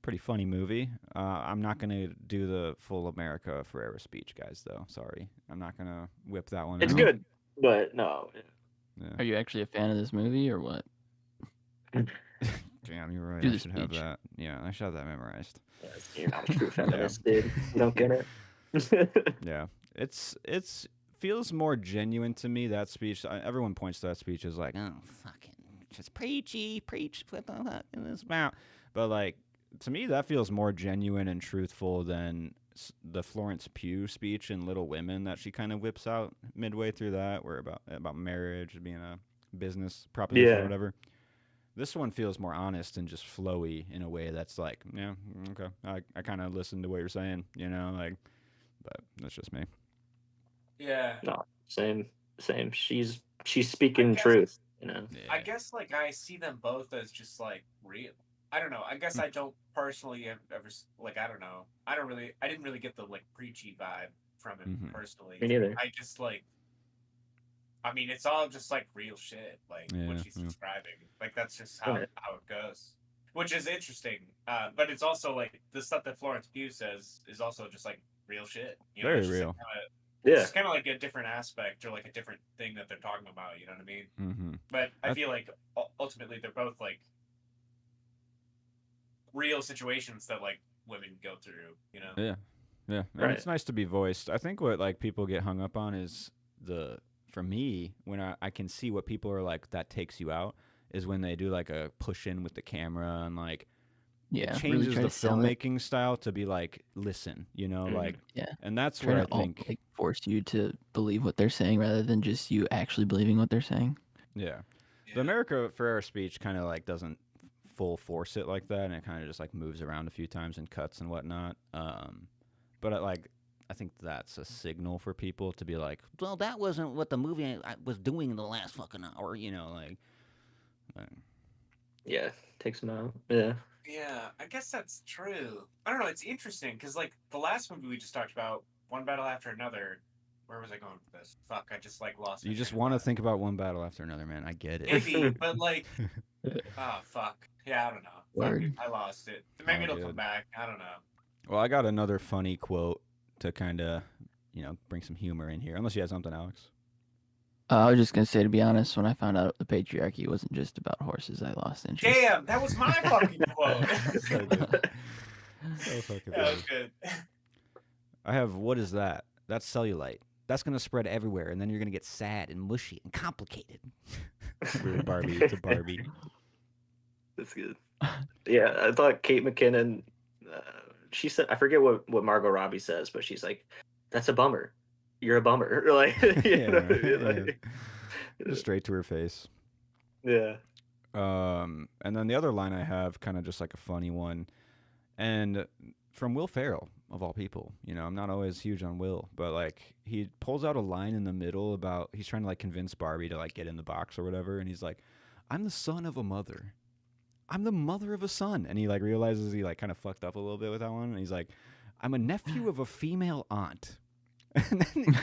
Pretty funny movie. I'm not going to do the full America Forever speech, guys, though. Sorry. I'm not going to whip that one It's out. good, but no. Yeah. are you actually a fan of this movie or what? Damn, you're right. Do I the should have speech. that. Yeah, I should have that memorized. You're not a true feminist, dude. You don't get it. Yeah. It's feels more genuine to me, that speech. Everyone points to that speech as like, oh, fucking just preach, flip in this mouth. But like, to me, that feels more genuine and truthful than the Florence Pugh speech in Little Women that she kind of whips out midway through that, where about marriage being a business proposition or Yeah. whatever. This one feels more honest and just flowy in a way that's like, yeah, okay, I kind of listen to what you're saying, but that's just me. Yeah. No, same. She's speaking guess- truth, Yeah. I guess like I see them both as just like real. I don't know. I guess I don't personally ever like I don't know. I didn't really get the like preachy vibe from him Mhm. personally. Me neither. I just like. I mean, it's all just like real shit, like Yeah, what she's yeah. describing. Like that's just how Right. it goes, which is interesting. But it's also like the stuff that Florence Pugh says is also just like real shit. Very it's just, real. Like, Yeah. It's kind of like a different aspect or like a different thing that they're talking about. You know what I mean? Mm-hmm. But I feel like ultimately they're both like real situations that like women go through. Yeah. And Right. it's nice to be voiced. I think what like people get hung up on is for me, when I can see what people are like, that takes you out, is when they do like a push in with the camera and like Yeah, it really changes try the to sell it. filmmaking style to be like, listen, Mhm. like, Yeah. and that's Trying where to I think, force force you to believe what they're saying rather than just you actually believing what they're saying. Yeah. The America Ferrera speech kind of like doesn't full force it like that, and it kind of just like moves around a few times and cuts and whatnot. But I think that's a signal for people to be like, well, that wasn't what the movie was doing in the last fucking hour, like. Yeah, takes them out. Yeah. Yeah, I guess that's true. I don't know. It's interesting because like the last movie we just talked about, One Battle After Another. Where was I going with this? Fuck, I just like lost. You just want to think about one battle after another, man. I get it. Maybe, but like, oh fuck. Yeah, I don't know. Fuck Word. it. I lost it. Maybe it'll good. come back. I don't know. Well, I got another funny quote to kind of, bring some humor in here. Unless you had something, Alex. I was just gonna say, to be honest, when I found out the patriarchy wasn't just about horses, I lost interest. Damn, that was my fucking quote. So good. So fucking That was good. good. I have, what is that? That's cellulite. That's going to spread everywhere, and then you're going to get sad and mushy and complicated. Really Barbie to Barbie. That's good. Yeah, I thought Kate McKinnon, she said, I forget what Margot Robbie says, but she's like, that's a bummer. You're a bummer. Like, Just straight to her face. Yeah. And then the other line I have, kind of just like a funny one, and from Will Ferrell, of all people. I'm not always huge on Will, but like he pulls out a line in the middle about he's trying to like convince Barbie to like get in the box or whatever, and he's like, I'm the son of a mother. I'm the mother of a son. And he like realizes he like kind of fucked up a little bit with that one, and he's like, I'm a nephew of a female aunt. And then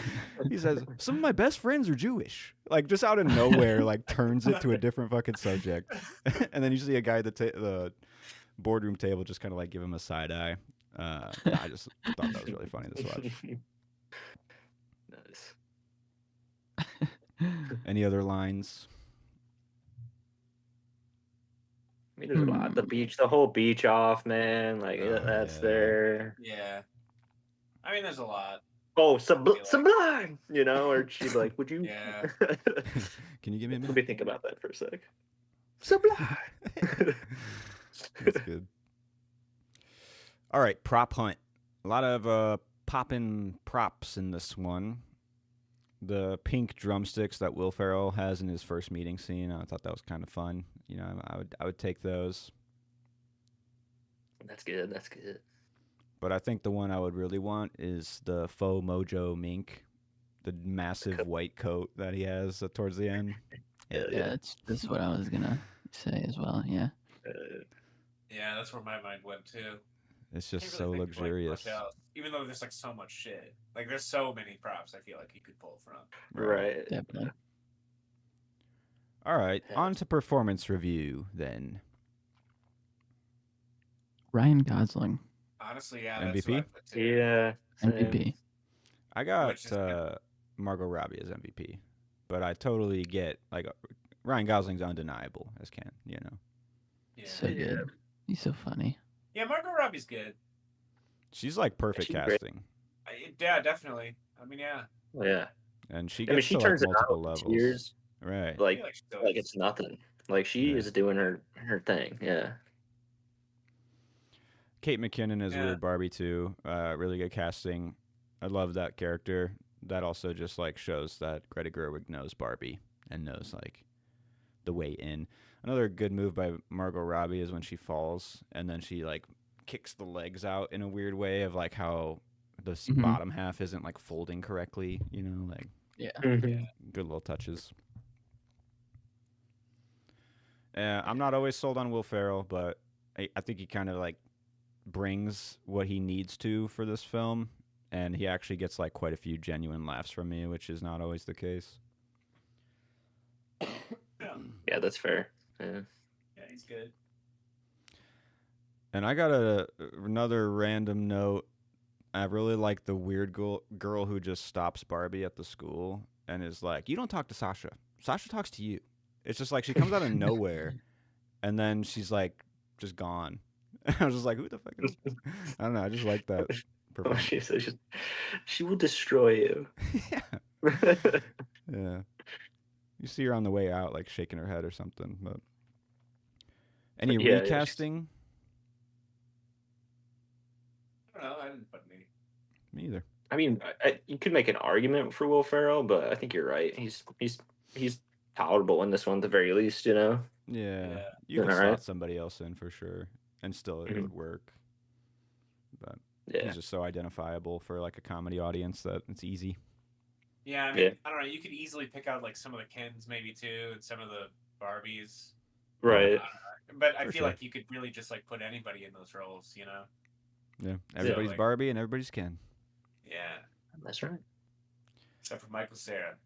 he says, some of my best friends are Jewish. Like, just out of nowhere, like, turns it to a different fucking subject. And then you see a guy at the boardroom table just kind of, like, give him a side eye. I just thought that was really funny to watch. Nice. Any other lines? I mean, there's a lot. The beach, the whole beach off, man. Like, that's there. Yeah. I mean, there's a lot. Oh, sublime! Or she's like, would you? Yeah. Can you give me a minute? Let me think about that for a sec. Sublime! That's good. All right, prop hunt. A lot of popping props in this one. The pink drumsticks that Will Ferrell has in his first meeting scene, I thought that was kind of fun. I would take those. That's good. That's good. But I think the one I would really want is the faux mojo mink, the massive white coat that he has towards the end. Yeah, that's what I was gonna say as well. Yeah. Yeah, that's where my mind went too. It's just Can't so really think of, like, luxurious. much else, even though there's like so much shit. Like there's so many props I feel like you could pull from. Right. Definitely. All right, on to performance review then. Ryan Gosling. Honestly, yeah. MVP? That's what I put too. Yeah. same. MVP. I got Which is good. Margot Robbie as MVP, but I totally get like Ryan Gosling's undeniable as Ken. Yeah. So good. He's so funny. Yeah, Margot Robbie's good. She's like perfect She's great. casting, Yeah, definitely. I mean, yeah. Yeah. and she I mean, gets she to turns like it multiple out levels. in tears. Right. I feel Like she does. it's nothing. Like she Yeah. is doing her thing. Yeah. Kate McKinnon as Yeah. Weird Barbie too. Really good casting. I love that character. That also just like shows that Greta Gerwig knows Barbie and knows like the way in. Another good move by Margot Robbie is when she falls and then she like kicks the legs out in a weird way of like how the bottom half isn't like folding correctly. Like Yeah. Mhm. good little touches. I'm not always sold on Will Ferrell, but I think he kind of like brings what he needs to for this film, and he actually gets like quite a few genuine laughs from me, which is not always the case. Yeah, that's fair. Yeah. Yeah, he's good. And I got another random note. I really like the weird girl who just stops Barbie at the school and is like, "You don't talk to Sasha. Sasha talks to you." It's just like she comes out of nowhere, and then she's like just gone. I was just like, "Who the fuck is?" I don't know. I just like that. Oh, she will destroy you. Yeah. Yeah. You see her on the way out, like shaking her head or something. But any Yeah, recasting? I don't know. I didn't put any. Me either. I mean, you could make an argument for Will Ferrell, but I think you're right. He's tolerable in this one at the very least. You know. Yeah, Yeah. you could All slot right. somebody else in for sure, and still it Mhm. would work. But Yeah. he's just so identifiable for like a comedy audience that it's easy. Yeah, I mean, I don't know. You could easily pick out like some of the Kens maybe too, and some of the Barbies. Right. But I For feel sure. like you could really just like put anybody in those roles, you know? Yeah, everybody's like- Barbie and everybody's Ken. Yeah, That's right. except for Michael Cera.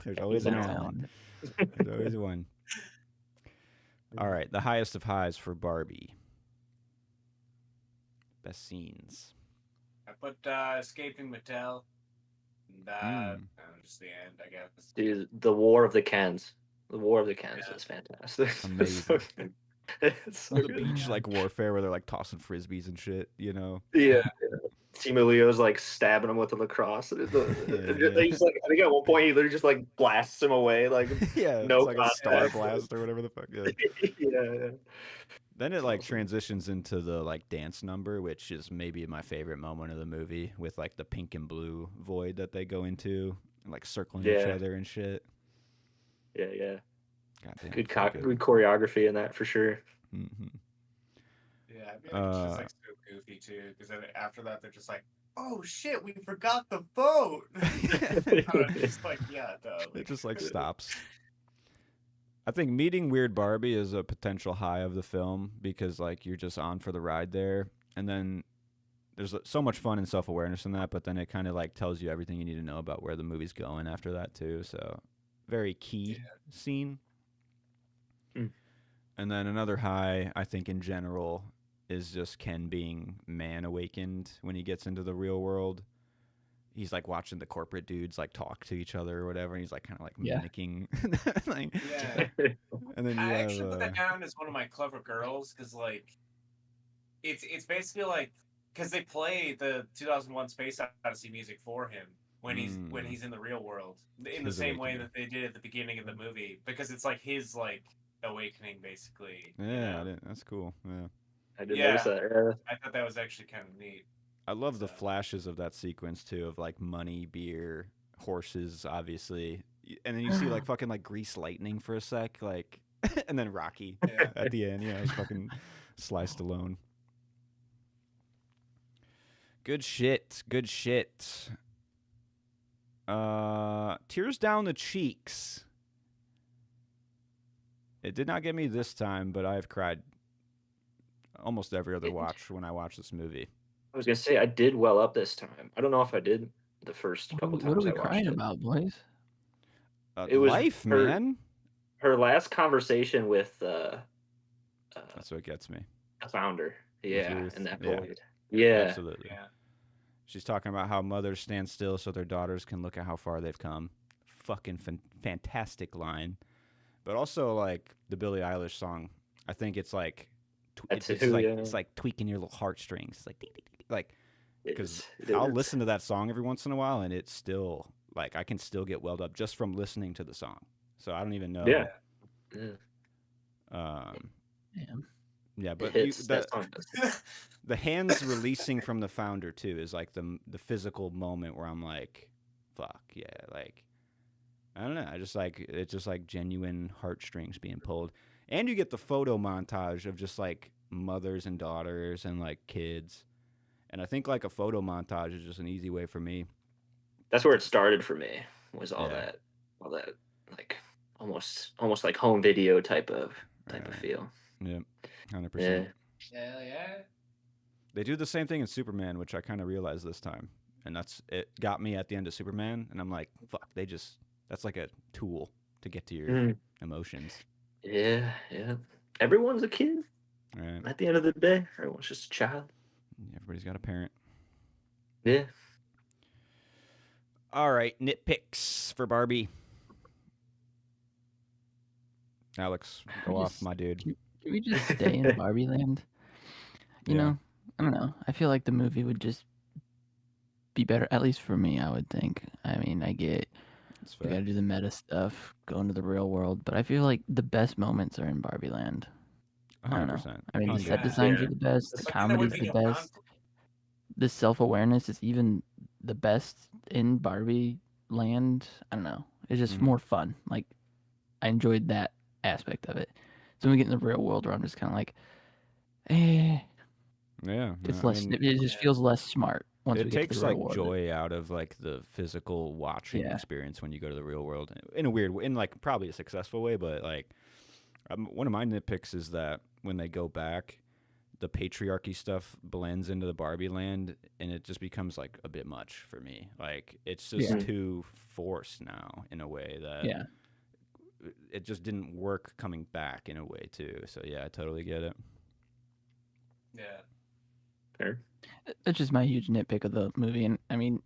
There's always He's one. Around. There's always one. All right, the highest of highs for Barbie. Best scenes. I put Escaping Mattel. And just the end, I guess. Dude, the War of the Kens. The War of the Kens Yeah. is fantastic. Amazing. It's so The good. beach like warfare where they're like tossing frisbees and shit, you know? Yeah. Timu Leo's like stabbing him with a lacrosse. He's like, I think at one point he literally just like blasts him away, like Yeah, no it's like a star contact. blast or whatever the fuck. Yeah. yeah. Then it like Awesome. transitions into the like dance number, which is maybe my favorite moment of the movie, with like the pink and blue void that they go into and like circling each Yeah. other and shit. Yeah. Goddamn, Good, so good choreography in that for sure. Mhm. Yeah, I feel like it's just like so goofy too, because then after that they're just like, oh shit, we forgot the boat. It's just like, yeah, duh. It just like stops. I think meeting Weird Barbie is a potential high of the film because like you're just on for the ride there, and then there's so much fun and self-awareness in that, but then it kind of like tells you everything you need to know about where the movie's going after that too. So very key scene. Mm. And then another high, I think in general, is just Ken being man awakened when he gets into the real world. He's like watching the corporate dudes like talk to each other or whatever, and he's like kind of like mimicking. Like, Yeah. and then you I have, actually put that down as one of my clever girls because like it's basically like because they play the 2001 Space Odyssey music for him when he's in the real world in the His same way awakening. that they did at the beginning of the movie because it's like his like awakening basically. Yeah, you know? I didn't, that's cool. Yeah, I did notice that. I thought that was actually kind of neat. I love the flashes of that sequence too, of like money, beer, horses, obviously, and then you see like fucking like grease lightning for a sec, like, and then Rocky at the end. Yeah, it's fucking Sly Stallone. Good shit. Good shit. Tears down the cheeks. It did not get me this time, but I've cried almost every other watch when I watch this movie. I was gonna say I did well up this time. I don't know if I did the first couple What are times we I watched crying it. about, boys? It was life, her- man. Her last conversation with That's what gets me. the founder, yeah, Ruth. and that Yeah. void, yeah, Absolutely. Yeah. She's talking about how mothers stand still so their daughters can look at how far they've come. Fucking fantastic line. But also, like, the Billie Eilish song, I think it's like, That's it's who, like, yeah. it's like tweaking your little heartstrings. It's like, ding, ding, ding, like, because It I'll is. listen to that song every once in a while, and it's still, like, I can still get welled up just from listening to the song. So I don't even know. Yeah. Yeah, It but hits, that song does. the hands releasing from the founder too is like the physical moment where I'm like, fuck yeah, like I don't know, it's just like genuine heartstrings being pulled, and you get the photo montage of just like mothers and daughters and like kids, and I think like a photo montage is just an easy way for me. That's where it started for me. Was all Yeah. that like almost like home video type of feel. Yeah, 100%. Yeah. Hell yeah. They do the same thing in Superman, which I kind of realized this time, and it got me at the end of Superman, and I'm like, fuck, that's like a tool to get to your emotions. Yeah. Everyone's a kid. Right. At the end of the day, everyone's just a child. Everybody's got a parent. Yeah. All right, nitpicks for Barbie. Alex, go off, my dude. Can we just stay in Barbie land? You know, I don't know. I feel like the movie would just be better, at least for me, I would think. I mean, I get That's we fair. gotta do the meta stuff, go into the real world, but I feel like the best moments are in Barbie land. I don't know. 100%. I mean, the set 100%. designs Yeah. are the best, the But then there would comedy's be the no best. conflict. this self-awareness is even the best in Barbie land. I don't know. It's just more fun. Like, I enjoyed that aspect of it. So when we get in the real world where I'm just kind of like, eh, Yeah, it's I less. mean, It just feels less smart once we it get to takes the real like world. joy out of like the physical watching Yeah. experience when you go to the real world in a weird way, in like probably a successful way, but like one of my nitpicks is that when they go back, the patriarchy stuff blends into the Barbie land, and it just becomes like a bit much for me. Like it's just Yeah. too forced now in a way that Yeah. it just didn't work coming back in a way too. So yeah, I totally get it. Yeah. Fair. That's just my huge nitpick of the movie, and I mean,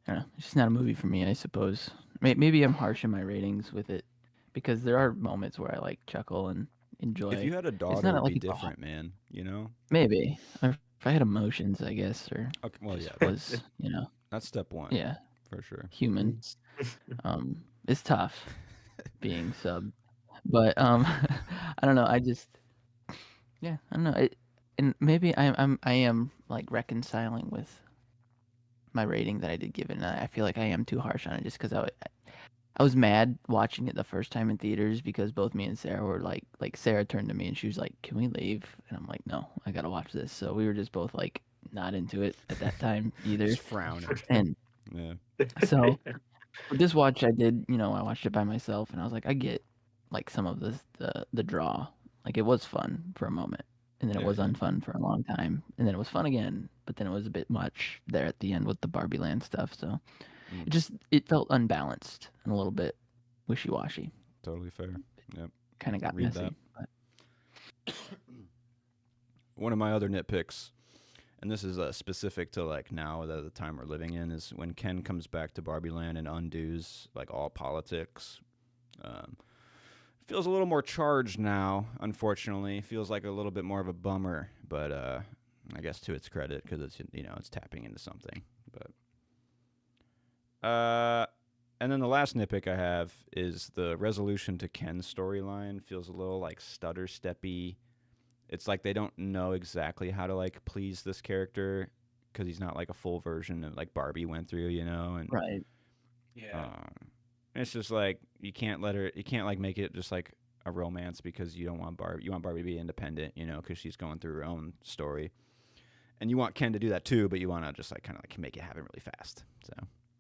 I don't know, it's just not a movie for me, I suppose. Maybe I'm harsh in my ratings with it because there are moments where I like chuckle and enjoy. If you had a It's daughter, not it'd like be it's different, man. You know? maybe or if I had emotions, I guess, or Okay, well, just yeah, was, that's step one. yeah, For sure. human. It's tough being sub, but I don't know. I just I don't know. And maybe I am like reconciling with my rating that I did give it, and I feel like I am too harsh on it just because I was mad watching it the first time in theaters because both me and Sarah were like Sarah turned to me and she was like, "Can we leave?" And I'm like, "No, I gotta watch this." So we were just both like not into it at that time either. Just frowning. And Yeah. so with this watch, I did, I watched it by myself, and I was like, I get like some of the draw. Like it was fun for a moment, and then it Yeah, was yeah. unfun for a long time, and then it was fun again, but then it was a bit much there at the end with the Barbie Land stuff. So it felt unbalanced and a little bit wishy washy. Totally fair. Yep. Kind of got Read messy. that. But One of my other nitpicks, and this is specific to like now that the time we're living in, is when Ken comes back to Barbie Land and undoes like all politics. Feels a little more charged now, unfortunately. Feels like a little bit more of a bummer, but I guess to its credit because it's it's tapping into something. But and then the last nitpick I have is the resolution to Ken's storyline feels a little like stutter steppy. It's like they don't know exactly how to like please this character because he's not like a full version of like Barbie went through, and right. Yeah. it's just like you can't like make it just like a romance because you don't want Barbie. You want Barbie to be independent, because she's going through her own story, and you want Ken to do that too, but you want to just like kind of like make it happen really fast. So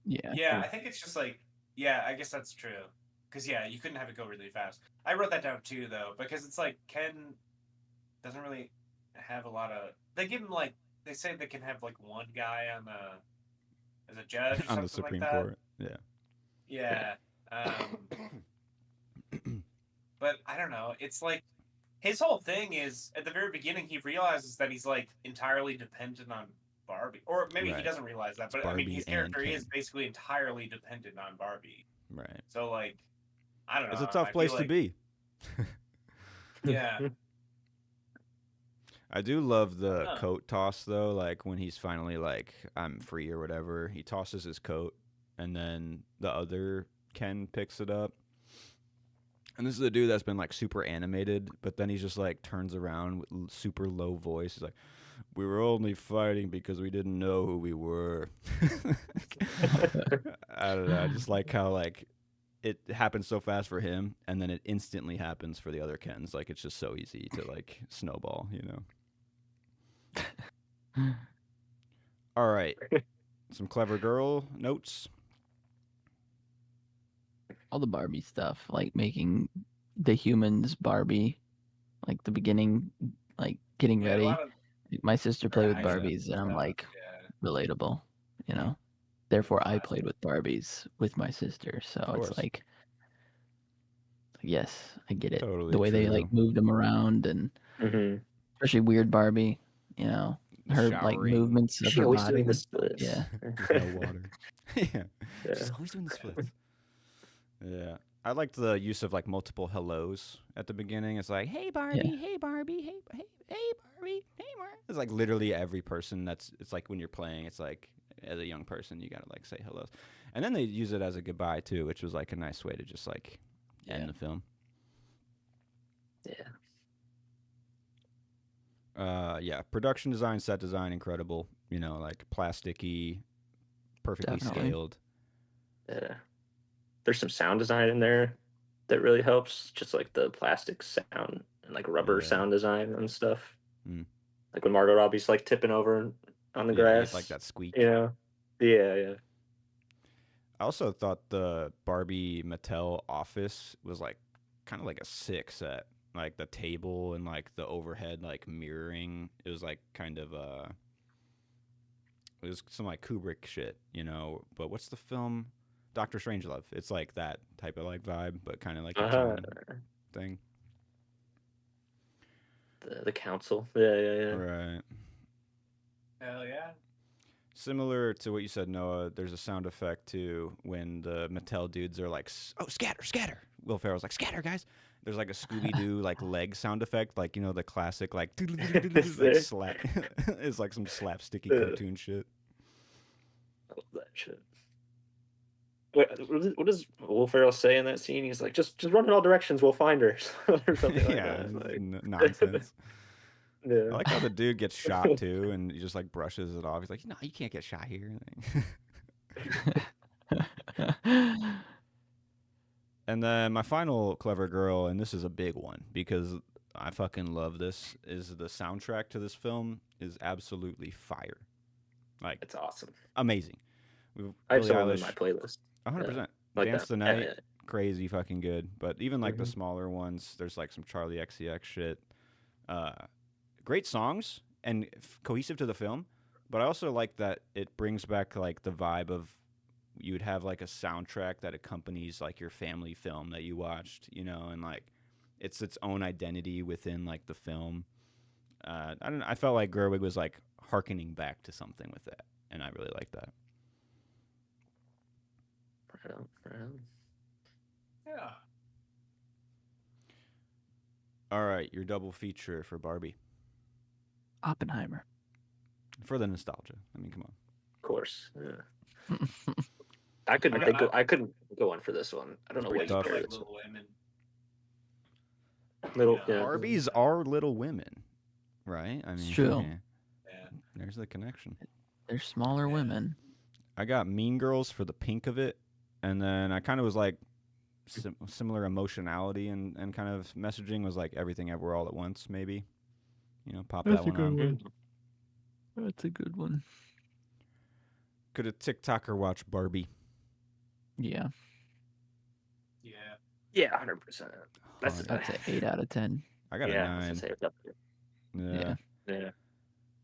Yeah. Yeah, I think it's just like, yeah, I guess that's true. Because, yeah, you couldn't have it go really fast. I wrote that down too, though, because it's like Ken doesn't really have a lot of. They give him, like, they say they can have, like, one guy on as a judge or on something the Supreme like that. Court, yeah. Yeah. But I don't know. It's like his whole thing is at the very beginning, he realizes that he's, like, entirely dependent on Barbie. Or maybe he Right. doesn't realize that, It's but I mean, Barbie his and character Ken. is basically entirely dependent on Barbie. Right. So, like, I don't know. It's a tough I place feel to like, be. Yeah. I do love the Huh. coat toss though, like when he's finally like, I'm free or whatever. He tosses his coat and then the other Ken picks it up. And this is a dude that's been like super animated, but then he's just like turns around with super low voice. He's like, "We were only fighting because we didn't know who we were." I don't know. I just like how like it happens so fast for him, and then it instantly happens for the other Kens. Like it's just so easy to like snowball, All right, some clever girl notes. All the Barbie stuff, like making the humans Barbie, like the beginning, like getting Yeah, a ready. lot of My sister played with Right, yeah, Barbies, and I'm stuff, like yeah. relatable, Therefore, I Classic. played with Barbies with my sister, so it's course. like, yes, I get it. Totally The way they true. like moved them around, and especially weird Barbie, her like Showering. movements of She her always body. doing the splits. Yeah, with no water. Yeah. Yeah. She's always doing the splits. Yeah. I liked the use of like multiple hellos at the beginning. It's like, hey Barbie, Yeah. hey Barbie, hey Barbie, hey Barbie. It's like literally every person it's like when you're playing, it's like as a young person you gotta like say hellos. And then they use it as a goodbye too, which was like a nice way to just like end the film. Yeah. Yeah, production design, set design, incredible. You know, like plasticky, perfectly Definitely. scaled. Yeah. There's some sound design in there that really helps. Just like the plastic sound and like rubber Yeah. sound design and stuff. Mm. Like when Margot Robbie's like tipping over on the Yeah, you grass. get like that squeak. You know? Yeah. I also thought the Barbie Mattel office was like kind of like a 6 at like the table and like the overhead like mirroring. It was like kind of it was some like Kubrick shit, you know. But what's the film? Doctor Strangelove. It's like that type of like vibe, but kind of like its own thing. The council. Yeah. Right. Hell yeah. Similar to what you said, Noah, there's a sound effect too when the Mattel dudes are like, "Oh, scatter, scatter." Will Ferrell's like, "Scatter, guys." There's like a Scooby Doo like leg sound effect, like you know the classic like like slap. It's like some slapsticky cartoon shit. I love that shit. What does Will Ferrell say in that scene? He's like, just run in all directions, we'll find her, or something like Yeah, that. Like, nonsense. yeah. I like how the dude gets shot too, and he just like brushes it off. He's like, "No, you can't get shot here." And then my final clever girl, and this is a big one because I fucking love this, is the soundtrack to this film is absolutely fire. Like, It's awesome. amazing. I have Billie some in my Eilish, playlist. 100%. Like Dance that. the Night, crazy fucking good. But even like the Mhm. smaller ones, there's like some Charlie XCX shit. Great songs and cohesive to the film. But I also like that it brings back like the vibe of you would have like a soundtrack that accompanies like your family film that you watched, you know, and like it's its own identity within like the film. I don't know, I felt like Gerwig was like harkening back to something with that, and I really like that. Right on. Yeah. All right, your double feature for Barbie Oppenheimer. for the nostalgia. I mean, come on. Of course. Yeah. I couldn't go on for this one. I don't know what pretty you tough. put Like this Little Women. Little, Yeah. yeah. Barbies are Little Women, right? I mean, It's true. Yeah. There's the connection. They're smaller Yeah. women. I got Mean Girls for the pink of it, and then I kind of was like similar emotionality and kind of messaging was like Everything Everywhere All at Once, maybe. You know, pop that one on. That's a good one. Could a TikToker watch Barbie? Yeah, Yeah. Yeah, 100%. That's that's an 8 out of 10. I got a yeah, I was 9. gonna say it's up there. Yeah.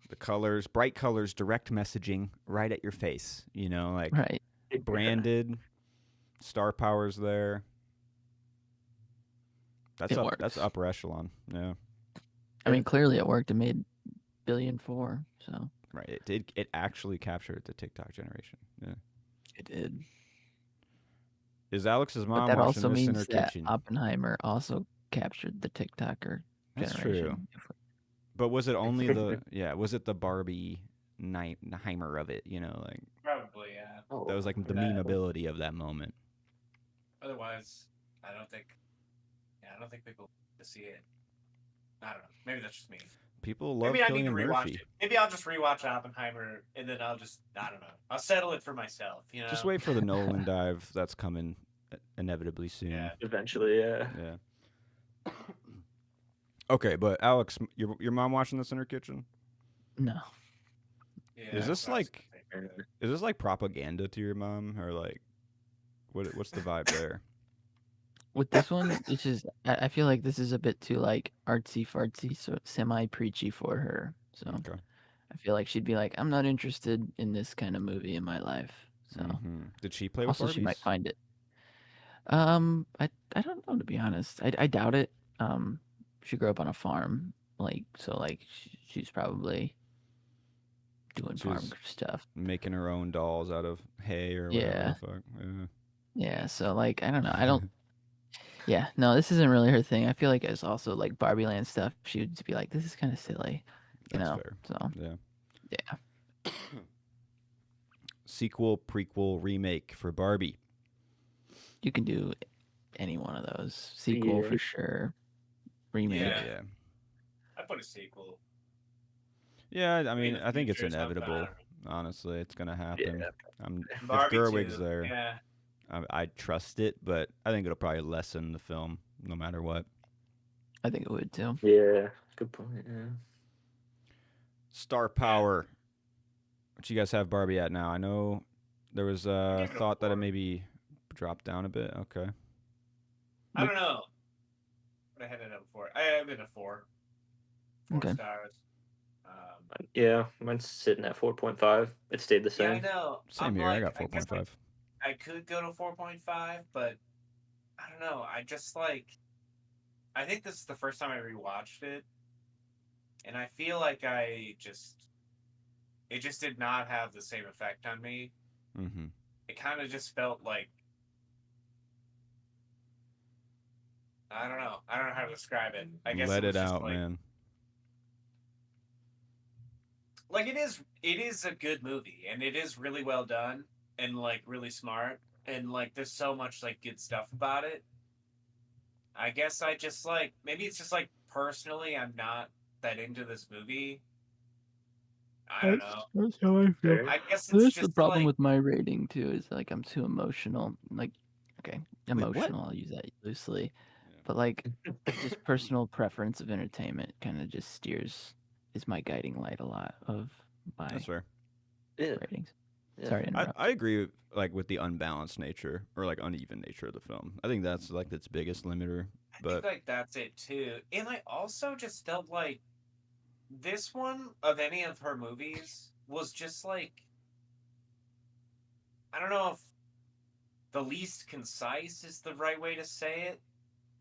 The colors, bright colors, direct messaging right at your face. You know, like Right. branded, star powers there. That's It up. works. That's upper echelon. Yeah. I mean, clearly it worked. It made $1.4 billion, so Right. It did. It actually captured the TikTok generation. Yeah. it did. Is Alex's But mom that watching also this in means her that kitchen? Oppenheimer also captured the TikToker That's generation. true. But was it only the? Yeah. Was it the Barbie Heimer of it? You know, like Probably, yeah. Oh, that was like the that- memeability of that moment. Otherwise, I don't think people to see it. I don't know. Maybe that's just me. People love Maybe I need to Cillian rewatch Murphy. it. Maybe I'll just rewatch Oppenheimer and then I don't know. I'll settle it for myself. You know. Just wait for the Nolan dive that's coming inevitably soon. Yeah. eventually, yeah. Yeah. Okay, but Alex, your mom watching this in her kitchen? No. Yeah, Is this I was like- gonna say. Is this like propaganda to your mom, or like, what's the vibe there? With this one, it's just I feel like this is a bit too like artsy fartsy, so semi preachy for her. So Okay. I feel like she'd be like, I'm not interested in this kind of movie in my life. So Mhm. Did she play with also Barbies? she might find it. I don't know, to be honest. I doubt it. She grew up on a farm, like she's probably doing She farm was stuff. making her own dolls out of hay or whatever Yeah. the fuck. Yeah. Yeah, so like I don't know. I don't. Yeah, no, this isn't really her thing. I feel like it's also like Barbie Land stuff. She would just be like, "This is kind of silly," you That's know. fair. So Yeah. Sequel, prequel, remake for Barbie. you can do any one of those. Sequel Yeah. for sure. Remake. Yeah. Yeah. I put a sequel. Yeah, I mean, the I think it's future or something, I inevitable. don't Honestly, it's gonna happen. Yeah. If Barbie Gerwig's too. there, Yeah. I trust it, but I think it'll probably lessen the film no matter what. I think it would too. Yeah. Good point. Yeah. Star power. What you guys have Barbie at now? I know there was I a give it a thought that it 4. maybe dropped down a bit. Okay. I don't know. But I had it at 4. I have it at 4. 4 Okay. stars. Yeah, mine's sitting at 4.5. It stayed the Yeah, I same. know. Same I'm here. I like, got I guess 4.5. I could go to 4.5, but I don't know. I just like. I think this is the first time I rewatched it, and I feel like it just did not have the same effect on me. Mm-hmm. It kind of just felt like, I don't know. I don't know how to describe it. I guess Let it was it just out, like, man. like it is a good movie, and it is really well done and like really smart, and like there's so much like good stuff about it. I guess I just like, maybe it's just like personally I'm not that into this movie. I don't know. That's how I feel. Fair. I guess it's That's the just problem like, with my rating too. Is like I'm too emotional. Like, okay, what? emotional. I'll use that loosely, but like, just personal preference of entertainment kind of just is my guiding light a lot of my That's fair. Yeah. ratings. Yeah. Sorry to interrupt. I agree, like with the unbalanced nature or like uneven nature of the film. I think that's like its biggest limiter. I But think like that's it too. And I also just felt like this one of any of her movies was just like, I don't know if the least concise is the right way to say it.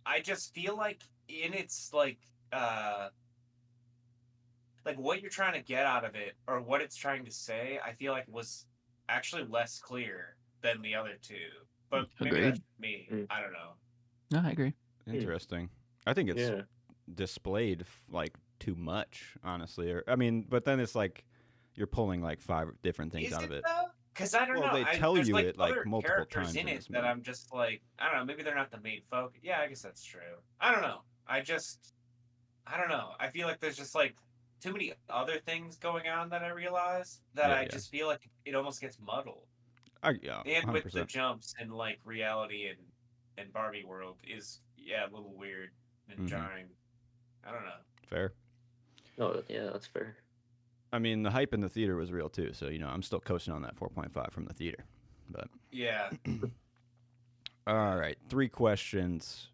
I just feel like in its like what you're trying to get out of it or what it's trying to say, I feel like was actually less clear than the other two. But maybe that's Agreed. me. Mm. I don't know. No, I agree. interesting. I think it's Yeah. displayed like too much, honestly. Or I mean, but then it's like you're pulling like 5 different things Is out it of it. though? Because I don't Well, know. they tell There's you like it like other multiple characters times in in it this that movie. I'm just like, I don't know. Maybe they're not the main focus. Yeah, I guess that's true. I don't know. I don't know. I feel like there's just like too many other things going on that I realize that Yeah, I yeah. just feel like it almost gets muddled. Yeah, And with the 100%. jumps and like reality and Barbie world is a little weird and Mhm. jarring. I don't know. Fair. Oh, yeah, that's fair. I mean, the hype in the theater was real too. So I'm still coasting on that 4.5 from the theater. But Yeah. all right, 3 questions.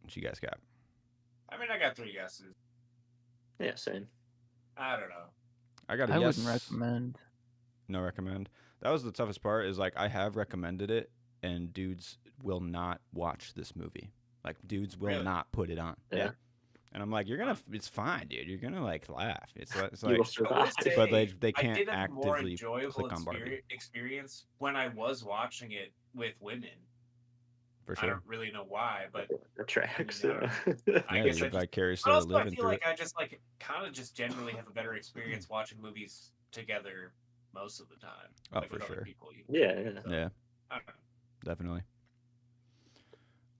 What you guys got? I mean, I got 3 guesses. Yeah, same. I don't know. I got a I yes. wouldn't recommend. No recommend. That was the toughest part. Is like I have recommended it, and dudes will not watch this movie. Like dudes will Really? not put it on. Yeah. And I'm like, you're gonna. It's fine, dude. You're gonna like laugh. It's You like, will I survive. will say, but they I can't did have a more actively enjoyable click on Barbie experience when I was watching it with women. for I sure. don't really know why, but The tracks. I mean, I Yeah, guess you're I just. vicariously But also, I living feel through like it. I just like kind of just generally have a better experience watching movies together most of the time. Oh, like for with other sure. people. Yeah. So, Yeah, I don't know. definitely.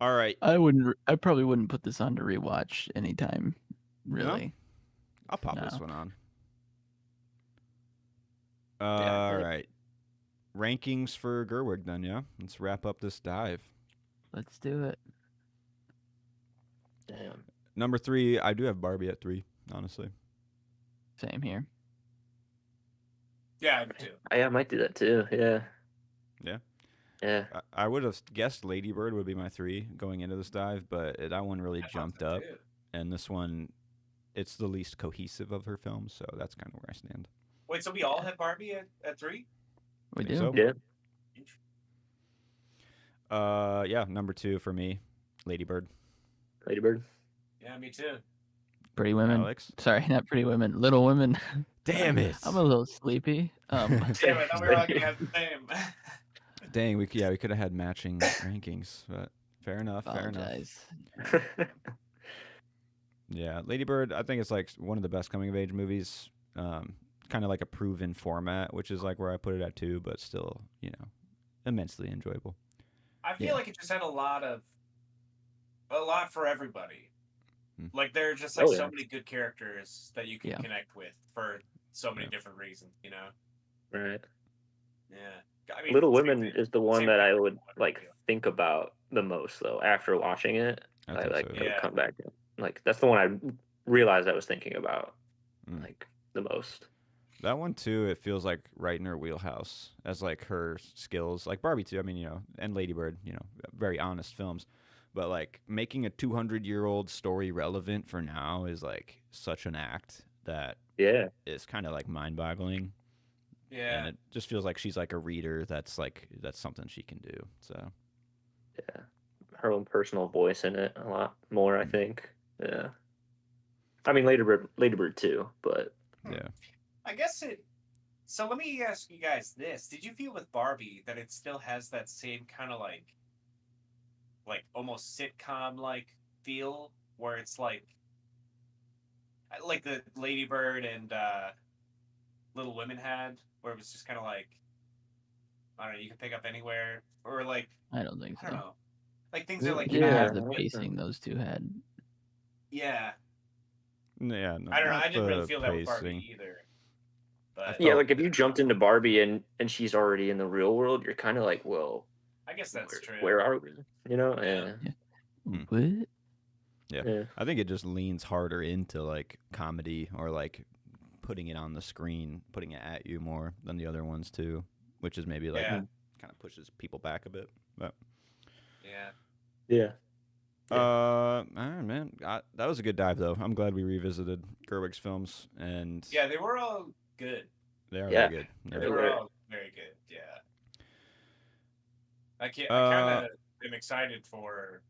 All right, I probably wouldn't put this on to rewatch anytime. Really. I'll pop this No. one on. Yeah, All right, rankings for Gerwig then. Yeah, let's wrap up this dive. Let's do it. Damn. Number 3, I do have Barbie at 3. Honestly. Same here. Yeah, I do too. I might do that too. Yeah. Yeah. Yeah. I would have guessed Lady Bird would be my 3 going into this dive, but that one really I thought jumped so, up. too. And this one, it's the least cohesive of her films, so that's kind of where I stand. Wait, so we all have Barbie at 3? We Think do. so? Yeah. Yeah, number 2 for me, Lady Bird. Lady Bird. Yeah, me too. Pretty Women. Alex? Sorry, not Pretty Women. Little Women. Damn it! I'm a little sleepy. Damn, I thought we were all gonna have the same. Dang, we could have had matching rankings, but fair enough. Fair enough. Apologize. Yeah, Lady Bird, I think it's like one of the best coming of age movies. Kind of like a proven format, which is like where I put it at 2, but still, immensely enjoyable. I feel Yeah. like it just had a lot for everybody. Like there are just like Oh, so yeah. many good characters that you can Yeah. connect with for so many Yeah. different reasons, you know? Right. Yeah. I mean, Little same Women thing- is the one same that thing I with would Wonder like Woman. think about the most though. After watching it, I I think like so. I would Yeah. come back to. Like that's the one I realized I was thinking about Mm. like the most. That one too, it feels like right in her wheelhouse as like her skills, like Barbie too. I mean, and Lady Bird, very honest films, but like making a 200-year-old story relevant for now is like such an act that Yeah. is kind of like mind-boggling, Yeah. and it just feels like she's like a reader. That's something she can do. So Yeah. Her own personal voice in it a lot more, I think. Yeah. I mean, Lady Bird too, but yeah, I guess it. So let me ask you guys this: did you feel with Barbie that it still has that same kind of like almost sitcom like feel, where it's like the Lady Bird and Little Women had, where it was just kind of like I don't know, you can pick up anywhere, or like I don't think I don't so. know, like things are like Didn't yeah. have the pacing those two had. yeah. yeah. I don't know. Not I didn't really the feel that with pacing. Barbie either. But Yeah, felt- like if you jumped into Barbie and she's already in the real world, you're kind of like, well, I guess that's true. where are we? You know? Yeah. Hmm. What? Yeah. I think it just leans harder into like comedy or like putting it on the screen, putting it at you more than the other ones too, which is maybe like Yeah. kind of pushes people back a bit. But Yeah. Yeah. all right, man. That was a good dive though. I'm glad we revisited Gerwig's films, and Yeah, they were all good. they are Yeah. very good. They They were were. all very good. Yeah. I kind of am excited for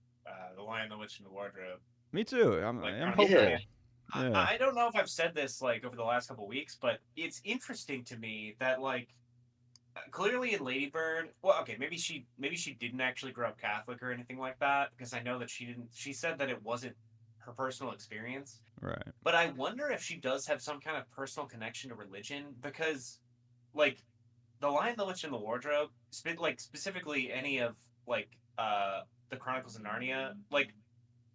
The Lion, the Witch, and the Wardrobe. Me too. I'm Like, hopeful. Yeah. Yeah. I don't know if I've said this like over the last couple weeks, but it's interesting to me that like clearly in Lady Bird, well, okay, maybe she didn't actually grow up Catholic or anything like that, because I know that she didn't. She said that it wasn't her personal experience. Right. But I wonder if she does have some kind of personal connection to religion, because like The Lion, the Witch, and the Wardrobe, like specifically any of like the Chronicles of Narnia, like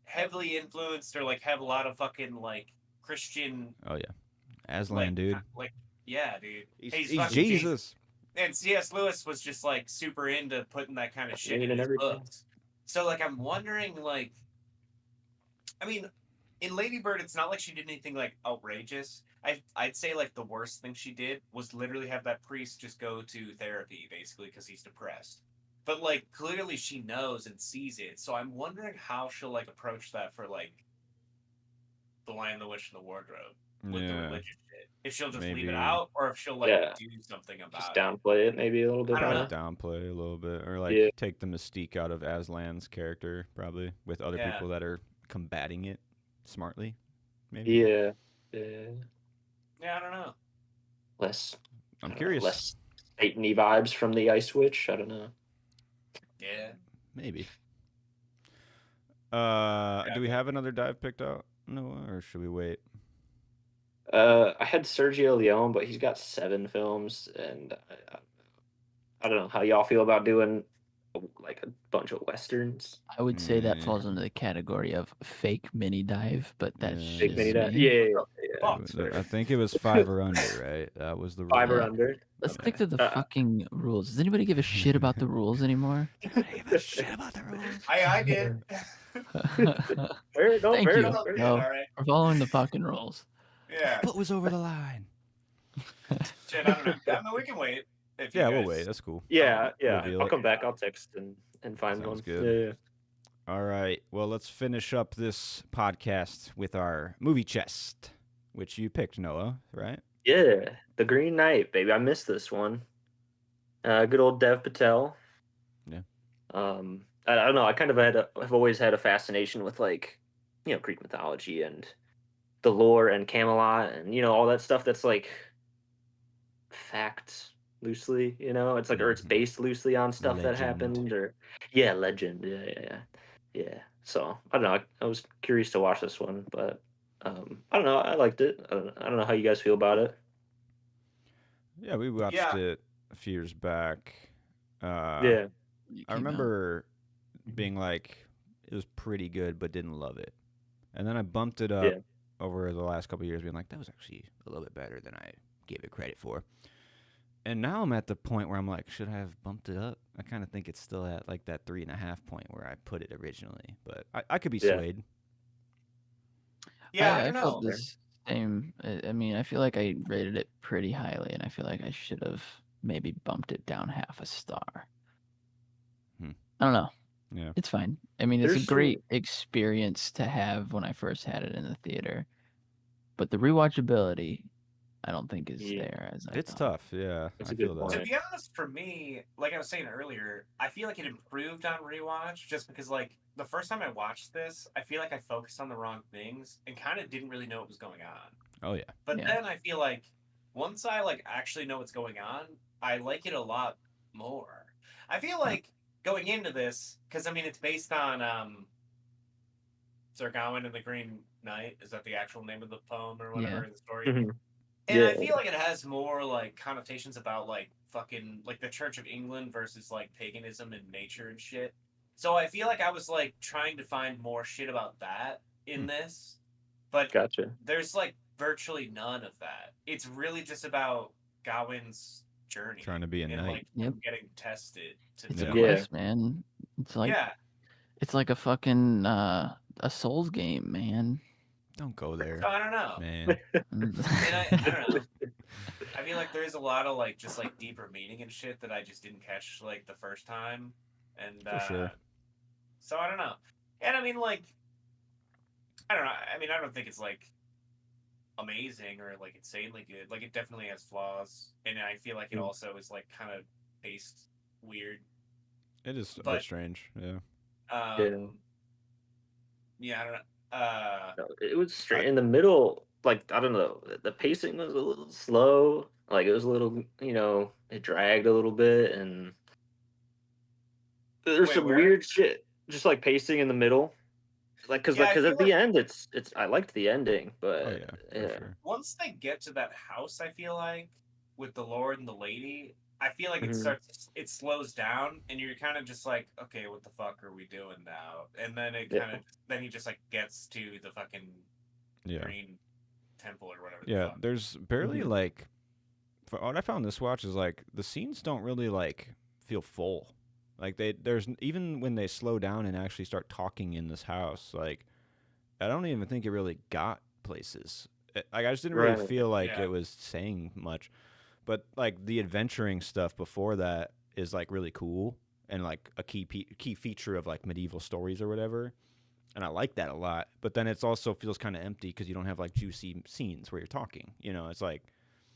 heavily influenced or like have a lot of fucking like Christian Oh yeah. Aslan, like dude. like yeah, dude. He's fucking Jesus. And C.S. Lewis was just like super into putting that kind of shit in Meaning his everything. books. So like I'm wondering like I mean in Lady Bird it's not like she did anything like outrageous. I'd say like the worst thing she did was literally have that priest just go to therapy basically because he's depressed. But like clearly she knows and sees it. So I'm wondering how she'll like approach that for like The Lion, the Witch, and the Wardrobe with the Yeah. religious shit. If she'll just leave Maybe- it out or if she'll like Yeah. do something about Just it. downplay it maybe a little bit I don't better. know. Downplay a little bit, or like Yeah. take the mystique out of Aslan's character, probably with other Yeah. people that are combating it smartly. Maybe. Yeah. Yeah. Yeah, I don't know. Less. I I'm don't know, curious. less Satan-y vibes from the Ice Witch. I don't know. Yeah. Maybe. Do we have another dive picked out, Noah, or should we wait? I had Sergio Leone, but he's got 7 films, and I don't know how y'all feel about doing like a bunch of westerns. I would say that Mm. falls into the category of fake mini dive, but that's Yeah. Big just mini dive. me. Yeah. Fuck. I think it was 5 or under, right? That was the rule. 5 or Yeah. under. Let's Okay. stick to the Uh, fucking rules. Does anybody give a shit about the rules anymore? Give a shit about the rules. I did. Fair enough. Thank Fair you. enough. Fair No. enough. All right. We're following the fucking rules. Yeah. What was over the line? Shit, I don't know. I mean, we can wait. If you Yeah, we'll guys- wait. That's cool. Yeah. Reveal I'll it. come back. I'll text and find Sounds one. good. Yeah. All right. Well, let's finish up this podcast with our movie chest, which you picked, Noah, right? Yeah. The Green Knight, baby. I missed this one. Good old Dev Patel. Yeah. I don't know. I kind of have always had a fascination with like, Greek mythology and the lore and Camelot and all that stuff that's like fact loosely. It's like or it's Mhm. based loosely on stuff that Legend. happened or legend. Yeah. So I don't know. I was curious to watch this one, but I don't know. I liked it. I don't know how you guys feel about it. Yeah, we watched Yeah. it a few years back. Yeah. It I came out. remember being like, it was pretty good, but didn't love it. And then I bumped it up over the last couple of years, being like, that was actually a little bit better than I gave it credit for. And now I'm at the point where I'm like, should I have bumped it up? I kind of think it's still at like that 3.5 point where I put it originally, but I could be swayed. Yeah, I I don't know. felt the same. I mean, I feel like I rated it pretty highly, and I feel like I should have maybe bumped it down half a star. I don't know. Yeah. It's fine. I mean, it's a great experience to have when I first had it in the theater, but the rewatchability, I don't think is there as I It's thought. tough, yeah. That's a good point. To be honest, for me, like I was saying earlier, I feel like it improved on rewatch just because, like, the first time I watched this, I feel like I focused on the wrong things and kind of didn't really know what was going on. Oh yeah. But then I feel like once I like actually know what's going on, I like it a lot more. I feel like going into this, because I mean it's based on Sir Gawain and the Green Knight. Is that the actual name of the poem or whatever in the story? Mm-hmm. And I feel like it has more like connotations about like fucking like the Church of England versus like paganism and nature and shit. So I feel like I was like trying to find more shit about that in this, but there's like virtually none of that. It's really just about Gawain's journey, trying to be a knight, like getting tested. It's a quest, man. It's like it's like a fucking a Souls game, man. Don't go there. I don't know, man. I don't know. I feel like there's a lot of like just like deeper meaning and shit that I just didn't catch like the first time, and for sure. So I don't know, and I mean like I don't know. I mean I don't think it's like amazing or like insanely good. Like it definitely has flaws, and I feel like it also is like kind of paced weird. It is a bit strange, yeah. Yeah, I don't know. It was straight in the middle. Like I don't know, the pacing was a little slow. Like it was a little, it dragged a little bit, and there's some weird shit, just like pacing in the middle. Like because at the end, it's I liked the ending, but sure. Once they get to that house, I feel like with the Lord and the lady, I feel like it slows down, and you're kind of just like, okay, what the fuck are we doing now? And then it kind of then he just like gets to the fucking green temple or whatever. Yeah, there's barely like, for what I found this watch is like the scenes don't really like feel full. Like there's even when they slow down and actually start talking in this house, like I don't even think it really got places. Like I just didn't really feel like it was saying much. But like the adventuring stuff before that is like really cool and like a key feature of like medieval stories or whatever. And I like that a lot. But then it's also feels kind of empty because you don't have like juicy scenes where you're talking. It's like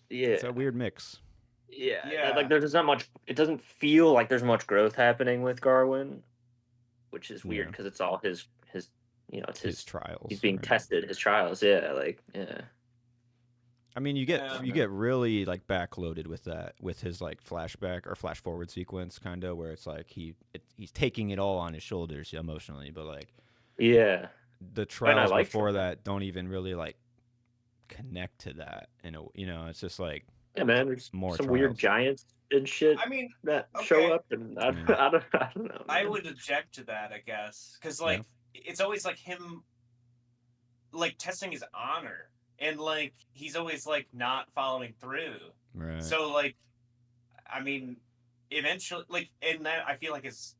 it's a weird mix. Yeah. Like there's not much. It doesn't feel like there's much growth happening with Gawain, which is weird because it's all his it's his trials. He's being tested. His trials. I mean, you get really like backloaded with that, with his like flashback or flash forward sequence, kind of where it's like he's taking it all on his shoulders emotionally, but like the trials before that don't even really like connect to that, and it's just like man, there's more some trials. Weird giants and shit. I mean, that show up, and I don't know. Man. I would object to that, I guess, because like it's always like him like testing his honor. And like he's always like not following through. Right. So like I mean eventually like and that I feel like is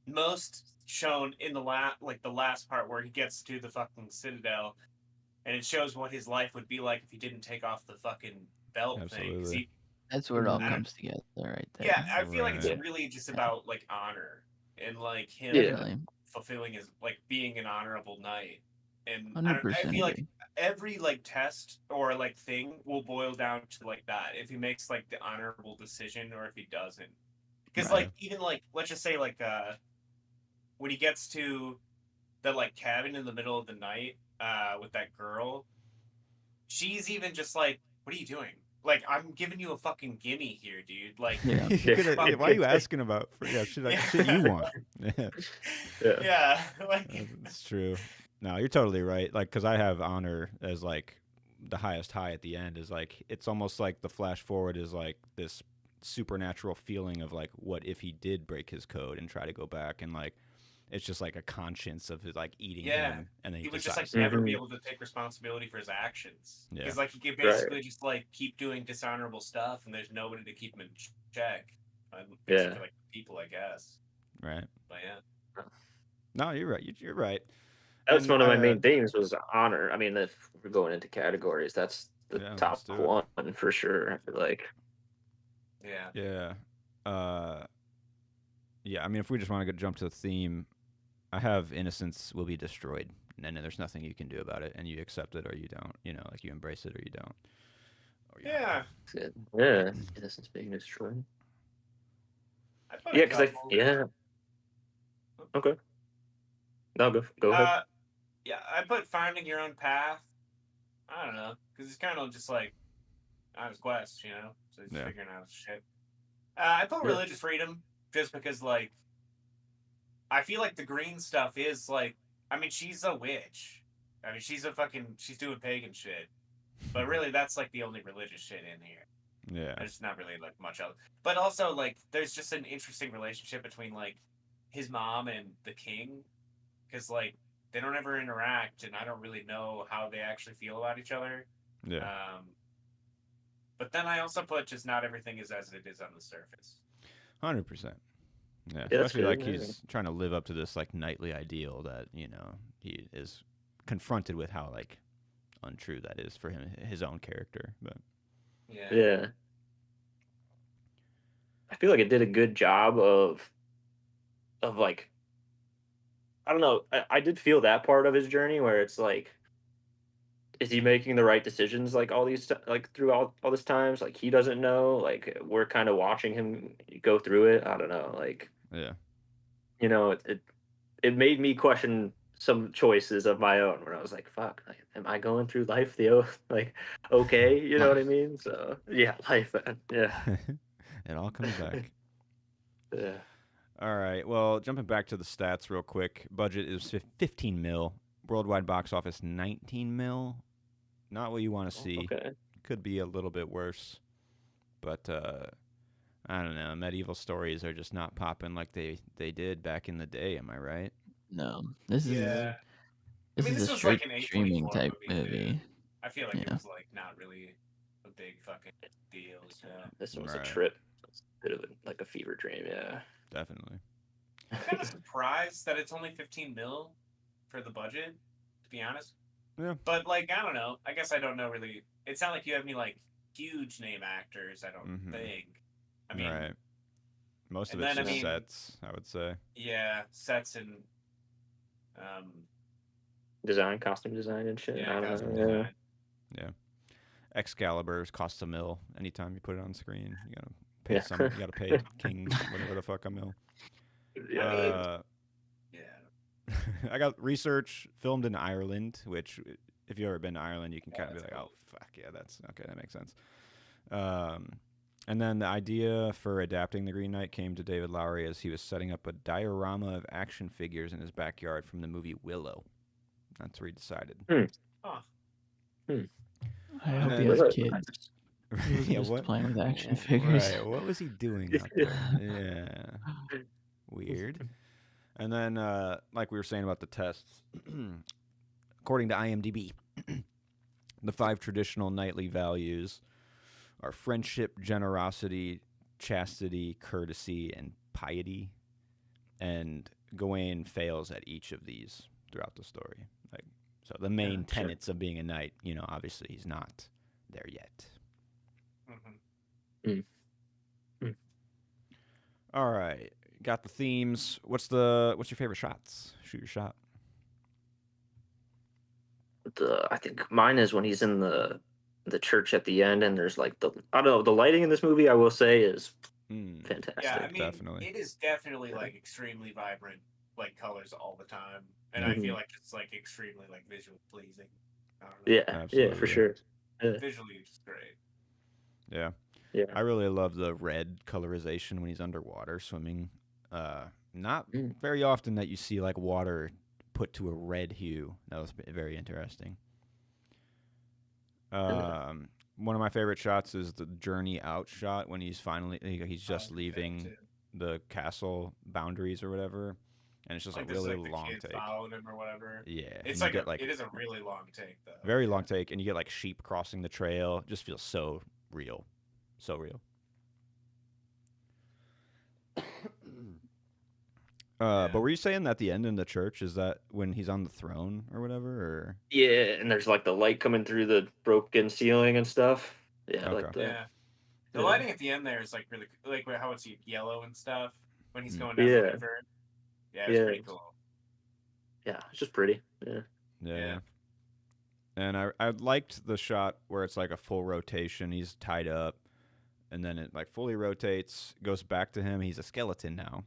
most shown in the last part where he gets to the fucking citadel and it shows what his life would be like if he didn't take off the fucking belt thing. That's where it all comes together right there. Yeah, I feel like it's really just about like honor and like him fulfilling his like being an honorable knight. And I feel like every like test or like thing will boil down to like that. If he makes like the honorable decision or if he doesn't, because like even like let's just say like when he gets to the like cabin in the middle of the night with that girl, she's even just like, "What are you doing? Like I'm giving you a fucking gimme here, dude. Like why are you asking about? Shit you want? Yeah, like it's true. No, you're totally right. Like, because I have honor as like the highest high at the end is like it's almost like the flash forward is like this supernatural feeling of like what if he did break his code and try to go back, and like It's just like a conscience of like eating Yeah. him, and then He would just decides. like never be able to take responsibility for his actions. Yeah. Because like he could basically just like keep doing dishonorable stuff, and there's nobody to keep him in check. Except for like people, I guess. Right. But yeah. No, you're right. You're right. That's And one of my main themes was honor. I mean, if we're going into categories, that's the top one for sure. I feel like. Yeah. Yeah. Yeah. I mean, if we just want to jump to the theme, I have innocence will be destroyed, and then there's nothing you can do about it, and you accept it or you don't. You know, like you embrace it or you don't. Yeah. Yeah. Innocence being destroyed. Yeah, because yeah. Okay. No, go ahead. Yeah, I put finding your own path. I don't know, because it's kind of just like on his quest, you know. So he's figuring out shit. I put religious freedom just because, like, I feel like the green stuff is like, I mean, she's a witch. I mean, she's doing pagan shit. But really, that's like the only religious shit in here. Yeah. There's not really like much else. But also, like, there's just an interesting relationship between like his mom and the king, because like they don't ever interact, and I don't really know how they actually feel about each other. Yeah. But then I also put just not everything is as it is on the surface. 100%. Yeah, especially like he's trying to live up to this like knightly ideal that, you know, he is confronted with how like untrue that is for him, his own character. But yeah, I feel like it did a good job of like, I don't know, I did feel that part of his journey where it's like, is he making the right decisions like all these like throughout all this times? Like he doesn't know. Like we're kind of watching him go through it. I don't know. Like you know, it made me question some choices of my own where I was like, fuck, like, am I going through life like okay? You know what I mean? So yeah, life, man. Yeah. It all comes back. Yeah. All right. Well, jumping back to the stats real quick. Budget is 15 mil. Worldwide box office 19 mil. Not what you want to see. Okay. Could be a little bit worse. But I don't know. Medieval stories are just not popping like they did back in the day. Am I right? No. This is a was straight like an streaming type movie. I feel like it was like not really a big fucking deal. So. This was a trip. It's a bit of like a fever dream. Yeah. Definitely. I'm kind of surprised that it's only 15 mil for the budget, to be honest. Yeah. But like, I don't know. I guess I don't know really. It's not like you have any like huge name actors. I don't think. I mean, right. Most of it's just sets, I would say. Yeah, sets and costume design and shit. Yeah, costume design. Yeah. Excalibur's costs $1 million anytime you put it on screen. You gotta pay you gotta pay King whatever the fuck $1 million. Yeah. I got research filmed in Ireland, which if you've ever been to Ireland, you can kind of be like, oh fuck yeah, that's okay, that makes sense. And then the idea for adapting The Green Knight came to David Lowery as he was setting up a diorama of action figures in his backyard from the movie Willow. That's where he decided. I hope he has kids. He was just playing with action figures. Right. What was he doing out there? Yeah. Weird. And then, like we were saying about the tests, according to IMDb, the 5 traditional knightly values are friendship, generosity, chastity, courtesy, and piety. And Gawain fails at each of these throughout the story. Like, so the main tenets of being a knight, you know, obviously he's not there yet. All right, got the themes. What's your favorite shots? Shoot your shot. I think mine is when he's in the church at the end, and there's like I don't know, the lighting in this movie, I will say, is fantastic. Yeah, I mean, definitely. It is definitely like extremely vibrant, like colors all all the time, and I feel like it's like extremely like visually pleasing. I don't know. Yeah, absolutely. Yeah, for sure. Visually, it's great. Yeah. Yeah. I really love the red colorization when he's underwater swimming. Not very often that you see like water put to a red hue. That was very interesting. One of my favorite shots is the journey out shot when he's just leaving the castle boundaries or whatever, and it's just like a really the long kid take. followed him or whatever. Yeah, It's and like, you get it is a really long take though. very long take, and you get like sheep crossing the trail. It just feels so real, so real. But were you saying that the end in the church is that when he's on the throne or whatever? Or Yeah, and there's like the light coming through the broken ceiling and stuff. Yeah, Okay. like that. Yeah. The Yeah. lighting at the end there is like really like how it's yellow and stuff when he's going down Yeah. the river. Yeah, it's pretty cool. Yeah, it's just pretty. Yeah. Yeah. And I liked the shot where it's like a full rotation. He's tied up, and then it like fully rotates, goes back to him. He's a skeleton now,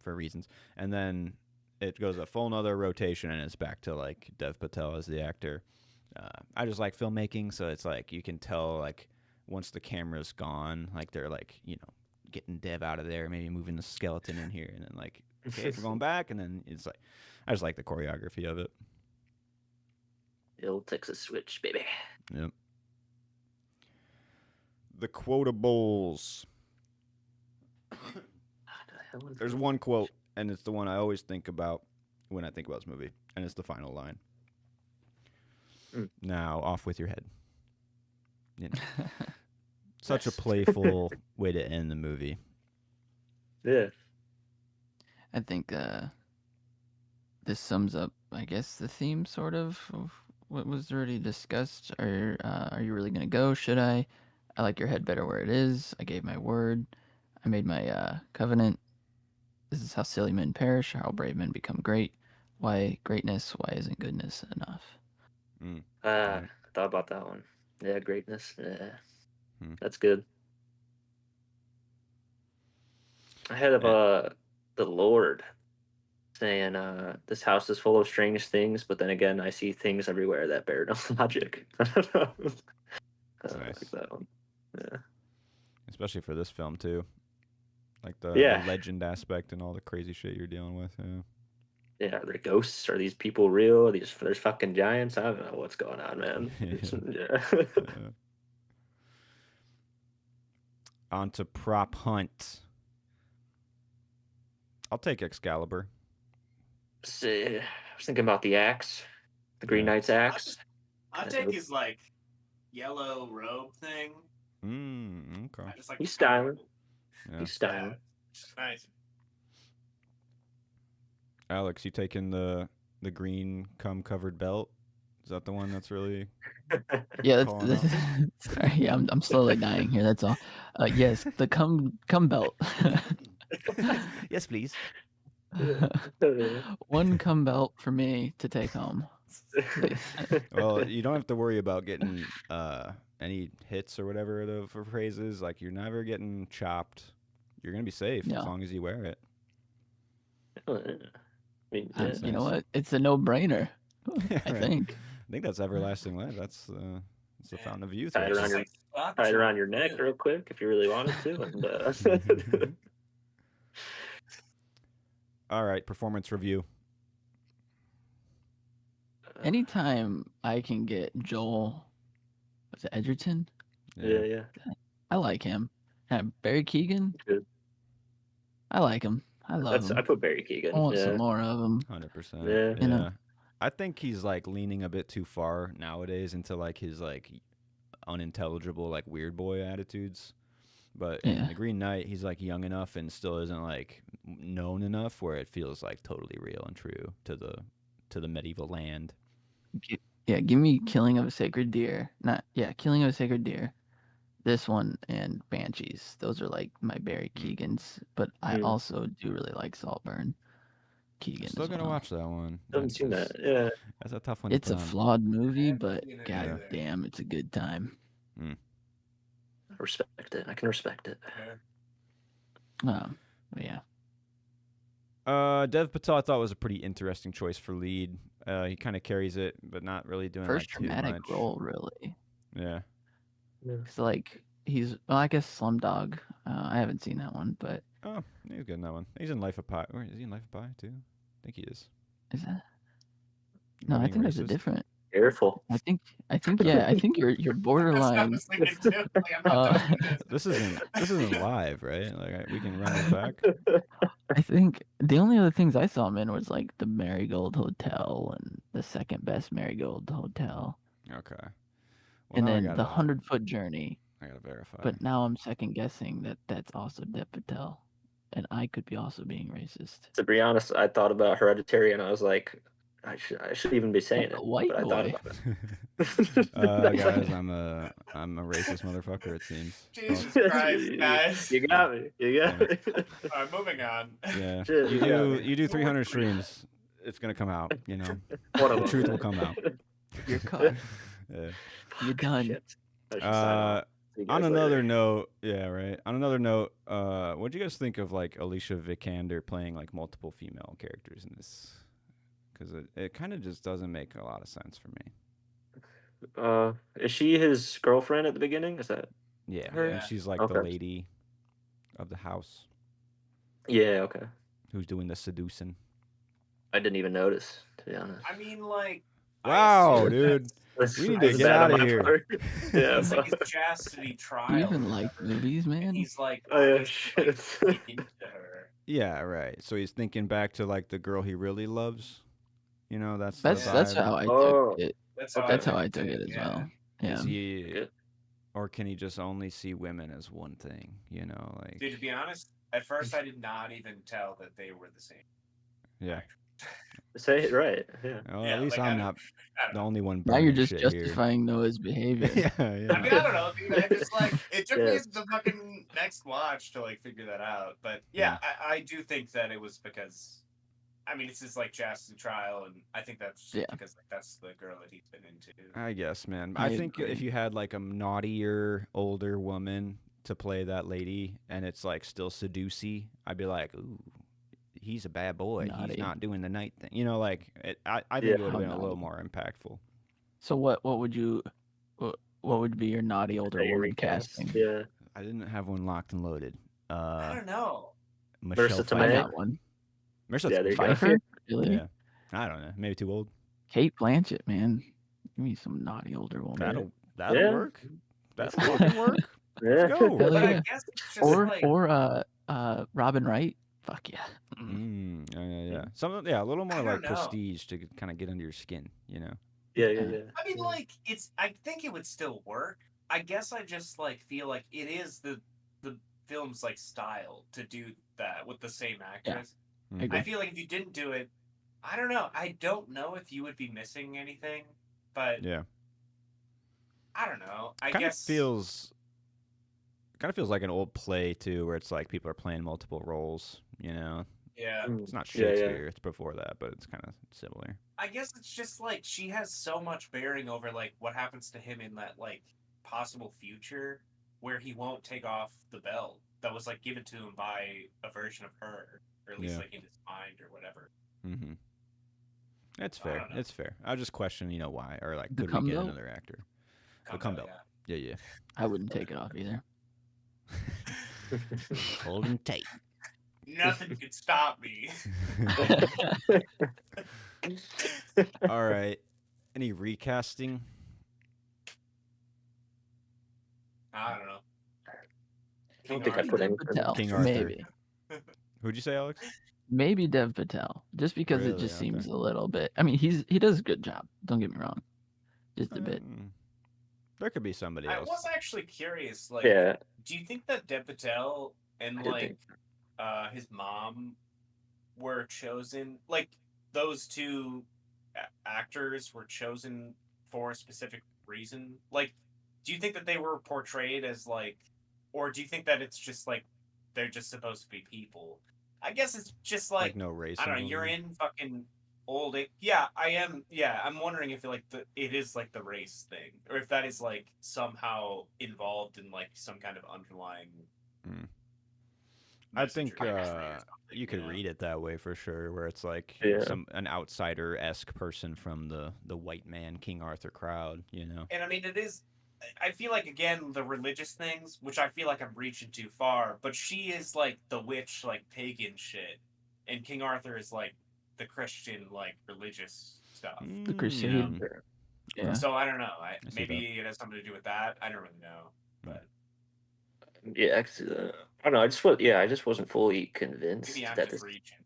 for reasons. And then it goes a full another rotation, and it's back to like Dev Patel as the actor. I just like filmmaking, so it's like you can tell like once the camera's gone, like they're like getting Dev out of there, maybe moving the skeleton in here, and then like okay, we're going back, and then it's like I just like the choreography of it. The old Texas switch, baby. Yep. The quotables. There's one quote, and it's the one I always think about when I think about this movie, and it's the final line. Now, off with your head. Such a playful way to end the movie. Yeah. I think this sums up, I guess, the theme sort of what was already discussed. Are you really gonna go? Should I? I like your head better where it is. I gave my word. I made my covenant. This is how silly men perish, how brave men become great. Why greatness? Why isn't goodness enough? I thought about that one. Yeah, greatness. Yeah. That's good. Ahead of the Lord saying this house is full of strange things, but then again I see things everywhere that bear no logic. I don't know. Nice. Like that one. Yeah. Especially for this film too. Like the legend aspect and all the crazy shit you're dealing with. Yeah, are there ghosts? Are these people real? There's fucking giants? I don't know what's going on, man. Yeah. On to prop hunt. I'll take Excalibur. I was thinking about the axe, the Green Knight's axe. I'll take his like yellow robe thing. Okay. I just like He's styling. Yeah. He's styling. Nice. Alex, you taking the green covered belt? Is that the one that's really? Yeah, sorry. Yeah, I'm slowly dying here. That's all. Yes, the cum belt. Yes, please. One cum belt for me to take home. Please. Well, you don't have to worry about getting any hits or whatever the phrases. Like you're never getting chopped. You're gonna be safe as long as you wear it. You know what? It's a no-brainer. I think that's everlasting life. That's the fountain of youth. Tie it around your neck real quick if you really wanted to. And, all right, performance review. Anytime I can get Joel, what's it, Edgerton? Yeah. I like him. Barry Keoghan. Good. I like him. I love him. I put Barry Keoghan. I want some more of him. 100%. Yeah. You know? I think he's like leaning a bit too far nowadays into like his like unintelligible like weird boy attitudes. But in the Green Knight, he's like young enough and still isn't like known enough where it feels like totally real and true to the medieval land. Yeah, give me Killing of a Sacred Deer. Killing of a Sacred Deer. This one and Banshees. Those are like my Barry Keoghan's, but I also do really like Saltburn. Keoghan. Still gonna watch that one. Haven't seen that. Yeah, that's a tough one. It's a flawed movie, but god damn, it's a good time. I respect it. I can respect it. Yeah. Dev Patel I thought was a pretty interesting choice for lead. He kind of carries it, but not really doing First like, too dramatic much. role, really. Yeah. Because like I guess Slumdog. I haven't seen that one, but he's good in that one. He's in Life of Pi. Or is he in Life of Pi too? I think he is. Is that? No, I think that's a different. Careful. I think you're borderline. This isn't live, right? Like we can run this back. I think the only other things I saw him in was like the Marigold Hotel and the Second Best Marigold Hotel, Okay. Well, and now then the 100-Foot Journey. I gotta verify. But now I'm second guessing that that's also Dev Patel, and I could be also being racist. To be honest, I thought about Hereditary, and I was like, I should even be saying it, White but I thought boy. about it. Guys, I'm a racist motherfucker. It seems. Jesus Christ, guys. You got me. You got me. All right, moving on. Yeah, Shit, you you got me. do 300 streams. It's gonna come out. You know, One of the them, truth yeah. will come out. You're cut. Yeah. You're done. Shit. I should sign off. See you On guys another later. note, yeah, right. On another note, what do you guys think of like Alicia Vikander playing like multiple female characters in this? Because it kind of just doesn't make a lot of sense for me. Is she his girlfriend at the beginning? Is that Yeah, her? and she's like Okay. the lady of the house Yeah, okay. who's doing the seducing. I didn't even notice, to be honest. I mean, like. I Wow, assume dude. That's- We need to that's get bad on outta my here. part. Yeah, It's like fuck. his chastity trial. Do you or even like whatever, movies, And man? he's like, Oh, yeah, obviously, like, shit. into her. Yeah, right. So he's thinking back to like the girl he really loves. You know, that's That's the that's vibe. how I Oh. took it. That's Okay. how That's I how I looked took at it as well. Yeah. Is he, Yeah. or can he just only see women as one thing? You know, like Dude, to be honest, at first I did not even tell that they were the same. yeah. actor. Say it right. Yeah. Well, Yeah, at least like, I'm I not don't the know. only one. Now you're burning just shit here. justifying Noah's behavior. yeah, I yeah. mean, I don't know, dude. I just like it took me Yes. the fucking next watch to like figure that out. But yeah, I do think that it was because, I mean, it's his like chastity trial, and I think that's just Yeah. because like that's the girl that he's been into. I guess, man. I I think if agree. you had like a naughtier, older woman to play that lady, and it's like still seducey, I'd be like, ooh, he's a bad boy. Naughty. He's not doing the night thing. You know, like I think Yeah. it would have How been a little naughty. more impactful. So what would you what would be your naughty older That you woman recast. casting? Yeah. I didn't have one locked and loaded. I don't know. Michelle Marissa I Tomei. Pfeiffer. got one. Marissa Yeah, there you go. Pfeiffer? Really? Yeah. I don't know. Maybe too old. Kate Blanchett, man. Give me some naughty older woman. That'll Yeah. work. That'll That's fucking work. Yeah. Let's go. Hell But I yeah. guess it's just like Or Robin Wright. Fuck yeah. Yeah. Some, a little more I like don't know. prestige to kind of get under your skin, you know. Yeah. I mean, like I think it would still work. I guess I just like feel like it is the film's like style to do that with the same actress. I agree. I feel like if you didn't do it, I don't know. I don't know if you would be missing anything, but Yeah. I don't know. I Kind of guess feels like an old play too, where it's like people are playing multiple roles. You know, yeah. Mm. it's not Yeah, yeah. Shakespeare; it's before that, but it's kind of similar. I guess it's just like she has so much bearing over like what happens to him in that like possible future where he won't take off the belt that was like given to him by a version of her, or at least Yeah. like in his mind or whatever. Mm-hmm. It's I fair. don't know. It's fair. I just question, why, or like, The could we get Cumbo? another actor? Come Come out, belt. yeah. Yeah. I wouldn't take it off either. Holding tight. Nothing could stop me. All right. Any recasting? I don't know. I don't think I King put Dev anything. Patel. King Arthur. Maybe. Who'd you say, Alex? Maybe Dev Patel. Just because it Really? just Okay. seems a little bit. I mean, he does a good job. Don't get me wrong. Just a bit. There could be somebody I else. was actually curious. Like, Yeah. do you think that Dev Patel and I did like think- his mom were chosen? Like those two actors were chosen for a specific reason? Like, do you think that they were portrayed as like, or do you think that it's just like they're just supposed to be people? I guess it's just like like no race. I don't know. You're in fucking old. Yeah, I am. Yeah, I'm wondering if it is like the race thing, or if that is like somehow involved in like some kind of underlying. I message think or imagery or something, you could read it that way for sure, where it's like Yeah. an outsider-esque person from the white man King Arthur crowd, And I mean, it is. I feel like again the religious things, which I feel like I'm reaching too far. But she is like the witch, like pagan shit, and King Arthur is like the Christian, like religious stuff. The Crusade. Yeah. Yeah. So I don't know. see Maybe it has something to do with that. I don't really know. But Yeah, I don't know. I just wasn't fully convinced Maybe I'm that just reaching.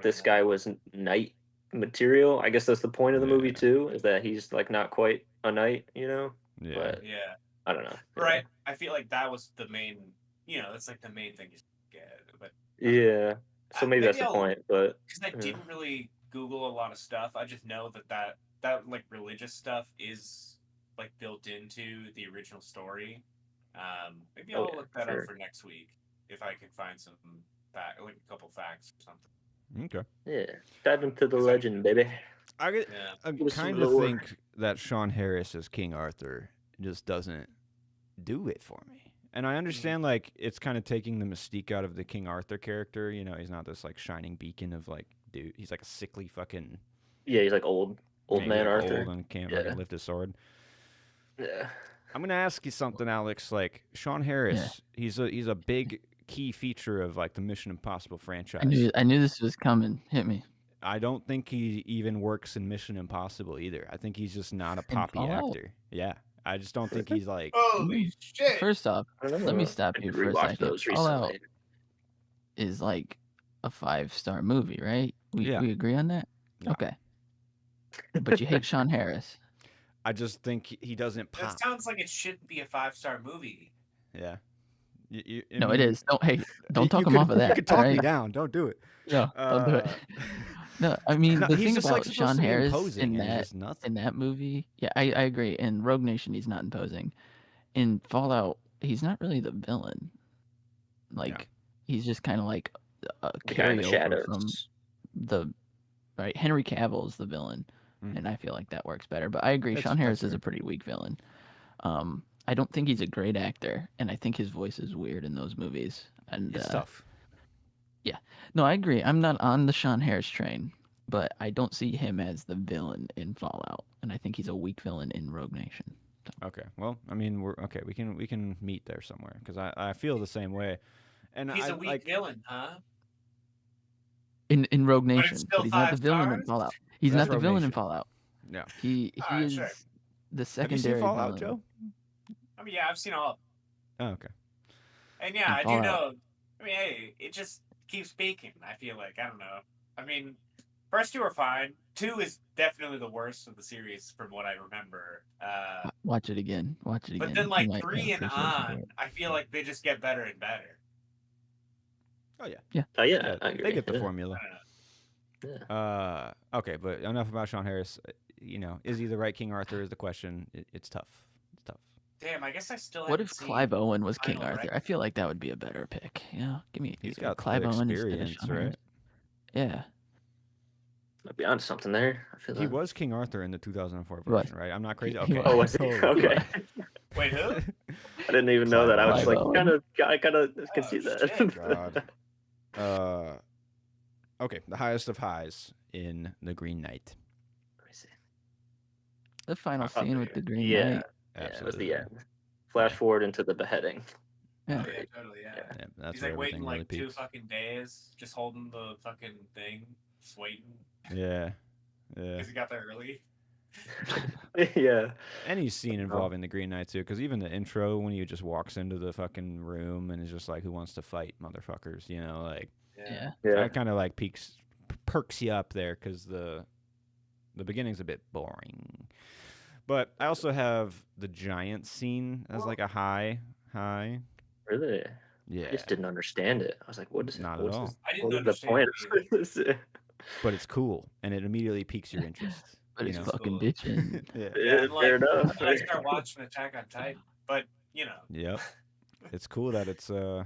this guy was knight material. I guess that's the point of the movie too, is that he's like not quite a knight, Yeah. But Yeah. I don't know. Right. I feel like that was the main. That's like the main thing you get. But Yeah. So maybe that's the point, but because I didn't really Google a lot of stuff. I just know that like religious stuff is like built into the original story. Maybe I'll look that up for next week if I can find some like a couple facts or something. Okay. Yeah. Dive into the legend, baby. I kind of think that Sean Harris as King Arthur just doesn't do it for me. And I understand, like, it's kind of taking the mystique out of the King Arthur character. He's not this, like, shining beacon of, like, dude. He's, like, a sickly fucking... Yeah, he's, like, old man Arthur. Old and can't fucking lift his sword. Yeah. I'm going to ask you something, Alex. Like, Sean Harris, he's a big key feature of, like, the Mission Impossible franchise. I knew this was coming. Hit me. I don't think he even works in Mission Impossible either. I think he's just not a poppy actor. Yeah. I just don't think he's like... Holy shit! First off, let me stop you for a second. Fallout is like a 5-star movie, right? We agree on that? No. Okay. But you hate Sean Harris. I just think he doesn't pop. That sounds like it shouldn't be a 5-star movie. Yeah. No, it is. Don't talk him off of that. You can talk me down. Don't do it. No, don't do it. No, I mean, the thing about Sean Harris in that movie, I agree. In Rogue Nation, he's not imposing. In Fallout, he's not really the villain. Like, he's just kind of like a carryover from the right. Henry Cavill's the villain, and I feel like that works better. But I agree, Sean Harris is a pretty weak villain. I don't think he's a great actor, and I think his voice is weird in those movies. And it's tough. Yeah, no, I agree. I'm not on the Sean Harris train, but I don't see him as the villain in Fallout, and I think he's a weak villain in Rogue Nation. So. Okay, well, I mean, we're okay. We can meet there somewhere because I feel the same way. And he's a weak villain, huh? In Rogue Nation, but he's not the villain in Fallout. He's not the villain in Fallout. No, he is the secondary. Have you seen Fallout, villain. Joe? I mean, yeah, I've seen all. Oh, okay. And yeah, I do know. I mean, hey, it just keeps speaking. I feel like I don't know. I mean, first 2 are fine. 2 is definitely the worst of the series from what I remember. Watch it again. But then, like 3 and on, I feel like they just get better and better. Oh yeah. Yeah. Oh yeah. They get the formula. Yeah. Okay, but enough about Sean Harris. Is he the right King Arthur? Is the question. It's tough. It's tough. Damn, I guess I still. What if Clive Owen was King Arthur? I feel like that would be a better pick. Give me. He's got Clive Owen experience, right? Yeah. I'd be on something there. I feel he was King Arthur in the 2004 version, right? I'm not crazy. Okay. Oh, was he? Okay. Wait, who? I didn't even know that. I was like, I kind of can see that. God. Okay, the highest of highs in The Green Knight. Let me see. The final scene with the Green Knight. Yeah, it was the end. Flash forward into the beheading. Yeah, totally. Yeah. That's he's like waiting like really 2 fucking days, just holding the fucking thing, just waiting. Yeah. Because he got there early. Yeah. Any scene involving the Green Knight too, because even the intro when he just walks into the fucking room and is just like, "Who wants to fight, motherfuckers?" Like. Yeah. That kind of like perks you up there because the beginning's a bit boring. But I also have the giant scene as like a high. Really? Yeah. I just didn't understand it. I was like, "What is not at all? I didn't understand the point?" But it's cool, and it immediately piques your interest. But it's fucking bitching. Yeah, fair enough. I start watching Attack on Titan, but Yep. It's cool that it's a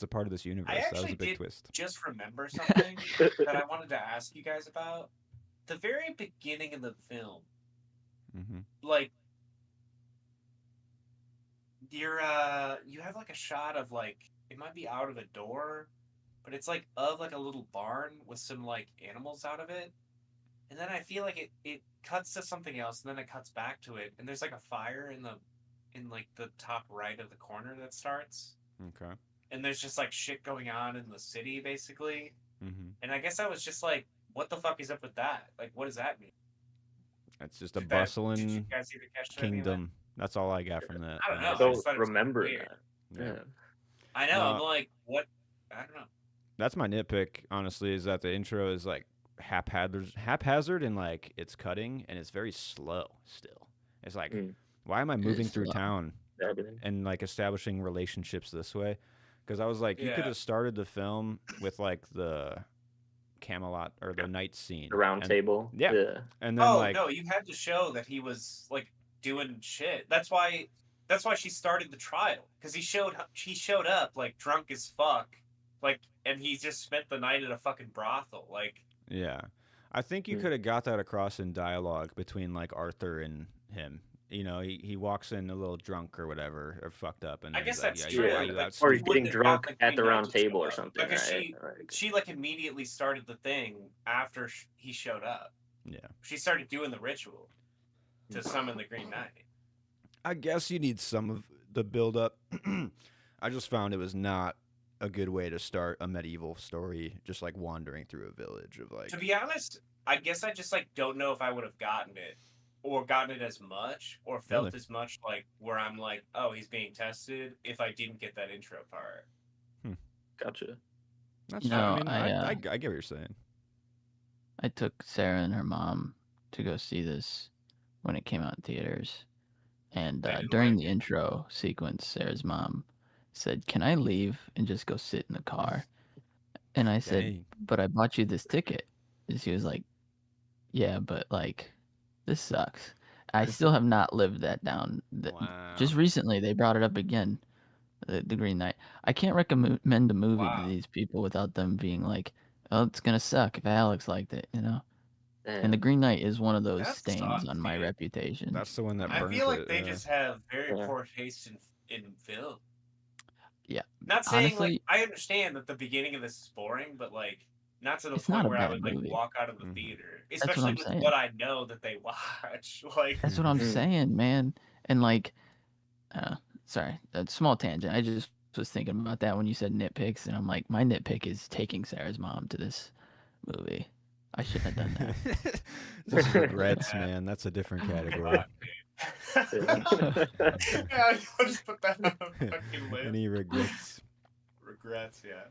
part of this universe. That was a big twist. Just remember something that I wanted to ask you guys about. The very beginning of the film, like you have like a shot of like it might be out of a door, but it's like of like a little barn with some like animals out of it, and then I feel like it cuts to something else, and then it cuts back to it, and there's like a fire in like the top right of the corner that starts. Okay. And there's just like shit going on in the city, basically. Mm-hmm. And I guess I was just like, what the fuck is up with that? Like, what does that mean? It's just a bustling kingdom. That's all I got from that. I don't know. I don't remember that. Yeah. I know. I'm like, what? I don't know. That's my nitpick, honestly, is that the intro is like haphazard and like it's cutting and it's very slow still. It's like, why am I moving through town and like establishing relationships this way? Because I was like, you could have started the film with like the Camelot or the night scene, the round table. Yeah. And then no, you had to show that he was like doing shit. That's why she started the trial, because he showed up like drunk as fuck, like, and he just spent the night at a fucking brothel, like. Yeah, I think you could have got that across in dialogue between like Arthur and him. You know, he walks in a little drunk or whatever, or fucked up, and I guess like, that's true. Or he's getting drunk at the round table or something. Because right? she like immediately started the thing after he showed up. Yeah, she started doing the ritual to summon the Green Knight. I guess you need some of the build up. I just found it was not a good way to start a medieval story, just like wandering through a village of like. To be honest, I guess I just like don't know if I would have gotten it, or gotten it as much, or felt as much like where I'm like, oh, he's being tested, if I didn't get that intro part. Gotcha. That's fine. I get what you're saying. I took Sarah and her mom to go see this when it came out in theaters. And during the intro sequence, Sarah's mom said, "Can I leave and just go sit in the car?" And I said, "But I bought you this ticket." And she was like, "Yeah, but like, this sucks." I still have not lived that down. Wow. Just recently, they brought it up again, the Green Knight. I can't recommend a movie to these people without them being like, "Oh, it's gonna suck if Alex liked it," you know. And the Green Knight is one of those stains on my reputation. That's the one that I feel like they just have very poor taste in film. Yeah. Not saying honestly, like I understand that the beginning of this is boring, but like not to the point where I would like walk out of the theater, especially with what I know that they watch. Like that's what I'm saying, man. And like, sorry, a small tangent. I just was thinking about that when you said nitpicks, and I'm like, my nitpick is taking Sarah's mom to this movie. I shouldn't have done that. Those regrets, man. That's a different category. Yeah, I'll just put that on the fucking list. Any regrets? Regrets, yeah.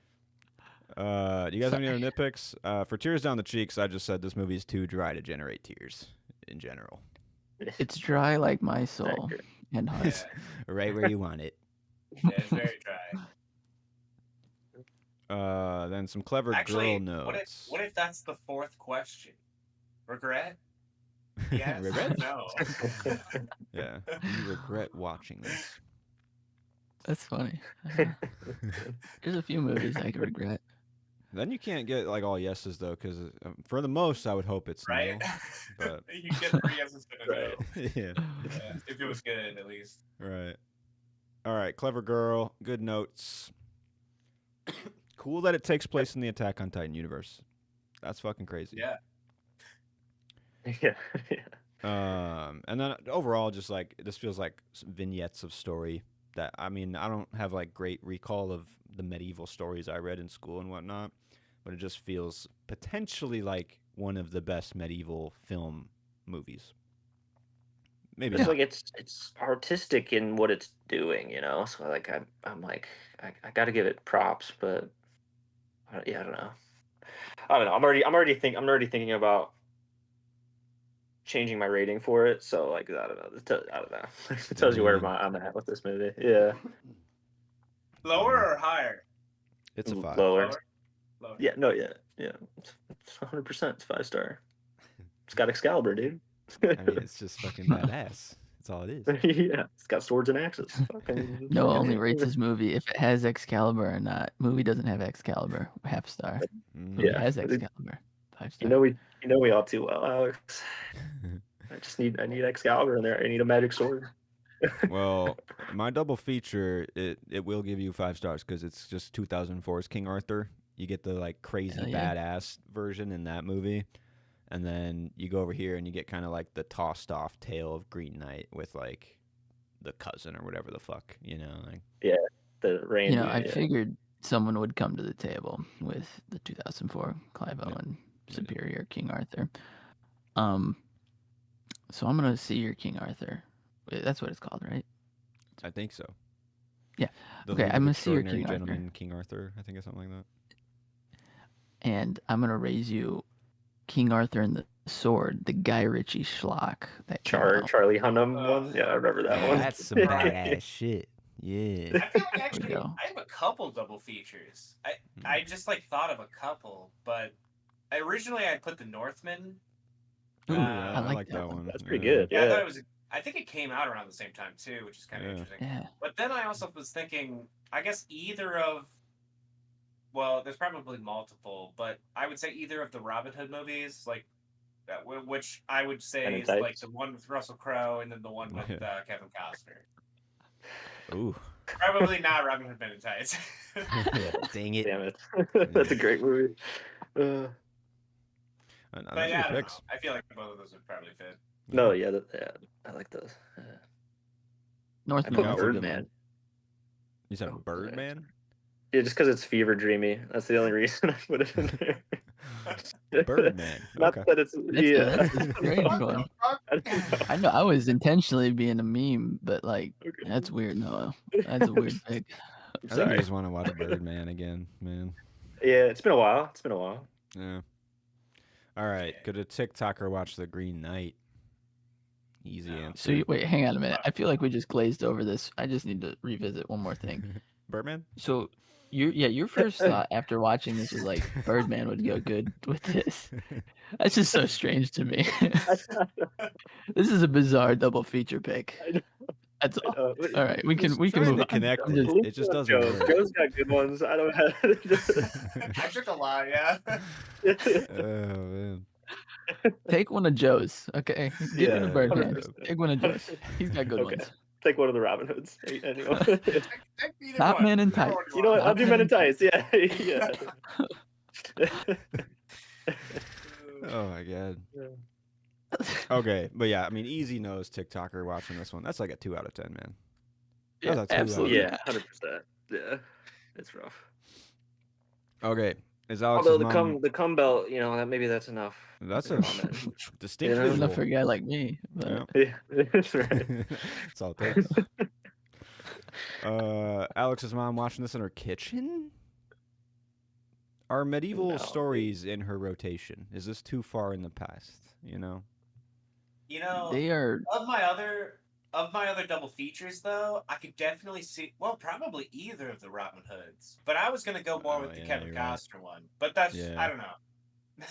Do you guys have any other nitpicks? For Tears Down the Cheeks, I just said this movie is too dry to generate tears in general. It's dry like my soul and heart. Yeah. Right where you want it. Yeah, it's very dry. Then some clever girl notes. What if that's the fourth question? Regret? Yes. Regret? No. Yeah. You regret watching this. That's funny. There's a few movies I could regret. Then you can't get like all yeses though, because for the most, I would hope it's right. No, but you get 3 yeses and a no. Yeah. If it was good, at least. Right. All right. Clever girl. Good notes. Cool that it takes place in the Attack on Titan universe. That's fucking crazy. Yeah. Yeah. And then overall, just like this feels like vignettes of story that I mean, I don't have like great recall of the medieval stories I read in school and whatnot, but it just feels potentially like one of the best medieval film movies. Maybe it's like it's artistic in what it's doing, you know. So like I'm like I got to give it props, but yeah, I don't know. I'm already thinking about changing my rating for it. So like I don't know. It tells you where I'm at with this movie. Yeah. Lower or higher? It's a 5. Lower. Yeah. No. Yeah. Yeah. It's 100%. It's 5-star. It's got Excalibur, dude. I mean, it's just fucking badass. That's all it is. Yeah, it's got swords and axes. No only rates this movie if it has Excalibur or not. Movie doesn't have Excalibur, half star. Movie has Excalibur, 5 star. You know we all too well, Alex. I need Excalibur in there. I need a magic sword. Well, my double feature, it will give you 5 stars because it's just 2004's King Arthur. You get the like crazy badass version in that movie. And then you go over here and you get kind of like the tossed off tale of Green Knight with like the cousin or whatever the fuck, you know? Like, yeah, the Randy. I figured someone would come to the table with the 2004 Clive Owen superior King Arthur. So I'm gonna see your King Arthur. That's what it's called, right? I think so. Yeah. The Okay, League I'm of gonna see your Extraordinary King Arthur. Gentlemen, King Arthur. I think it's something like that. And I'm gonna raise you King Arthur and the Sword, the Guy Ritchie schlock that came out. Charlie Hunnam one. Yeah, I remember that one. That's some badass shit. Yeah. I feel like There we actually go. I have a couple double features. I just like thought of a couple, but originally I put The Northman. Ooh, I I like like that one. That's pretty good. Yeah, I thought Yeah. it was. I think it came out around the same time too, which is kind of Yeah. interesting. Yeah. But then I also was thinking, I guess either of, well, there's probably multiple, but I would say either of the Robin Hood movies, like, which I would say Men in is like Tights. the one with Russell Crowe and then the one with Yeah. Kevin Costner. Ooh. Probably not Robin Hood Men in Tights. Dang it. Damn it. That's a great movie. Those But are yeah, I don't know. picks. I feel like both of those would probably fit. No, yeah, I like those. I Northman. put got That's a good Birdman. one. You said Birdman? Yeah, just because it's fever dreamy. That's the only reason I put it in there. Birdman. Not Okay. that it's That's a strange one. I know I was intentionally being a meme, but like Okay. that's weird. No, that's a weird pick. I think Sorry. you just want to watch Birdman again, man. Yeah, it's been a while. Yeah. All right. Go to TikTok or watch The Green Knight. Easy answer. So wait, hang on a minute. I feel like we just glazed over this. I just need to revisit one more thing. Birdman? So your first thought after watching this was like Birdman would go good with this. That's just so strange to me. This is a bizarre double feature pick. I know. That's all. All All right, we can Trying move to on. connect I'm it. just- It just doesn't Joe. work. Joe's got good ones. I don't have. I took a lot, yeah. Oh, man. Take one of Joe's, okay? Get rid Yeah, of Birdman. 100%. Take one of Joe's. He's got good Okay. ones. Take one of the Robin Hoods. Anyway. Take either Top one. Man in Whichever Tights. one You know what? want. I'll do Men in Tights. Yeah. Yeah. Oh, my God. Okay. But yeah, I mean, easy nose TikToker watching this one. That's like a 2 out of 10, man. Yeah, That's a 2 out of absolutely. Yeah, 100%. Yeah. It's rough. Okay. Is Alex's Although mom... the cum belt, maybe that's enough. That's a comment. distinct You know, visual. Enough for a guy like me. But Yeah. Yeah, that's right. That's all it takes. Alex's mom watching this in her kitchen? Are medieval No. stories in her rotation? Is this too far in the past? You know, they are. of my other double features though, I could definitely see probably either of the Robin Hoods. But I was gonna go more with the yeah, Kevin you're right. Costner one. But that's Yeah. I don't know.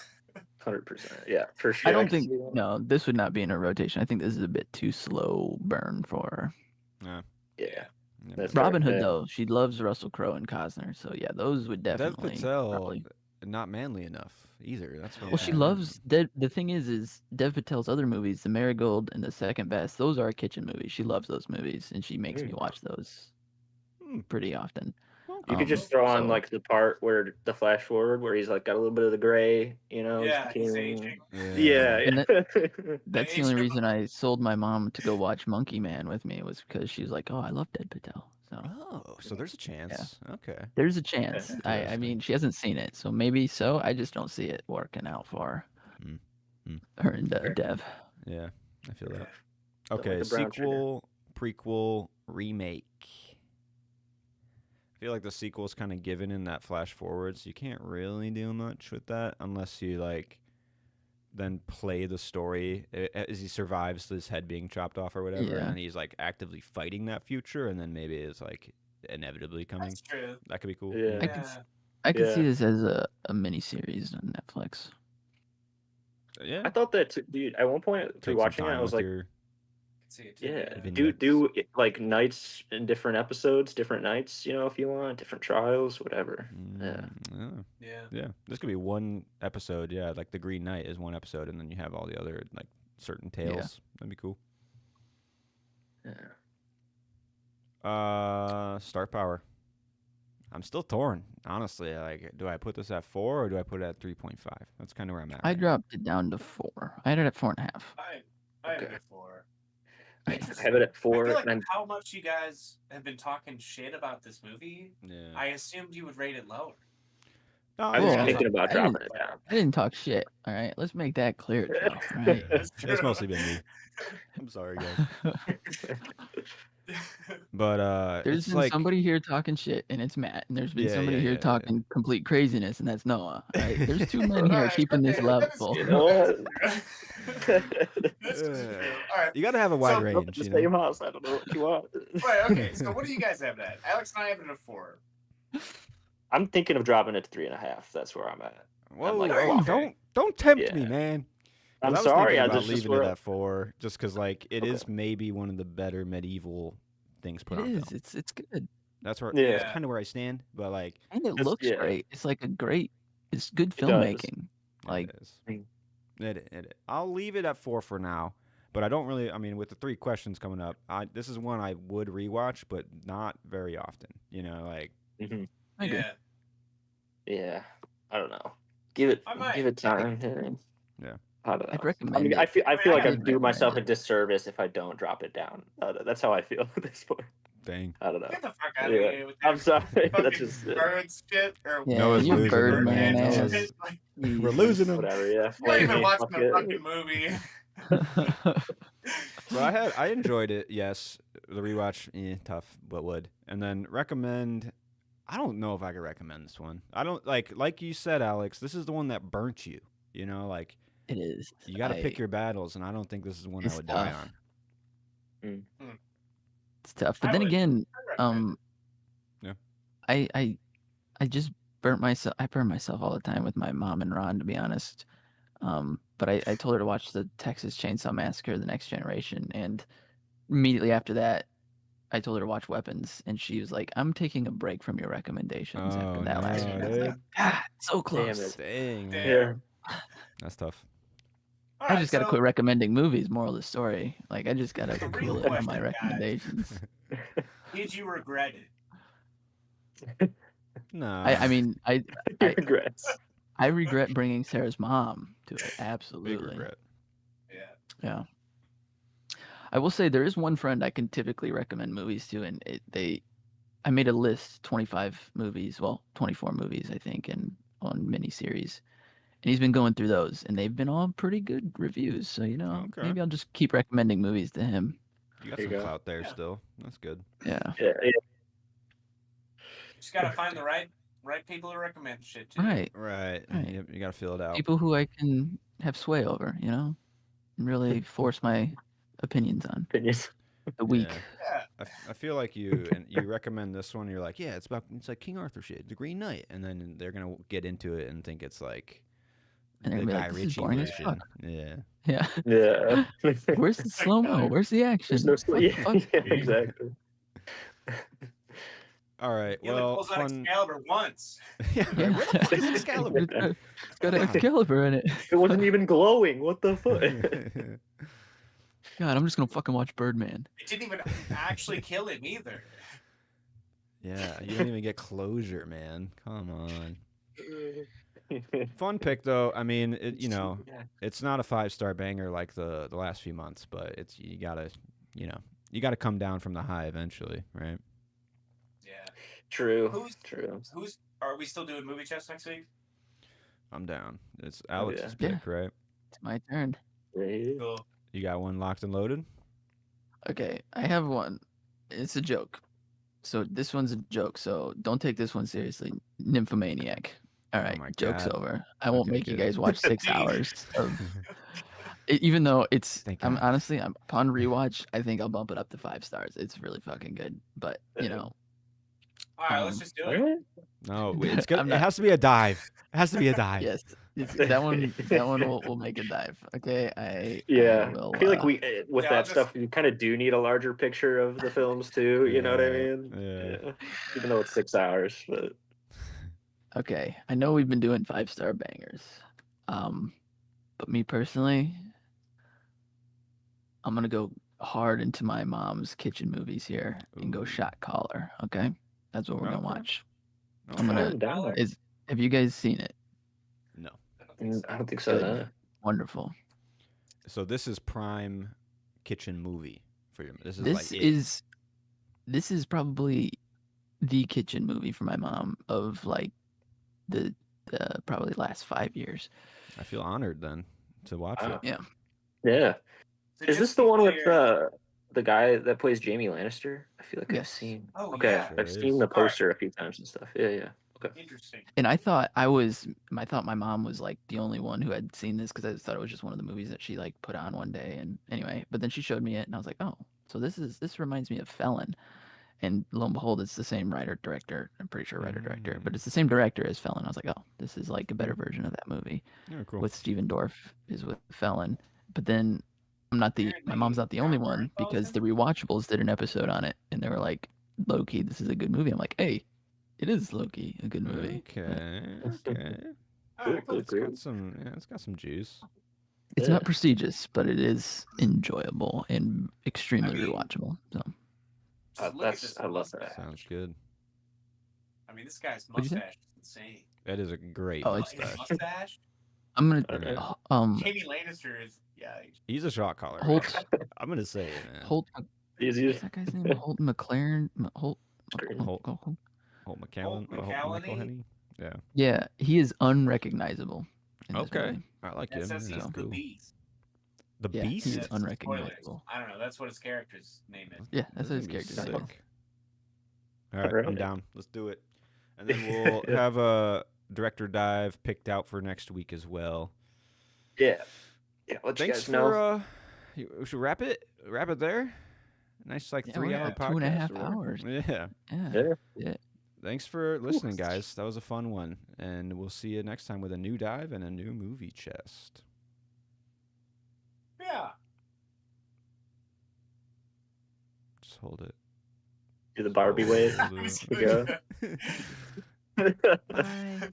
100%. Yeah, for sure. I don't can think. see that. No, this would not be in a rotation. I think this is a bit too slow burn for her. Yeah. Yeah. That's Robin fair. Hood Yeah. though, she loves Russell Crowe and Costner. So yeah, those would Dev definitely. Patel, probably- not manly enough either. That's what Well, she I'm loves the thing is Dev Patel's other movies, The Marigold and The Second Best. Those are kitchen movies. She loves those movies, and she makes me watch those pretty often. You could just throw on so- like the part where the flash forward where he's like got a little bit of the gray, Yeah, he's continuing- aging. Yeah, And yeah. That's the only reason I sold my mom to go watch Monkey Man with me was because she was like, "Oh, I love Dev Patel." So Oh, so there's a chance. Okay. there's a chance. I Interesting. mean, she hasn't seen it, so maybe so. I just don't see it working out for her and Dev. Yeah, I feel that. Don't Okay, like the brown sugar. sequel, prequel, remake. I feel like the sequel's kind of given in that flash forward, so you can't really do much with that unless you like then play the story as he survives his head being chopped off or whatever, Yeah. and he's like actively fighting that future, and then maybe it's like inevitably coming. That's true. That could be cool. Yeah. I could Yeah. I could see Yeah. this as a mini series on Netflix. Yeah. I thought that, dude. At one point, Take through some watching it, time I was with like, your- See it too, yeah, Vignettes. do like nights in different episodes, different nights, if you want, different trials, whatever. Yeah. Yeah. Yeah. This could be one episode. Yeah, like the Green Knight is one episode, and then you have all the other like certain tales. That'd be cool. Yeah. Start power. I'm still torn, honestly. Like, do I put this at 4 or do I put it at 3.5? That's kind of where I'm at. I right now. dropped it down to 4. I had it at 4.5. I have Okay. it for. I have it at I 4, feel like and how much you guys have been talking shit about this movie, Yeah. I assumed you would rate it lower. No, I was Well, thinking about I dropping didn't- it down. I didn't talk shit. All right, let's make that clear, Joe. Right? It's mostly been me. I'm sorry, guys. But There's it's been like somebody here talking shit, and it's Matt, and there's been somebody here yeah. talking complete craziness, and that's Noah. All right, there's two men here Alright, keeping this okay, that is level. You true, know that what? is true. This is true. All right. You got to have a wide So- Up at range, the you know. same house. I don't know what you want. Wait, okay. So what do you guys have at? Alex and I have it at 4. I'm thinking of dropping it to 3.5. That's where I'm at. Whoa, like, whoa, okay. don't tempt me, Yeah. man. 'Cause I'm I was sorry. thinking I about just leaving where it at 4, just because like it is Okay. maybe one of the better medieval things put It on is. film. It's good, That's where Yeah. that's kind of where I stand. But like and it Just- looks yeah. great. It's like it's good It does. filmmaking. Like it is. Mm. It. I'll leave it at 4 for now. But I don't really. I mean, with the 3 questions coming up, this is one I would rewatch, but not very often. You know, like Mhm. I agree. Yeah. Yeah. I don't know. Give it I might. time. Yeah. I don't know. I'd recommend I mean, it. I feel like I I'm would doing recommend myself a it. disservice if I don't drop it down. That's how I feel at this point. dang. I don't know. Get the fuck out Yeah. of here with I'm that sorry. That's fucking just birds shit or Yeah, Noah's you losing it, Birdman man. ass. Noah's- Like, We're Jesus. losing him. whatever. Yeah. you're not Flame even me, watching fuck the it. fucking movie. But I enjoyed it. Yes, the rewatch, tough, but would. And then recommend. I don't know if I could recommend this one. I don't like you said, Alex. This is the one that burnt you. You know, like It is. you got to pick your battles, and I don't think this is one I It's would die tough. on. It's tough. But I then would. again, I'd recommend Yeah. I just burnt myself. I burn myself all the time with my mom and Ron, to be honest. But I told her to watch the Texas Chainsaw Massacre: The Next Generation, and immediately after that, I told her to watch Weapons, and she was like, "I'm taking a break from your recommendations after Oh, that last no, one." I was like, dude. God, so Damn close. it. Dang, man. Damn. Yeah. That's tough. All I right, just gotta so quit recommending movies. Moral of the story, like I just gotta The real cool it on question, my guys. recommendations. Did you regret it? No. I mean, I Regrets. I regret bringing Sarah's mom to it. big Absolutely. regret. Yeah. Yeah. I will say there is one friend I can typically recommend movies to, and I made a list, 25 movies, well, 24 movies, I think, and on miniseries. And he's been going through those, and they've been all pretty good reviews. So, Okay. maybe I'll just keep recommending movies to him. You got There you some go. clout there Yeah. still. That's good. Yeah. Yeah. Just gotta find the right people to recommend shit to. Right. Right. Right. You got to fill it out. People who I can have sway over, and really force my opinions on. Opinions. The weak. Yeah. Yeah. I feel like you recommend this one. You're like, yeah, it's like King Arthur shit, the Green Knight, and then they're gonna get into it and think it's like And they're the gonna be Guy like, "This is Ritchie boring as version. fuck." Yeah. Yeah. Yeah. Where's the slow mo? Where's the action? There's no What the yeah, fuck? yeah, exactly. All right. He only Well, pulls out fun. Excalibur once. Yeah. Yeah. Where the fuck is Excalibur? It's got an Excalibur in it. It wasn't even glowing. What the fuck? God, I'm just gonna fucking watch Birdman. It didn't even actually kill him either. Yeah. You don't even get closure, man. Come on. Fun pick though. I mean, it's not a 5-star banger like the last few months, but you gotta come down from the high eventually, right? Yeah. True. True. Are we still doing movie chess next week? I'm down. It's Alex's yeah. pick, right? It's my turn. Yeah. Cool. You got one locked and loaded? Okay, I have one. It's a joke. So this one's a joke. So don't take this one seriously. Nymphomaniac. All right, my joke's God. over. I won't Okay, make you good. guys watch 6 Dude. hours of. Even though Thank I'm God. honestly, upon rewatch, I think I'll bump it up to 5 stars. It's really fucking good. But All right, let's just do it. Alright. No, it's good. I'm It not- has to be a dive. It has to be a dive. yes, that one will make a dive. Okay, I will, I feel like we with Yeah, that I'll just- stuff, you kind of do need a larger picture of the films too. You know what I Yeah, mean? yeah. Even though it's 6 hours, but Okay, I know we've been doing 5-star bangers, but me personally, I'm gonna go hard into my mom's kitchen movies here and go Ooh. Shot Caller. Okay, that's what we're gonna Okay. watch. Okay. I'm gonna- I'm down there. Have you guys seen it? No. I don't think so. Good. No. Wonderful. So this is prime kitchen movie for you. This is This like this is probably the kitchen movie for my mom of like the probably last 5 years. I feel honored then to watch Wow. it. Yeah. Yeah. So Is just this to the be one with clear- the guy that plays Jamie Lannister? I feel like I've Yes. seen. Oh, Okay, yeah. Sure I've is. seen the All right. poster a few times and stuff. Yeah. Okay. Interesting. And I thought my mom was like the only one who had seen this because I thought it was just one of the movies that she like put on one day. And anyway, but then she showed me it, and I was like, oh, so this reminds me of Felon. And lo and behold, it's the same writer director. I'm pretty sure writer director, but it's the same director as Felon. I was like, oh, this is like a better version of that movie. Oh, cool. With Steven Dorff is with Felon, but then my mom's not the only one because the Rewatchables did an episode on it, and they were like, low key, this is a good movie. I'm like, hey, it is low key a good movie. Okay. All right, cool. It's got some. Yeah, it's got some juice. It's Yeah. not prestigious, but it is enjoyable and extremely I mean, rewatchable. So Just look at this I love that. mustache. Sounds good. I mean, this guy's What'd you say? mustache is insane. That is a great Oh, it's- His mustache. mustache. I'm gonna Okay. Jamie Lannister is He's a shot caller. Holt I'm gonna say it, man. Holt. Easy. What's that guy's name? Holt McLaren. Holt Holt McCallum. Holt McElhenney. Yeah. Yeah, he is unrecognizable. In this Okay. movie. I like That him. says Yeah, he's the cool. beast. The Yeah, Beast. he's That's the unrecognizable. spoilers. I don't know. That's what his character's name is. Yeah, that's what his gonna be character's name is. sick. All right, I'm Alright. down. Let's do it. And then we'll have a director dive picked out for next week as well. Yeah. Let you Thanks guys know. for. We should wrap it. Wrap it there. Nice, like Yeah, 3 we're hour at podcast. 2.5 or whatever. hours. Yeah. Yeah. Yeah. Thanks for listening, guys. That was a fun one, and we'll see you next time with a new dive and a new movie chest. Yeah. Just hold it. Do the Barbie wave. Hold it. Go. Bye.